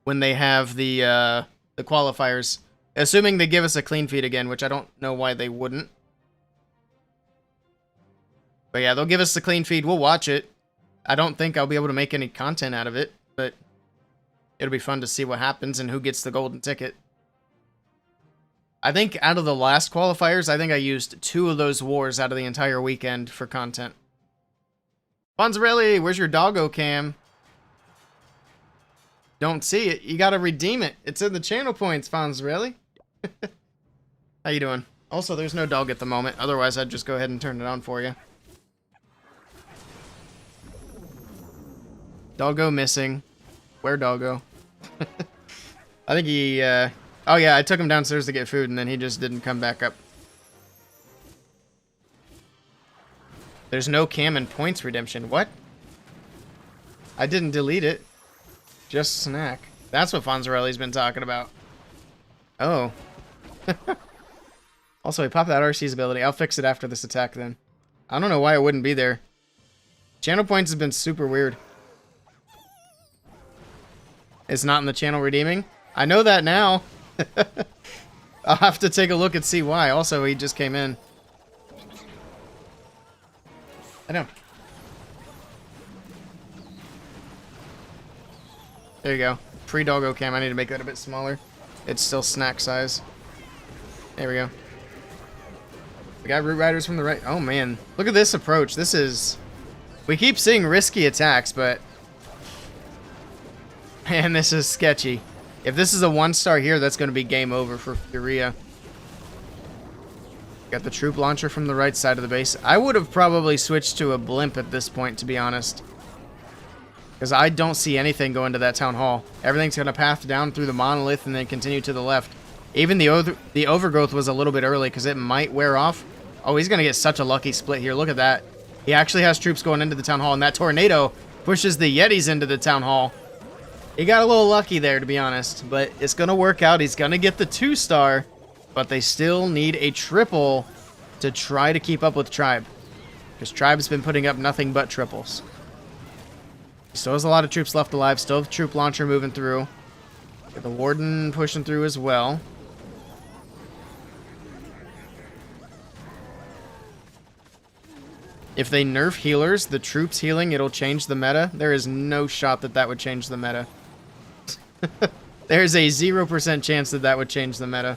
when they have the qualifiers. Assuming they give us a clean feed again, which I don't know why they wouldn't. But yeah, they'll give us the clean feed. We'll watch it. I don't think I'll be able to make any content out of it, but it'll be fun to see what happens and who gets the golden ticket. I think out of the last qualifiers, I think I used 2 of those wars out of the entire weekend for content. Fonzarelli, where's your doggo cam? Don't see it. You gotta redeem it. It's in the channel points, Fonzarelli. How you doing? Also, there's no dog at the moment. Otherwise, I'd just go ahead and turn it on for you. Doggo missing. Where doggo? I think he, oh yeah, I took him downstairs to get food, and then he just didn't come back up. There's no cam and points redemption. What? I didn't delete it. Just snack. That's what Fonzarelli's been talking about. Oh. Also, he popped that RC's ability. I'll fix it after this attack then. I don't know why it wouldn't be there. Channel points has been super weird. It's not in the channel redeeming? I know that now. I'll have to take a look and see why. Also, he just came in. I know. There you go. Pre-doggo cam. I need to make that a bit smaller. It's still snack size. There we go. We got Root Riders from the right. Oh, man. Look at this approach. This is... We keep seeing risky attacks, but... Man, this is sketchy. If this is a 1-star here, that's going to be game over for Furia. Got the troop launcher from the right side of the base. I would have probably switched to a blimp at this point, to be honest. Because I don't see anything going to that town hall. Everything's going to path down through the monolith and then continue to the left. Even the overgrowth was a little bit early because it might wear off. Oh, he's going to get such a lucky split here. Look at that. He actually has troops going into the town hall, and that tornado pushes the Yetis into the town hall. He got a little lucky there, to be honest, but it's going to work out. He's going to get the 2-star, but they still need a triple to try to keep up with Tribe, because Tribe's been putting up nothing but triples. He still has a lot of troops left alive. Still have troop launcher moving through. Got the Warden pushing through as well. If they nerf healers, the troops healing, it'll change the meta. There is no shot that that would change the meta. There's a 0% chance that that would change the meta.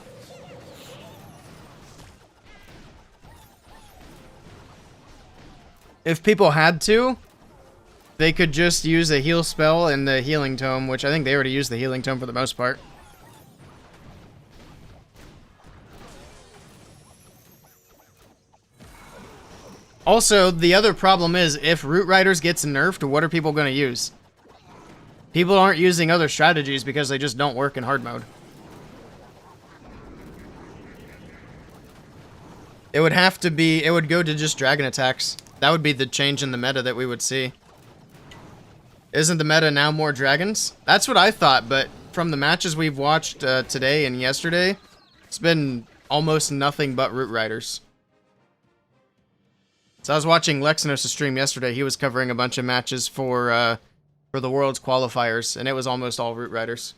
If people had to, they could just use a heal spell and the healing tome, which I think they already used the healing tome for the most part. Also, the other problem is, if Root Riders gets nerfed, what are people going to use? People aren't using other strategies because they just don't work in hard mode. It would have to be, it would go to just dragon attacks. That would be the change in the meta that we would see. Isn't the meta now more dragons? That's what I thought, but from the matches we've watched today and yesterday, it's been almost nothing but Root Riders. So I was watching Lexanos' stream yesterday. He was covering a bunch of matches for the World's qualifiers, and it was almost all Root Riders.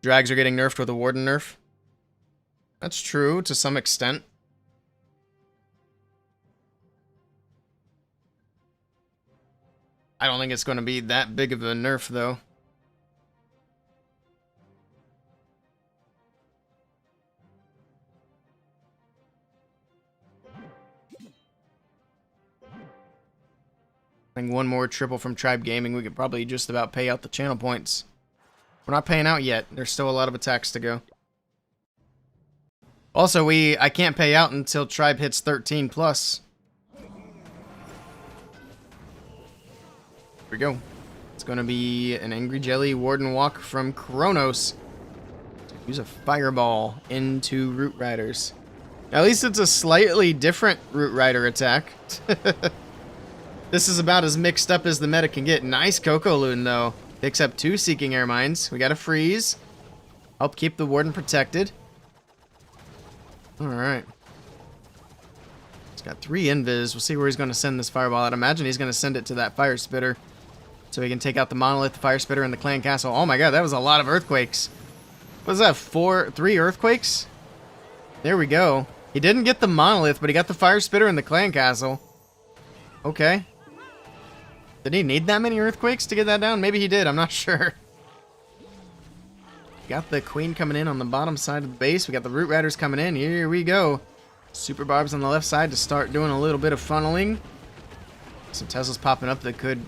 Drags are getting nerfed with a Warden nerf. That's true to some extent. I don't think it's going to be that big of a nerf, though. I think one more triple from Tribe Gaming, we could probably just about pay out the channel points. We're not paying out yet. There's still a lot of attacks to go. Also, I can't pay out until Tribe hits 13 plus. Here we go. It's going to be an Angry Jelly Warden Walk from Kronos. Use a Fireball into Root Riders. At least it's a slightly different Root Rider attack. This is about as mixed up as the meta can get. Nice Coco Loon, though. Picks up 2 Seeking Air Mines. We got a freeze. Help keep the Warden protected. Alright. He's got 3 invis. We'll see where he's going to send this fireball. I'd imagine he's going to send it to that fire spitter, so he can take out the monolith, the fire spitter, and the clan castle. Oh my god, that was a lot of earthquakes. What was that, 3 earthquakes? There we go. He didn't get the monolith, but he got the fire spitter and the clan castle. Okay. Did he need that many earthquakes to get that down? Maybe he did, I'm not sure. Got the queen coming in on the bottom side of the base. We got the root riders coming in. Here we go. Super barbs on the left side to start doing a little bit of funneling. Some Teslas popping up that could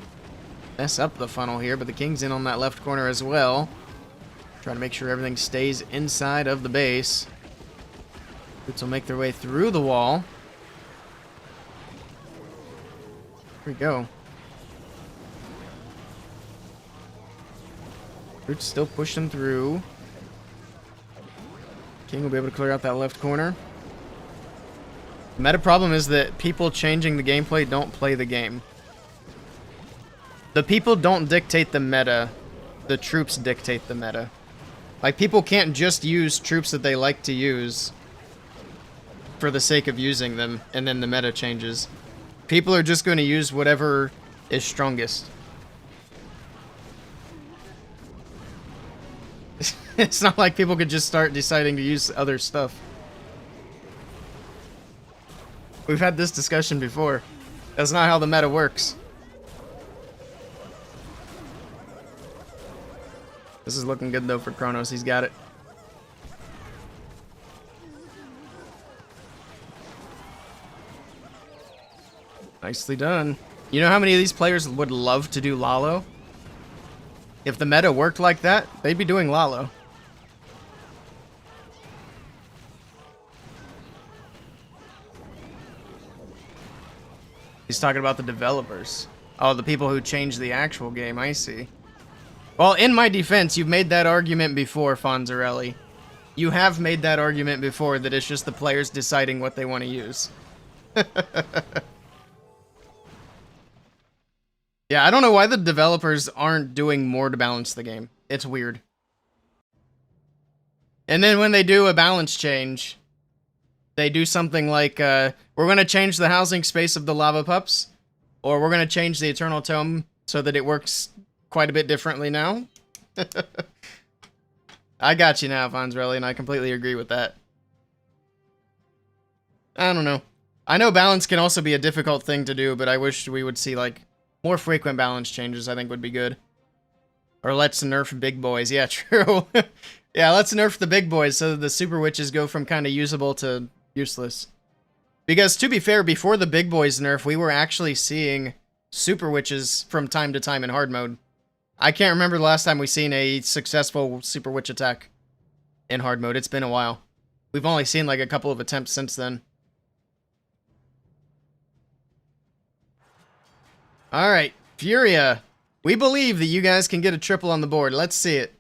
mess up the funnel here, but the king's in on that left corner as well. Trying to make sure everything stays inside of the base. Boots will make their way through the wall. Here we go. Roots still pushing through. King will be able to clear out that left corner. The meta problem is that people changing the gameplay don't play the game. The people don't dictate the meta. The troops dictate the meta. Like, people can't just use troops that they like to use for the sake of using them, and then the meta changes. People are just going to use whatever is strongest. It's not like people could just start deciding to use other stuff. We've had this discussion before. That's not how the meta works. This is looking good though for Kronos. He's got it. Nicely done. You know how many of these players would love to do Lalo? If the meta worked like that, they'd be doing Lalo. He's talking about the developers. Oh, the people who changed the actual game, I see. Well, in my defense, you've made that argument before, Fonzarelli. You have made that argument before that it's just the players deciding what they want to use. Yeah, I don't know why the developers aren't doing more to balance the game. It's weird. And then when they do a balance change, they do something like, we're going to change the housing space of the lava pups, or we're going to change the Eternal Tome so that it works quite a bit differently now. I got you now, Fonzarelli, and I completely agree with that. I don't know. I know balance can also be a difficult thing to do, but I wish we would see, like, more frequent balance changes, I think, would be good. Or let's nerf big boys. Yeah, true. Yeah, let's nerf the big boys so that the super witches go from kind of usable to useless. Because, to be fair, before the big boys nerf, we were actually seeing super witches from time to time in hard mode. I can't remember the last time we've seen a successful super witch attack in hard mode. It's been a while. We've only seen like a couple of attempts since then. Alright, Furia. We believe that you guys can get a triple on the board. Let's see it.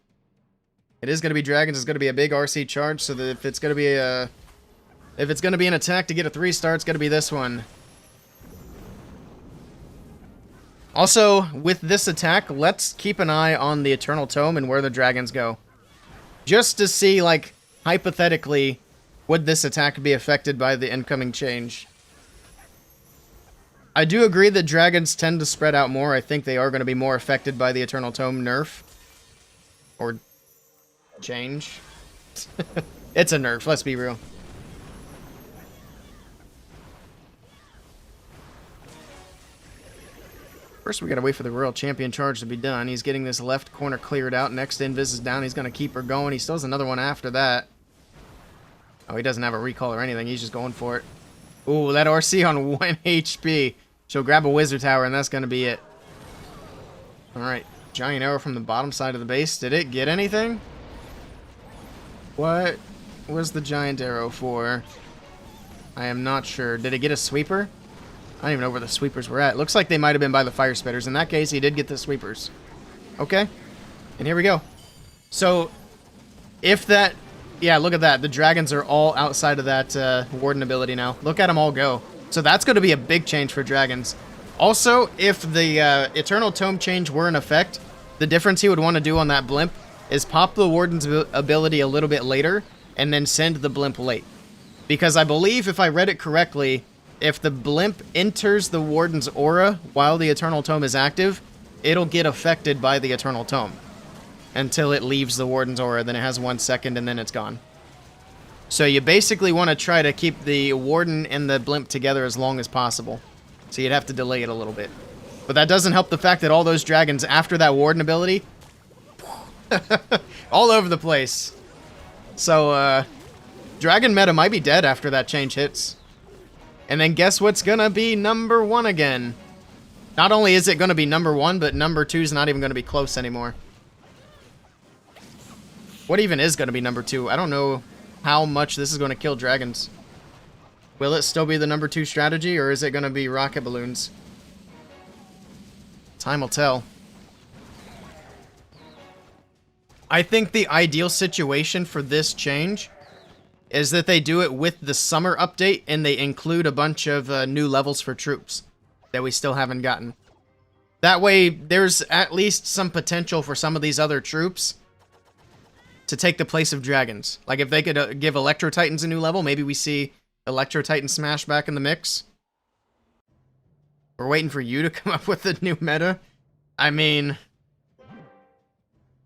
It is going to be dragons. It's going to be a big RC charge, so that if it's going to be a... If it's going to be an attack to get a 3-star, it's going to be this one. Also, with this attack, let's keep an eye on the Eternal Tome and where the dragons go. Just to see, like, hypothetically, would this attack be affected by the incoming change? I do agree that dragons tend to spread out more. I think they are going to be more affected by the Eternal Tome nerf. Or change. It's a nerf, let's be real. First, we gotta wait for the Royal Champion charge to be done. He's getting this left corner cleared out. Next invis is down. He's gonna keep her going. He still has another one after that. Oh, he doesn't have a recall or anything. He's just going for it. Ooh, that RC on 1 HP. She'll grab a Wizard Tower, and that's gonna be it. Alright. Giant arrow from the bottom side of the base. Did it get anything? What was the giant arrow for? I am not sure. Did it get a sweeper? I don't even know where the sweepers were at. Looks like they might have been by the fire spitters. In that case, he did get the sweepers. Okay. And here we go. So, if that... Yeah, look at that. The dragons are all outside of that warden ability now. Look at them all go. So that's going to be a big change for dragons. Also, if the Eternal Tome change were in effect, the difference he would want to do on that blimp is pop the Warden's ability a little bit later and then send the blimp late. Because I believe, if I read it correctly, if the blimp enters the Warden's aura while the Eternal Tome is active, it'll get affected by the Eternal Tome until it leaves the Warden's aura. Then it has 1 second and then it's gone. So you basically want to try to keep the Warden and the blimp together as long as possible. So you'd have to delay it a little bit. But that doesn't help the fact that all those dragons, after that Warden ability, all over the place. So, dragon meta might be dead after that change hits. And then guess what's gonna be number 1 again? Not only is it gonna be number 1, but number 2 is not even gonna be close anymore. What even is gonna be number 2? I don't know how much this is gonna kill dragons. Will it still be the number 2 strategy, or is it gonna be rocket balloons? Time will tell. I think the ideal situation for this change is that they do it with the summer update and they include a bunch of new levels for troops that we still haven't gotten. That way, there's at least some potential for some of these other troops to take the place of dragons. Like, if they could give Electro Titans a new level, maybe we see Electro Titan Smash back in the mix. We're waiting for you to come up with a new meta. I mean,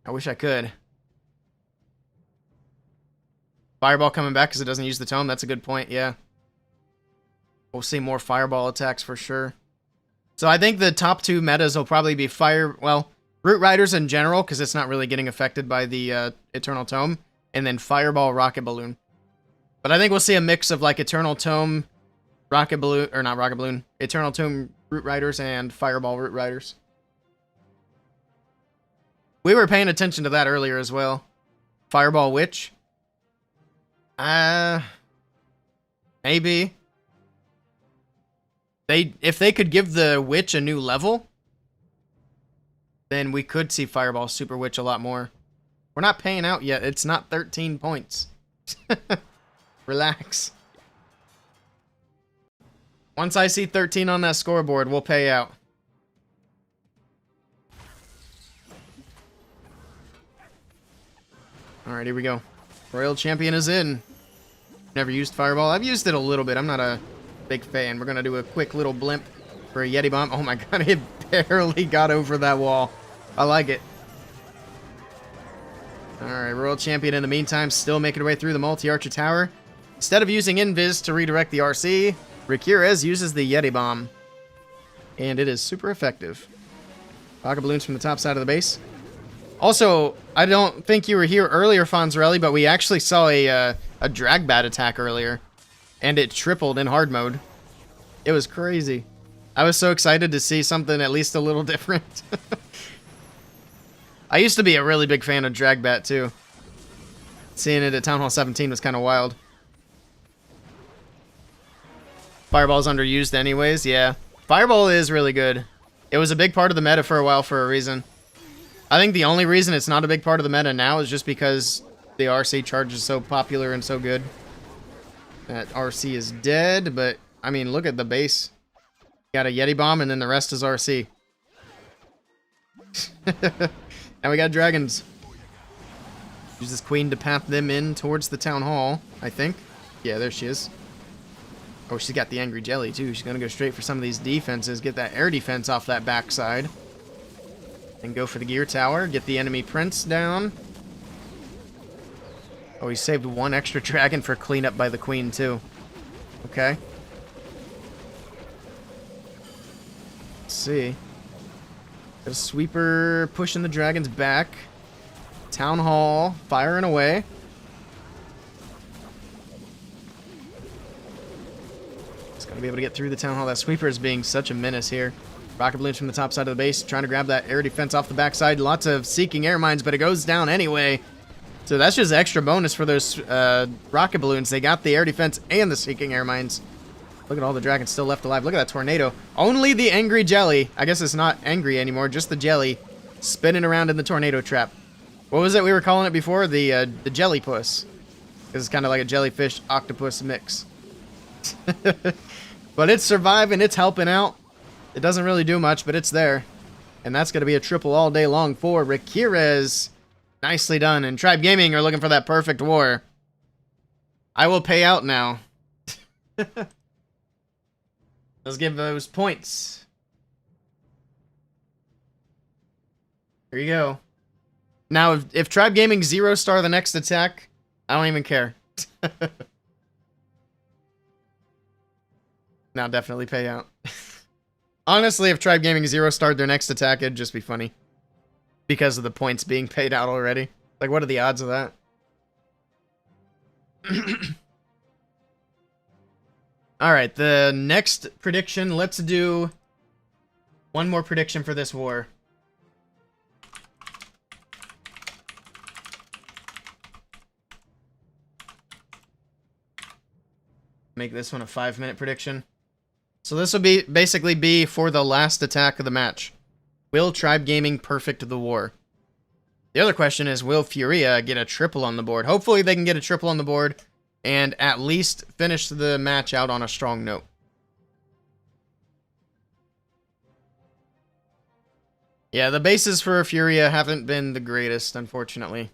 I wish I could. Fireball coming back because it doesn't use the tome. That's a good point, yeah. We'll see more fireball attacks for sure. So I think the top 2 metas will probably be Root Riders in general, because it's not really getting affected by the Eternal Tome, and then Fireball Rocket Balloon. But I think we'll see a mix of like Eternal Tome, Rocket Balloon, or not Rocket Balloon, Eternal Tome Root Riders and Fireball Root Riders. We were paying attention to that earlier as well. Fireball Witch. Maybe. If they could give the Witch a new level, then we could see Fireball Super Witch a lot more. We're not paying out yet. It's not 13 points. Relax. Once I see 13 on that scoreboard, we'll pay out. Alright, here we go. Royal Champion is in. Never used Fireball. I've used it a little bit. I'm not a big fan. We're going to do a quick little blimp for a Yeti Bomb. Oh my god, it barely got over that wall. I like it. Alright, Royal Champion in the meantime still making her way through the multi-archer tower. Instead of using Invis to redirect the RC, Rikirez uses the Yeti Bomb. And it is super effective. Rocket balloons from the top side of the base. Also, I don't think you were here earlier, Fonzarelli, but we actually saw a drag bat attack earlier. And it tripled in hard mode. It was crazy. I was so excited to see something at least a little different. I used to be a really big fan of drag bat too. Seeing it at Town Hall 17 was kind of wild. Fireball's underused anyways, yeah. Fireball is really good. It was a big part of the meta for a while for a reason. I think the only reason it's not a big part of the meta now is just because the RC charge is so popular and so good. That RC is dead, but, I mean, look at the base. Got a Yeti Bomb, and then the rest is RC. Now we got dragons. Use this queen to path them in towards the town hall, I think. Yeah, there she is. Oh, she's got the Angry Jelly, too. She's going to go straight for some of these defenses. Get that air defense off that backside. And go for the gear tower. Get the enemy prince down. Oh, he saved one extra dragon for cleanup by the queen, too. Okay. Let's see. Got a sweeper pushing the dragons back. Town hall firing away. Gonna be able to get through the town hall. That sweeper is being such a menace here. Rocket balloons from the top side of the base, trying to grab that air defense off the backside. Lots of seeking air mines, but it goes down anyway. So that's just extra bonus for those rocket balloons. They got the air defense and the seeking air mines. Look at all the dragons still left alive. Look at that tornado. Only the Angry Jelly. I guess it's not angry anymore, just the jelly spinning around in the tornado trap. What was it we were calling it before? The jelly puss. Because it's kind of like a jellyfish octopus mix. But it's surviving, it's helping out. It doesn't really do much, but it's there. And that's going to be a triple all day long for Rakirez. Nicely done. And Tribe Gaming are looking for that perfect war. I will pay out now. Let's give those points. Here you go. Now, if Tribe Gaming 0-star the next attack, I don't even care. Now definitely pay out. Honestly, if Tribe Gaming 0-starred their next attack, it'd just be funny. Because of the points being paid out already. Like, what are the odds of that? Alright, the next prediction. Let's do one more prediction for this war. Make this one a 5-minute prediction. So this will be basically be for the last attack of the match. Will Tribe Gaming perfect the war? The other question is, will Furia get a triple on the board? Hopefully they can get a triple on the board and at least finish the match out on a strong note. Yeah, the bases for Furia haven't been the greatest, unfortunately.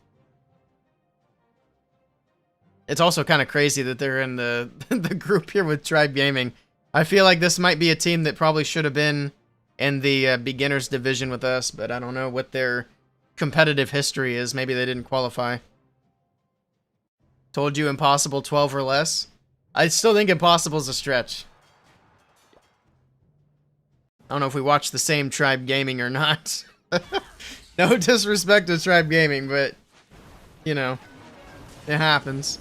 It's also kind of crazy that they're in the the group here with Tribe Gaming. I feel like this might be a team that probably should have been in the beginners division with us, but I don't know what their competitive history is. Maybe they didn't qualify. Told you impossible 12 or less. I still think impossible is a stretch. I don't know if we watch the same Tribe Gaming or not. No disrespect to Tribe Gaming, but, you know, it happens.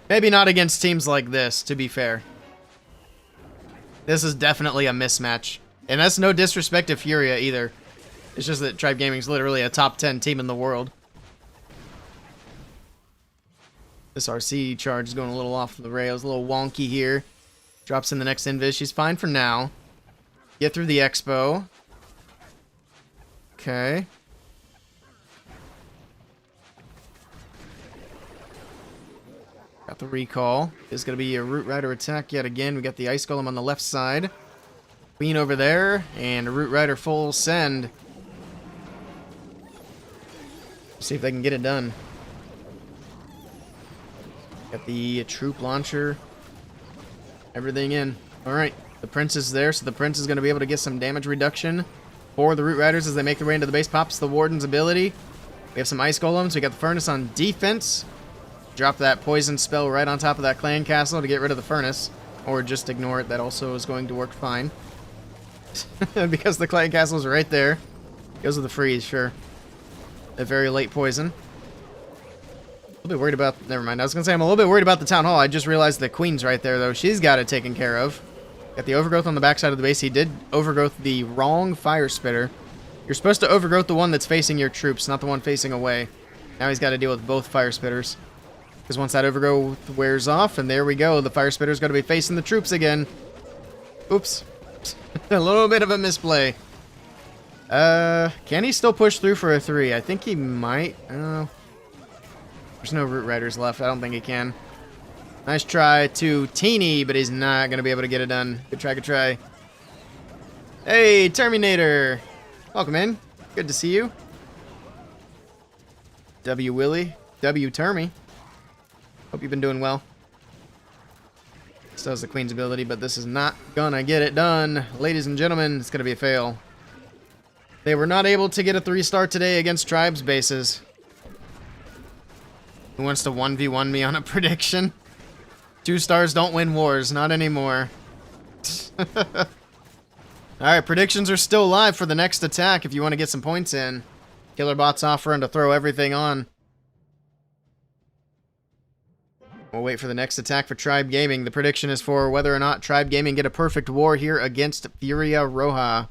Maybe not against teams like this, to be fair. This is definitely a mismatch. And that's no disrespect to Furia either. It's just that Tribe Gaming is literally a top 10 team in the world. This RC charge is going a little off the rails, a little wonky here. Drops in the next invis. She's fine for now. Get through the expo. Okay. Got the recall. There's going to be a Root Rider attack yet again. We got the Ice Golem on the left side. Queen over there. And a Root Rider full send. See if they can get it done. Got the troop launcher. Everything in. Alright. The Prince is there, so the Prince is going to be able to get some damage reduction for the Root Riders as they make their way into the base. Pops the Warden's ability. We have some Ice Golems. We got the Furnace on defense. Drop that poison spell right on top of that clan castle to get rid of the furnace. Or just ignore it. That also is going to work fine. Because the clan castle is right there. Goes with the freeze, sure. A very late poison. A little bit worried about... Never mind. I was going to say I'm a little bit worried about the town hall. I just realized the queen's right there, though. She's got it taken care of. Got the overgrowth on the backside of the base. He did overgrowth the wrong fire spitter. You're supposed to overgrowth the one that's facing your troops, not the one facing away. Now he's got to deal with both fire spitters. Because once that overgrowth wears off, and there we go, the fire spitter's going to be facing the troops again. Oops. A little bit of a misplay. Can he still push through for a 3? I think he might. There's no Root Riders left. I don't think he can. Nice try to Teeny, but he's not going to be able to get it done. Good try, good try. Hey, Terminator. Welcome in. Good to see you. W. Willey. W. Termy. Hope you've been doing well. Still has the Queen's ability, but this is not gonna get it done. Ladies and gentlemen, it's gonna be a fail. They were not able to get a 3-star today against Tribes bases. Who wants to 1v1 me on a prediction? 2 stars don't win wars, not anymore. Alright, predictions are still live for the next attack if you want to get some points in. Killerbot's offering to throw everything on. We'll wait for the next attack for Tribe Gaming. The prediction is for whether or not Tribe Gaming get a perfect war here against Furia Roja.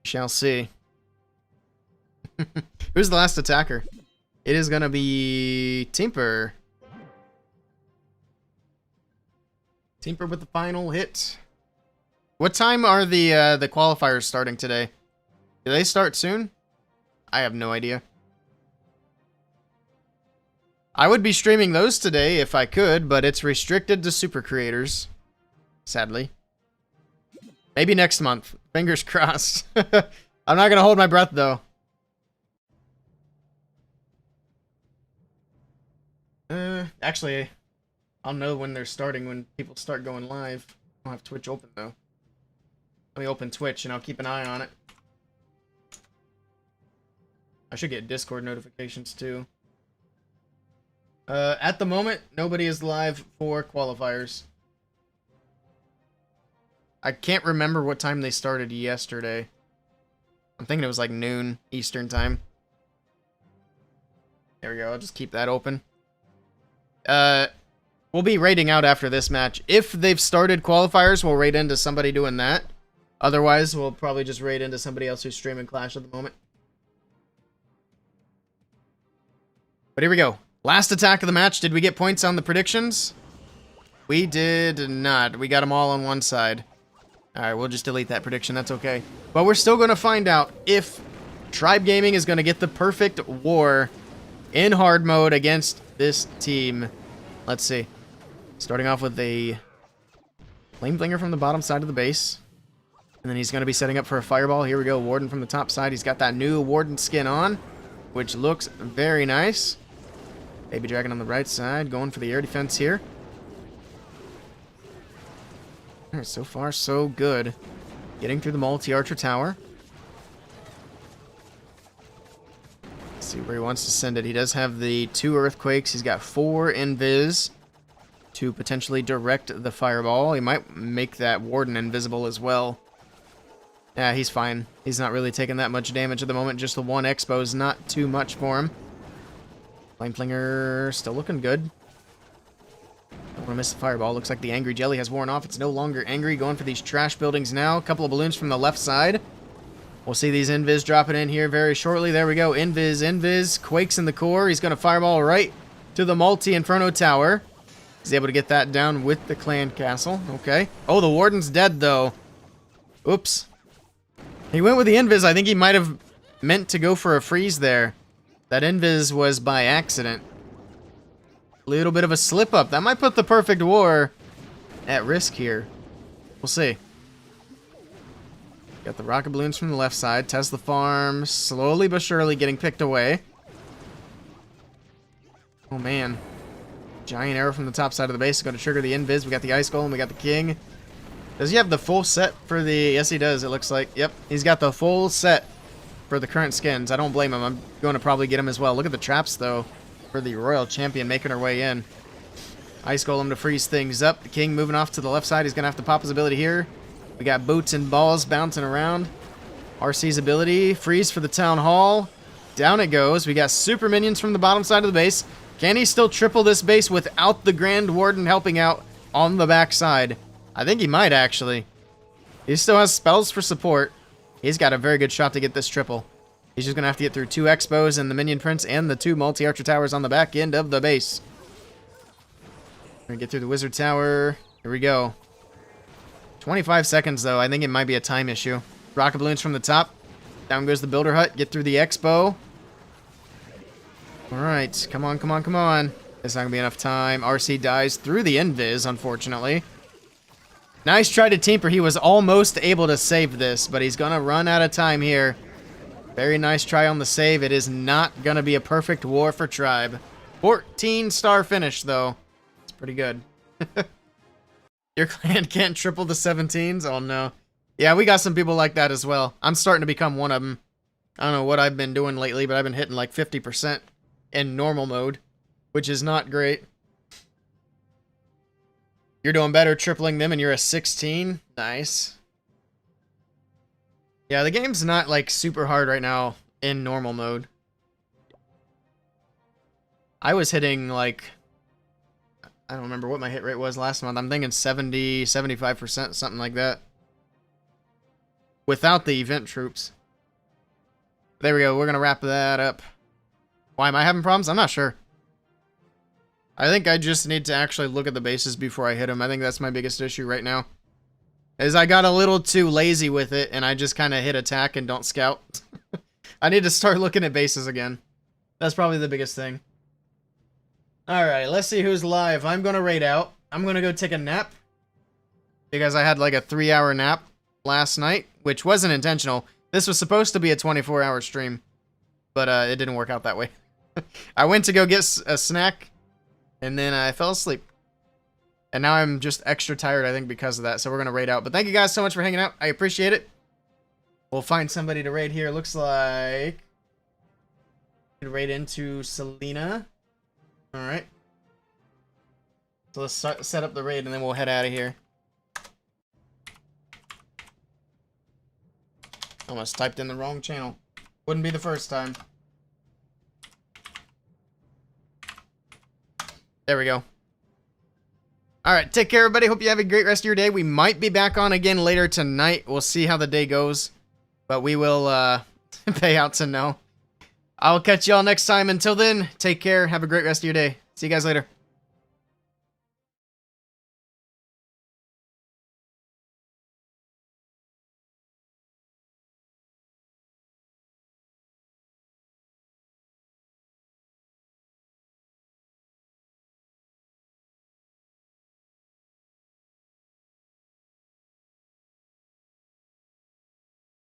Shall see. Who's the last attacker? It is going to be Temper. Temper with the final hit. What time are the qualifiers starting today? Do they start soon? I have no idea. I would be streaming those today if I could, but it's restricted to super creators. Sadly. Maybe next month. Fingers crossed. I'm not gonna hold my breath though. Actually, I'll know when they're starting when people start going live. I don't have Twitch open though. Let me open Twitch and I'll keep an eye on it. I should get Discord notifications too. At the moment, nobody is live for qualifiers. I can't remember what time they started yesterday. I'm thinking it was like noon Eastern time. There we go. I'll just keep that open. We'll be raiding out after this match. If they've started qualifiers, we'll raid into somebody doing that. Otherwise, we'll probably just raid into somebody else who's streaming Clash at the moment. But here we go. Last attack of the match. Did we get points on the predictions? We did not. We got them all on one side. Alright, we'll just delete that prediction. That's okay. But we're still going to find out if Tribe Gaming is going to get the perfect war in hard mode against this team. Let's see. Starting off with a Flameflinger from the bottom side of the base. And then he's going to be setting up for a Fireball. Here we go. Warden from the top side. He's got that new Warden skin on, which looks very nice. Baby Dragon on the right side. Going for the air defense here. Alright, so far so good. Getting through the multi-archer tower. Let's see where he wants to send it. He does have the 2 earthquakes. He's got 4 invis to potentially direct the fireball. He might make that warden invisible as well. Yeah, he's fine. He's not really taking that much damage at the moment. Just the 1 expo is not too much for him. Flameflinger still looking good. Don't want to miss the fireball. Looks like the angry jelly has worn off. It's no longer angry. Going for these trash buildings now. A couple of balloons from the left side. We'll see these invis dropping in here very shortly. There we go. Invis. Quakes in the core. He's going to fireball right to the multi-inferno tower. He's able to get that down with the clan castle. Okay. Oh, the warden's dead, though. Oops. He went with the invis. I think he might have meant to go for a freeze there. That invis was by accident. Little bit of a slip up. That might put the perfect war at risk here. We'll see. Got the rocket balloons from the left side. Tesla farm slowly but surely getting picked away. Oh man. Giant arrow from the top side of the base is going to trigger the invis. We got the ice golem. We got the king. Does he have the full set for the... Yes, he does. It looks like. Yep. He's got the full set for the current skins. I don't blame him. I'm going to probably get him as well. Look at the traps, though, for the Royal Champion making her way in. Ice Golem to freeze things up. The King moving off to the left side. He's going to have to pop his ability here. We got boots and balls bouncing around. RC's ability. Freeze for the Town Hall. Down it goes. We got super minions from the bottom side of the base. Can he still triple this base without the Grand Warden helping out on the back side? I think he might, actually. He still has spells for support. He's got a very good shot to get this triple. He's just going to have to get through 2 expos and the Minion Prince and the 2 multi-archer towers on the back end of the base. We're going to get through the Wizard Tower. Here we go. 25 seconds, though. I think it might be a time issue. Rocket balloons from the top. Down goes the Builder Hut. Get through the expo. Alright. Come on, come on, come on. It's not going to be enough time. RC dies through the invis, unfortunately. Nice try to Teamper. He was almost able to save this, but he's going to run out of time here. Very nice try on the save. It is not going to be a perfect war for Tribe. 14-star finish, though. It's pretty good. Your clan can't triple the 17s? Oh, no. Yeah, we got some people like that as well. I'm starting to become one of them. I don't know what I've been doing lately, but I've been hitting like 50% in normal mode, which is not great. You're doing better tripling them and you're a 16? Nice. Yeah, the game's not like super hard right now in normal mode. I was hitting like... I don't remember what my hit rate was last month. I'm thinking 70, 75%, something like that. Without the event troops. There we go. We're going to wrap that up. Why am I having problems? I'm not sure. I think I just need to actually look at the bases before I hit them. I think that's my biggest issue right now. Is I got a little too lazy with it, and I just kind of hit attack and don't scout. I need to start looking at bases again. That's probably the biggest thing. Alright, let's see who's live. I'm going to raid out. I'm going to go take a nap. Because I had like a 3-hour nap. last night, which wasn't intentional. This was supposed to be a 24-hour stream, but it didn't work out that way. I went to go get a snack, and then I fell asleep. And now I'm just extra tired, I think, because of that. So we're going to raid out. But thank you guys so much for hanging out. I appreciate it. We'll find somebody to raid here. Looks like... raid into Selena. Alright. So let's set up the raid, and then we'll head out of here. Almost typed in the wrong channel. Wouldn't be the first time. There we go. Alright, take care, everybody. Hope you have a great rest of your day. We might be back on again later tonight. We'll see how the day goes. But we will pay out to know. I'll catch y'all next time. Until then, take care. Have a great rest of your day. See you guys later.